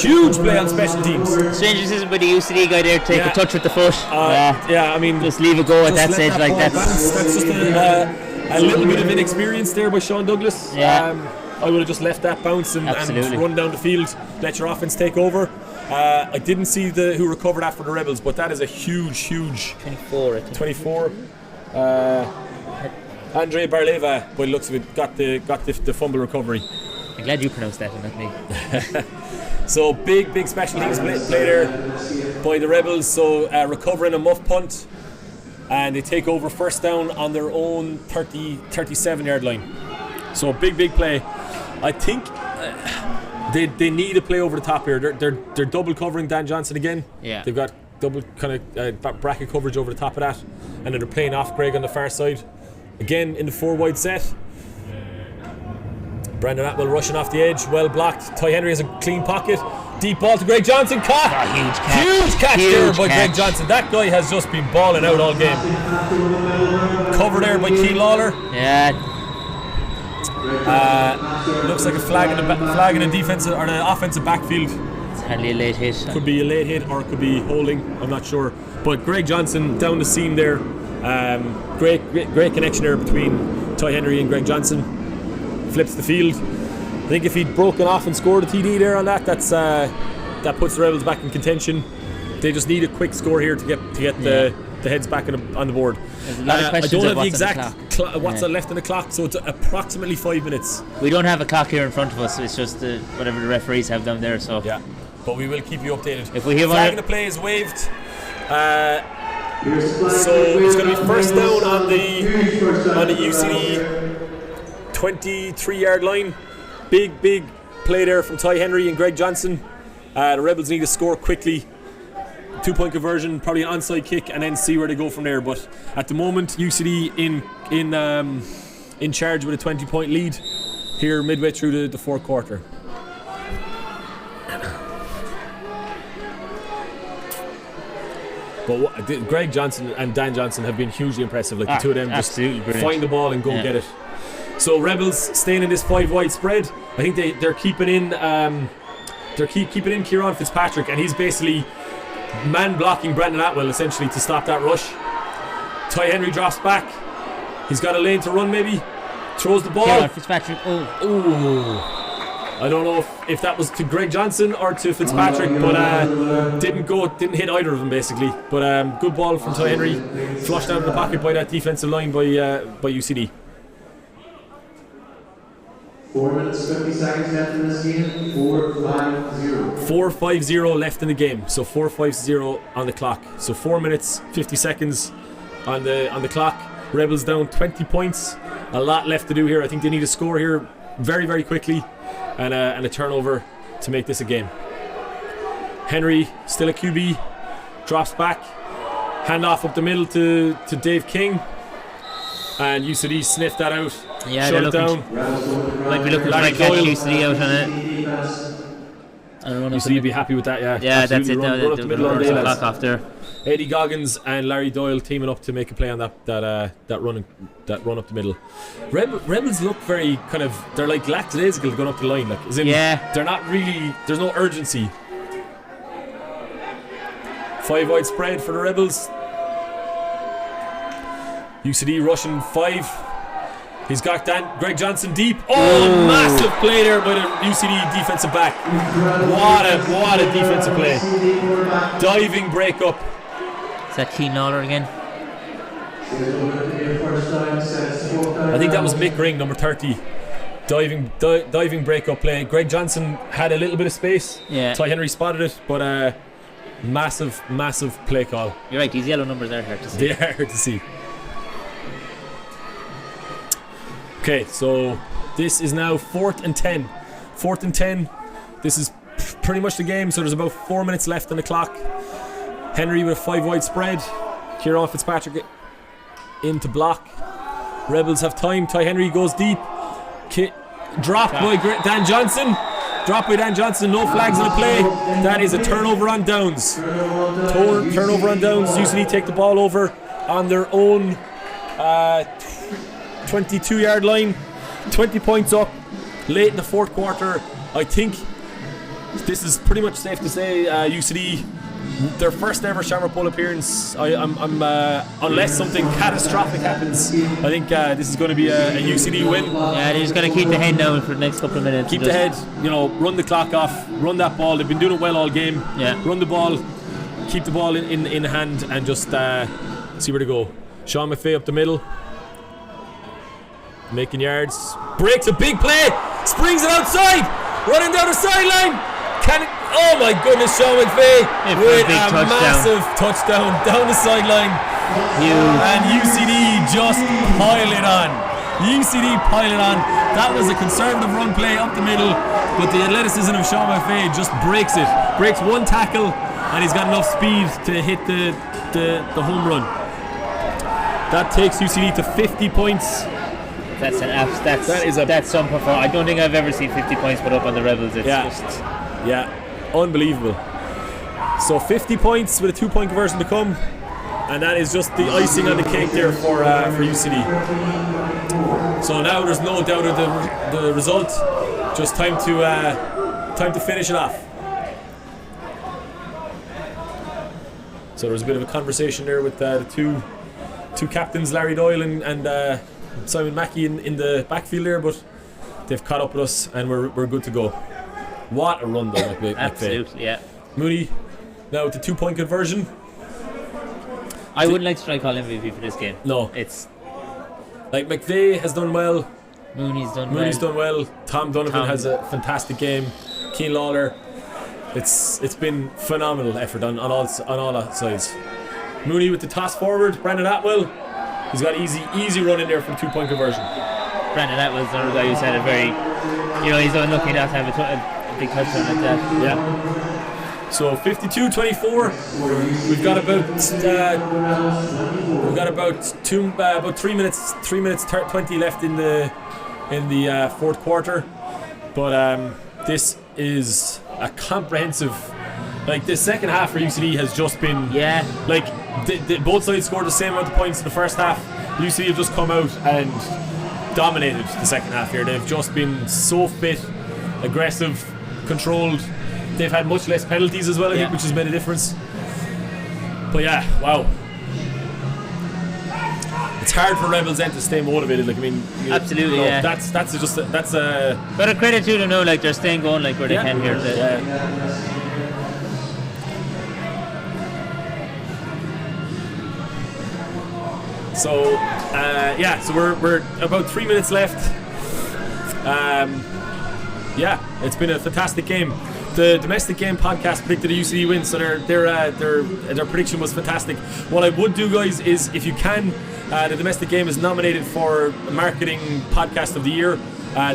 Huge play on special teams. Strange decision by the UCD guy there to take a touch with the foot. I mean, just leave it go at that stage. Like that's just a little bit of inexperience there by Sean Douglas. Yeah. I would have just left that bounce and run down the field, let your offense take over. I didn't see who recovered after the Rebels, but that is a huge 24, I think. 24. Andre Barleva, by the looks of it, got the fumble recovery. I'm glad you pronounced that and not me. So big special teams play there by the Rebels. So recovering a muff punt, and they take over first down on their own 37 yard line. So big play. I think they need a play over the top here. They're double covering Dan Johnson again. Yeah. They've got double kind of bracket coverage over the top of that, and then they're playing off Greg on the far side. Again in the 4 wide set. Brandon Atwell rushing off the edge, well blocked. Ty Henry has a clean pocket. Deep ball to Greg Johnson. Caught! Huge catch there by Greg Johnson. That guy has just been balling out all game. Cover there by Keane Lawler. Yeah. Looks like a flag in the defensive or the offensive backfield. It's hardly a late hit. Could be a late hit or it could be holding. I'm not sure. But Greg Johnson down the seam there. Great connection there between Ty Henry and Greg Johnson. Flips the field. I think if he'd broken off and scored a TD there on that puts the Rebels back in contention. They just need a quick score here to get the heads back on the board. There's a lot of questions. I don't have the exact what's left on the clock, so it's approximately 5 minutes. We don't have a clock here in front of us. It's just whatever the referees have down there. So yeah, but we will keep you updated. If we hear flag in the play is waved. So it's going to be first down on the UCD 23 yard line. Big play there from Ty Henry and Greg Johnson. The Rebels need to score quickly. 2-point conversion, probably an onside kick, and then see where they go from there. But at the moment, UCD in charge with a 20-point lead here midway through the fourth quarter. But Greg Johnson and Dan Johnson have been hugely impressive. Like the two of them just find the ball and go get it. So Rebels staying in this 5 wide spread. I think they're keeping in keeping in Kieran Fitzpatrick, and he's basically man blocking Brandon Atwell essentially to stop that rush. Ty Henry drops back. He's got a lane to run maybe. Throws the ball. Kieran Fitzpatrick. I don't know if that was to Greg Johnson or to Fitzpatrick, but didn't hit either of them basically. But good ball from Ty Henry, flushed out of the pocket by that defensive line by UCD. 4 minutes 50 seconds left in this game. 4-5-0. 4-5-0 left in the game. So 4-5-0 on the clock. So 4 minutes 50 seconds on the clock. Rebels down 20 points. A lot left to do here. I think they need a score here very, very quickly. And a turnover to make this a game. Henry still a QB, drops back, hand off up the middle to Dave King, and UCD sniffed that out. Yeah, shut it down. Might be looking to catch UCD out on it. I don't know. UCD be happy with that, yeah. Yeah, absolutely. that's it. Run up the middle on the clock off there. Eddie Goggins and Larry Doyle teaming up to make a play on that run up the middle. Rebels look very kind of, they're like lackadaisical going up the line, like as in they're not really, there's no urgency. 5 wide spread for the Rebels. UCD rushing 5. He's got Greg Johnson deep. Oh, massive play there by the UCD defensive back. What a defensive play. Diving break up. Is that Keane Lawler again? I think that was Mick Ring, number 30. Diving break up play. Greg Johnson had a little bit of space. Yeah. Ty Henry spotted it, but massive play call. You're right, these yellow numbers are hard to see. They are hard to see. Okay, so this is now 4th and 10. 4th and 10. This is pretty much the game, so there's about 4 minutes left on the clock. Henry with a 5 wide spread. Kieran Fitzpatrick into block. Rebels have time. Ty Henry goes deep. Dropped by Dan Johnson. Drop by Dan Johnson, no flags in the play. That is a turnover on downs. Turnover on downs. UCD take the ball over on their own 22-yard line. 20 points up late in the fourth quarter. I think this is pretty much safe to say UCD, their first ever Shamrock Bowl appearance. Unless something catastrophic happens, I think this is going to be a UCD win. Yeah, they're just going to keep the head down for the next couple of minutes. Keep the head, run the clock off, run that ball. They've been doing it well all game. Yeah. Run the ball, keep the ball in hand, and just see where to go. Sean McVeigh up the middle, making yards, breaks a big play, springs it outside, running down the sideline. Oh my goodness, Sean McVeigh with a massive touchdown down the sideline. And UCD just pile it on. That was a conservative run play up the middle, but the athleticism of Sean McVeigh just breaks it. Breaks one tackle, and he's got enough speed to hit the home run. That takes UCD to 50 points. That's some performance. I don't think I've ever seen 50 points put up on the Rebels. Yeah, unbelievable. So 50 points with a 2-point conversion to come, and that is just the icing on the cake there for UCD. So now there's no doubt of the result. Just time to finish it off. So there was a bit of a conversation there with the two captains, Larry Doyle and Simon Mackey in the backfield there, but they've caught up with us and we're good to go. What a run though, McVeigh. Absolutely, yeah. Mooney now with the 2-point conversion. I wouldn't like to try call MVP for this game. No. It's like McVeigh has done well. Mooney's done well. Tom Donovan has a fantastic game. Keane Lawler. It's been phenomenal effort on all sides. Mooney with the toss forward. Brandon Atwell. He's got easy run in there for the 2-point conversion. Brandon Atwell's another guy who's had a very, he's unlucky not to have a big touchdown like that. Yeah. So 52-24. We've got about 3 minutes 20 left in the fourth quarter. But this is a comprehensive. Like the second half for UCD has just been like both sides scored the same amount of points in the first half. UCD have just come out and dominated the second half here. They've just been so fit, aggressive, controlled. They've had much less penalties as well, I think, which has made a difference. But yeah, wow. It's hard for Rebels then to stay motivated. Like, I mean, absolutely, yeah. That's a. But a credit to them, like they're staying going like where they can here. So so we're about 3 minutes left. It's been a fantastic game. The domestic game podcast predicted a UCD win, so their prediction was fantastic. What I would do, guys, is if you can, the domestic game is nominated for marketing podcast of the year.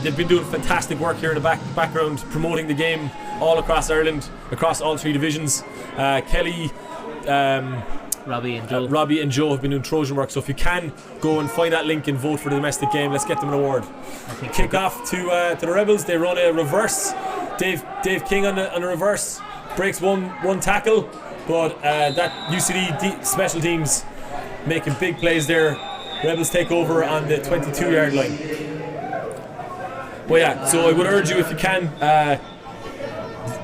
They've been doing fantastic work here in the background, promoting the game all across Ireland, across all 3 divisions. Kelly, Robbie and Joe have been doing Trojan work, so if you can go and find that link and vote for the domestic game, let's get them an award. Kick off to the Rebels. They run a reverse. Dave King on a reverse breaks one tackle, but that UCD special teams making big plays there. Rebels take over on the 22-yard line. But so I would urge you, if you can,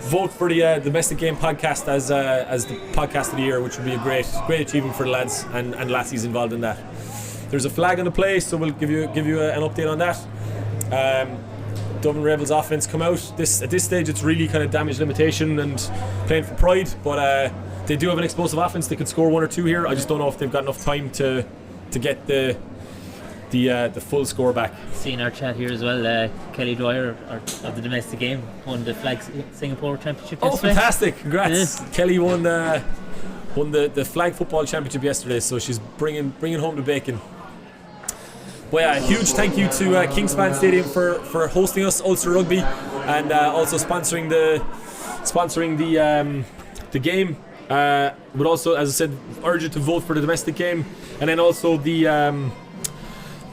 vote for the domestic game podcast as the podcast of the year, which would be a great achievement for the lads and lassies involved in that. There's a flag on the play, so we'll give you an update on that. Dublin Rebels offense come out. At this stage it's really kind of damage limitation and playing for pride, but they do have an explosive offense. They could score 1 or 2 here. I just don't know if they've got enough time to get the full score back. Seeing our chat here as well, Kelly Dwyer of the domestic game won the Flag Singapore Championship yesterday. Oh, fantastic! Congrats! Kelly won the Flag Football Championship yesterday, so she's bringing home the bacon. Well, huge thank you to Kingspan Stadium for hosting us, Ulster Rugby, and also sponsoring the game. Would also, as I said, urge you to vote for the domestic game, and then also the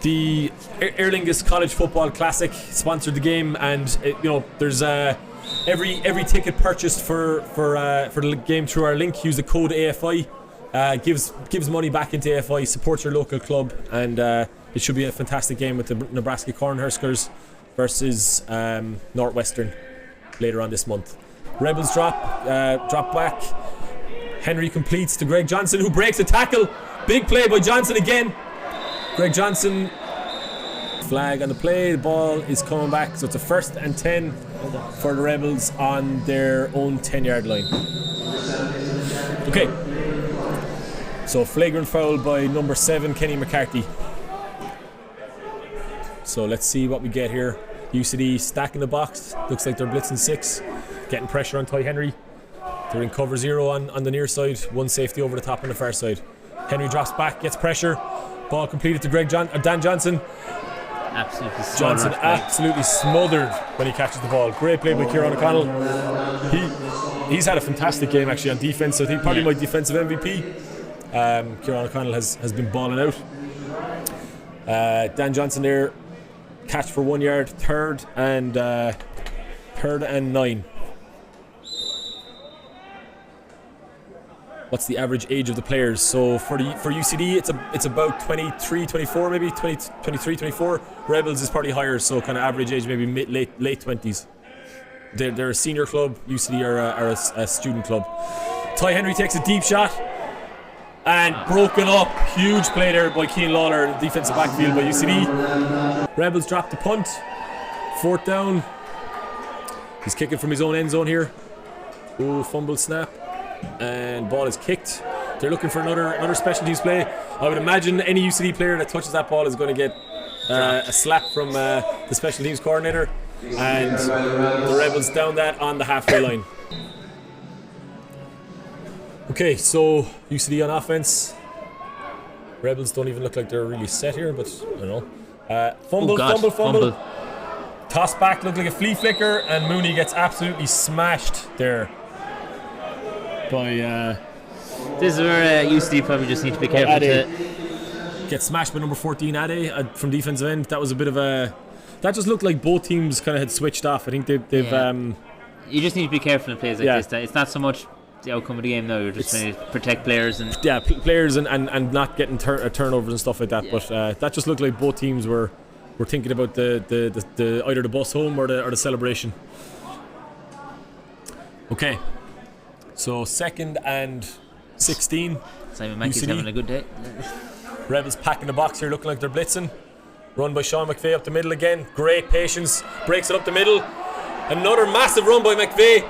The Aer Lingus College Football Classic sponsored the game, and there's every ticket purchased for the game through our link. Use the code AFI. Gives money back into AFI, supports your local club, and it should be a fantastic game with the Nebraska Cornhuskers versus Northwestern later on this month. Rebels drop back. Henry completes to Greg Johnson, who breaks a tackle. Big play by Johnson again. Greg Johnson, flag on the play. The ball is coming back, so it's a 1st and 10 for the Rebels on their own 10-yard line. Okay, so flagrant foul by number 7, Kenny McCarthy. So let's see what we get here. UCD stacking the box. Looks like they're blitzing 6, getting pressure on Ty Henry. They're in cover 0 on the near side. One safety over the top on the far side. Henry drops back, gets pressure. Ball completed to Dan Johnson. Absolutely smothered. Johnson absolutely smothered when he catches the ball. Great play by Kieran O'Connell. He's had a fantastic game actually on defence. I think probably my defensive MVP. Kieran O'Connell has been balling out. Dan Johnson there, catch for 1 yard, third and 9. What's the average age of the players? So for UCD, it's about 23, 24, maybe 23, 24. Rebels is probably higher, so kind of average age maybe late 20s. They're a senior club. UCD are a student club. Ty Henry takes a deep shot and broken up. Huge play there by Cian Lawler, defensive backfield by UCD. Rebels drop the punt. 4th down. He's kicking from his own end zone here. Oh, fumble snap. And ball is kicked. They're looking for another special teams play. I would imagine any UCD player that touches that ball is going to get a slap from the special teams coordinator, and the Rebels down that on the halfway line. Okay, so UCD on offense. Rebels don't even look like they're really set here, but I don't know. Fumble. Toss back, looked like a flea flicker, and Mooney gets absolutely smashed there. This is where UCD probably just need to be careful to get smashed by number 14 Ade from defensive end. That was a bit of a... That just looked like both teams kind of had switched off. I think they've you just need to be careful in plays like this. It's not so much the outcome of the game now. You're just trying to protect players and players and not getting turnovers and stuff like that. But that just looked like both teams were thinking about the either the bus home or the celebration. Okay. So 2nd and 16. Simon Mackey's having a good day. Rebels packing the box here, looking like they're blitzing. Run by Sean McVeigh up the middle again. Great patience. Breaks it up the middle. Another massive run by McVeigh.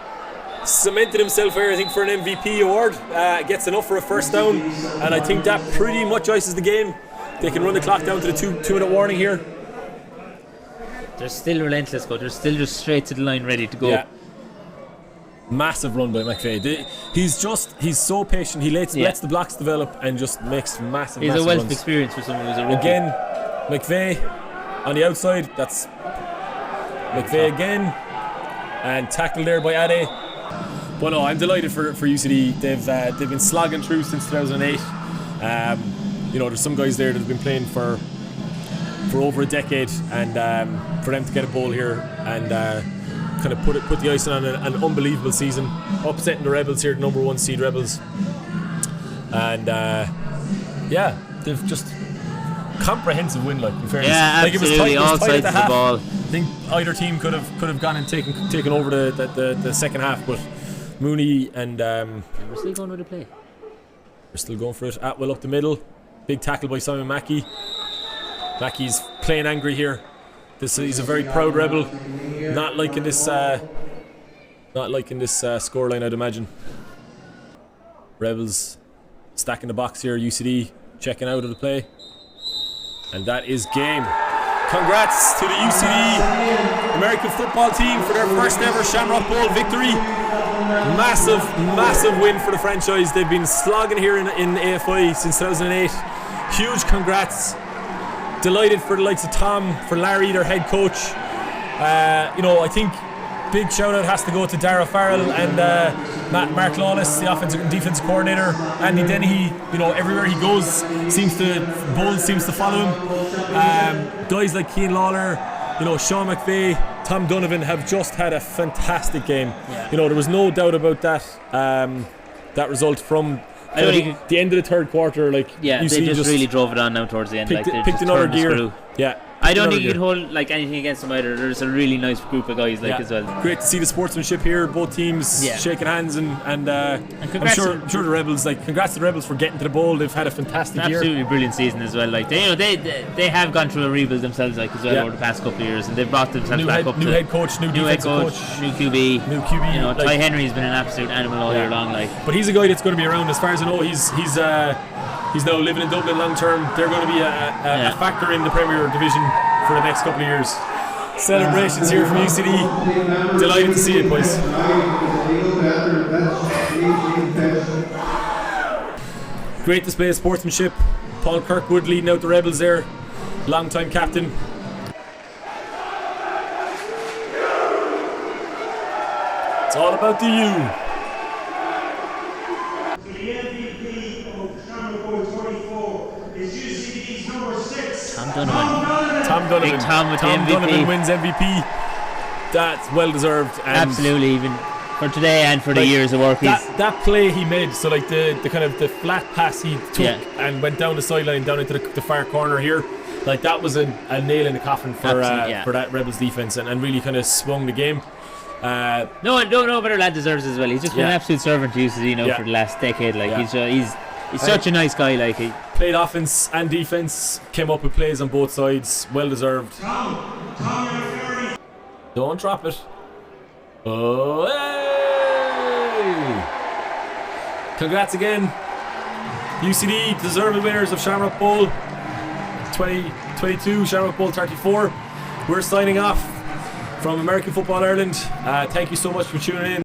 Cemented himself here, I think, for an MVP award. Gets enough for a 1st down. And I think that pretty much ices the game. They can run the clock down to the 2-minute warning here. They're still relentless, but they're still just straight to the line, ready to go. Yeah. Massive run by McVeigh. He's so patient. He lets the blocks develop and just makes massive He's a wealth runs. of experience for someone who's a rookie. Again, McVeigh on the outside. That's McVeigh again. And tackled there by Ade. But no, I'm delighted for UCD. They've been slogging through since 2008. There's some guys there that have been playing for over a decade, and for them to get a bowl here and kind of put the icing on an unbelievable season, upsetting the Rebels here, the number 1 seed Rebels, and they've just comprehensive win, like, in fairness. Yeah, absolutely. All sides of the ball. I think either team could have gone and taken over the second half, but Mooney and we're still going with the play. We're still going for it. Atwell up the middle, big tackle by Simon Mackey. Mackey's playing angry here. He's a very proud Rebel. Not liking this scoreline, I'd imagine. Rebels stacking the box here. UCD checking out of the play, and that is game. Congrats to the UCD American football team for their first ever Shamrock Bowl victory. Massive win for the franchise. They've been slogging here in AFI since 2008. Huge congrats. Delighted for the likes of Tom, for Larry, their head coach. I think big shout out has to go to Dara Farrell and Mark Lawless, the offensive and defense coordinator. Andy Dennehy, everywhere he goes, Bowles seems to follow him. Guys like Cian Lawler, Sean McVeigh, Tom Donovan have just had a fantastic game. Yeah. There was no doubt about that. That result from the end of the third quarter. They just really drove it on now towards the end. Picked another gear. Yeah. I don't think you could hold anything against them either. There's a really nice group of guys as well. Great to see the sportsmanship here, both teams shaking hands and I'm sure the Rebels, congrats to the Rebels for getting to the bowl. They've had a fantastic year. Absolutely brilliant season as well. They have gone through a rebuild themselves over the past couple of years, and they've brought themselves back up. New head coach, new defensive coach, new QB. Ty Henry's been an absolute animal all year long. But he's a guy that's going to be around. As far as I know, he's now living in Dublin long term. They're going to be a factor in the Premier Division for the next couple of years. Celebrations here from UCD. Delighted to see it, boys. Great display of sportsmanship. Paul Kirkwood leading out the Rebels there. Long-time captain. It's all about the U. Tom Donovan. Big Tom with Tom the MVP. Donovan wins MVP. That's well deserved. Absolutely, even for today and for the years of work. That play he made, so the kind of the flat pass he took and went down the sideline down into the far corner here, that was a nail in the coffin for that Rebels defense and really kind of swung the game. No better lad deserves as well. He's just been an absolute servant to UCD for the last decade. He's such a nice guy. He played offense and defense, came up with plays on both sides, well deserved. Don't drop it. Oh, hey! Congrats again, UCD, deserved winners of Shamrock Bowl 2022, Shamrock Bowl 34. We're signing off from American Football Ireland. Thank you so much for tuning in.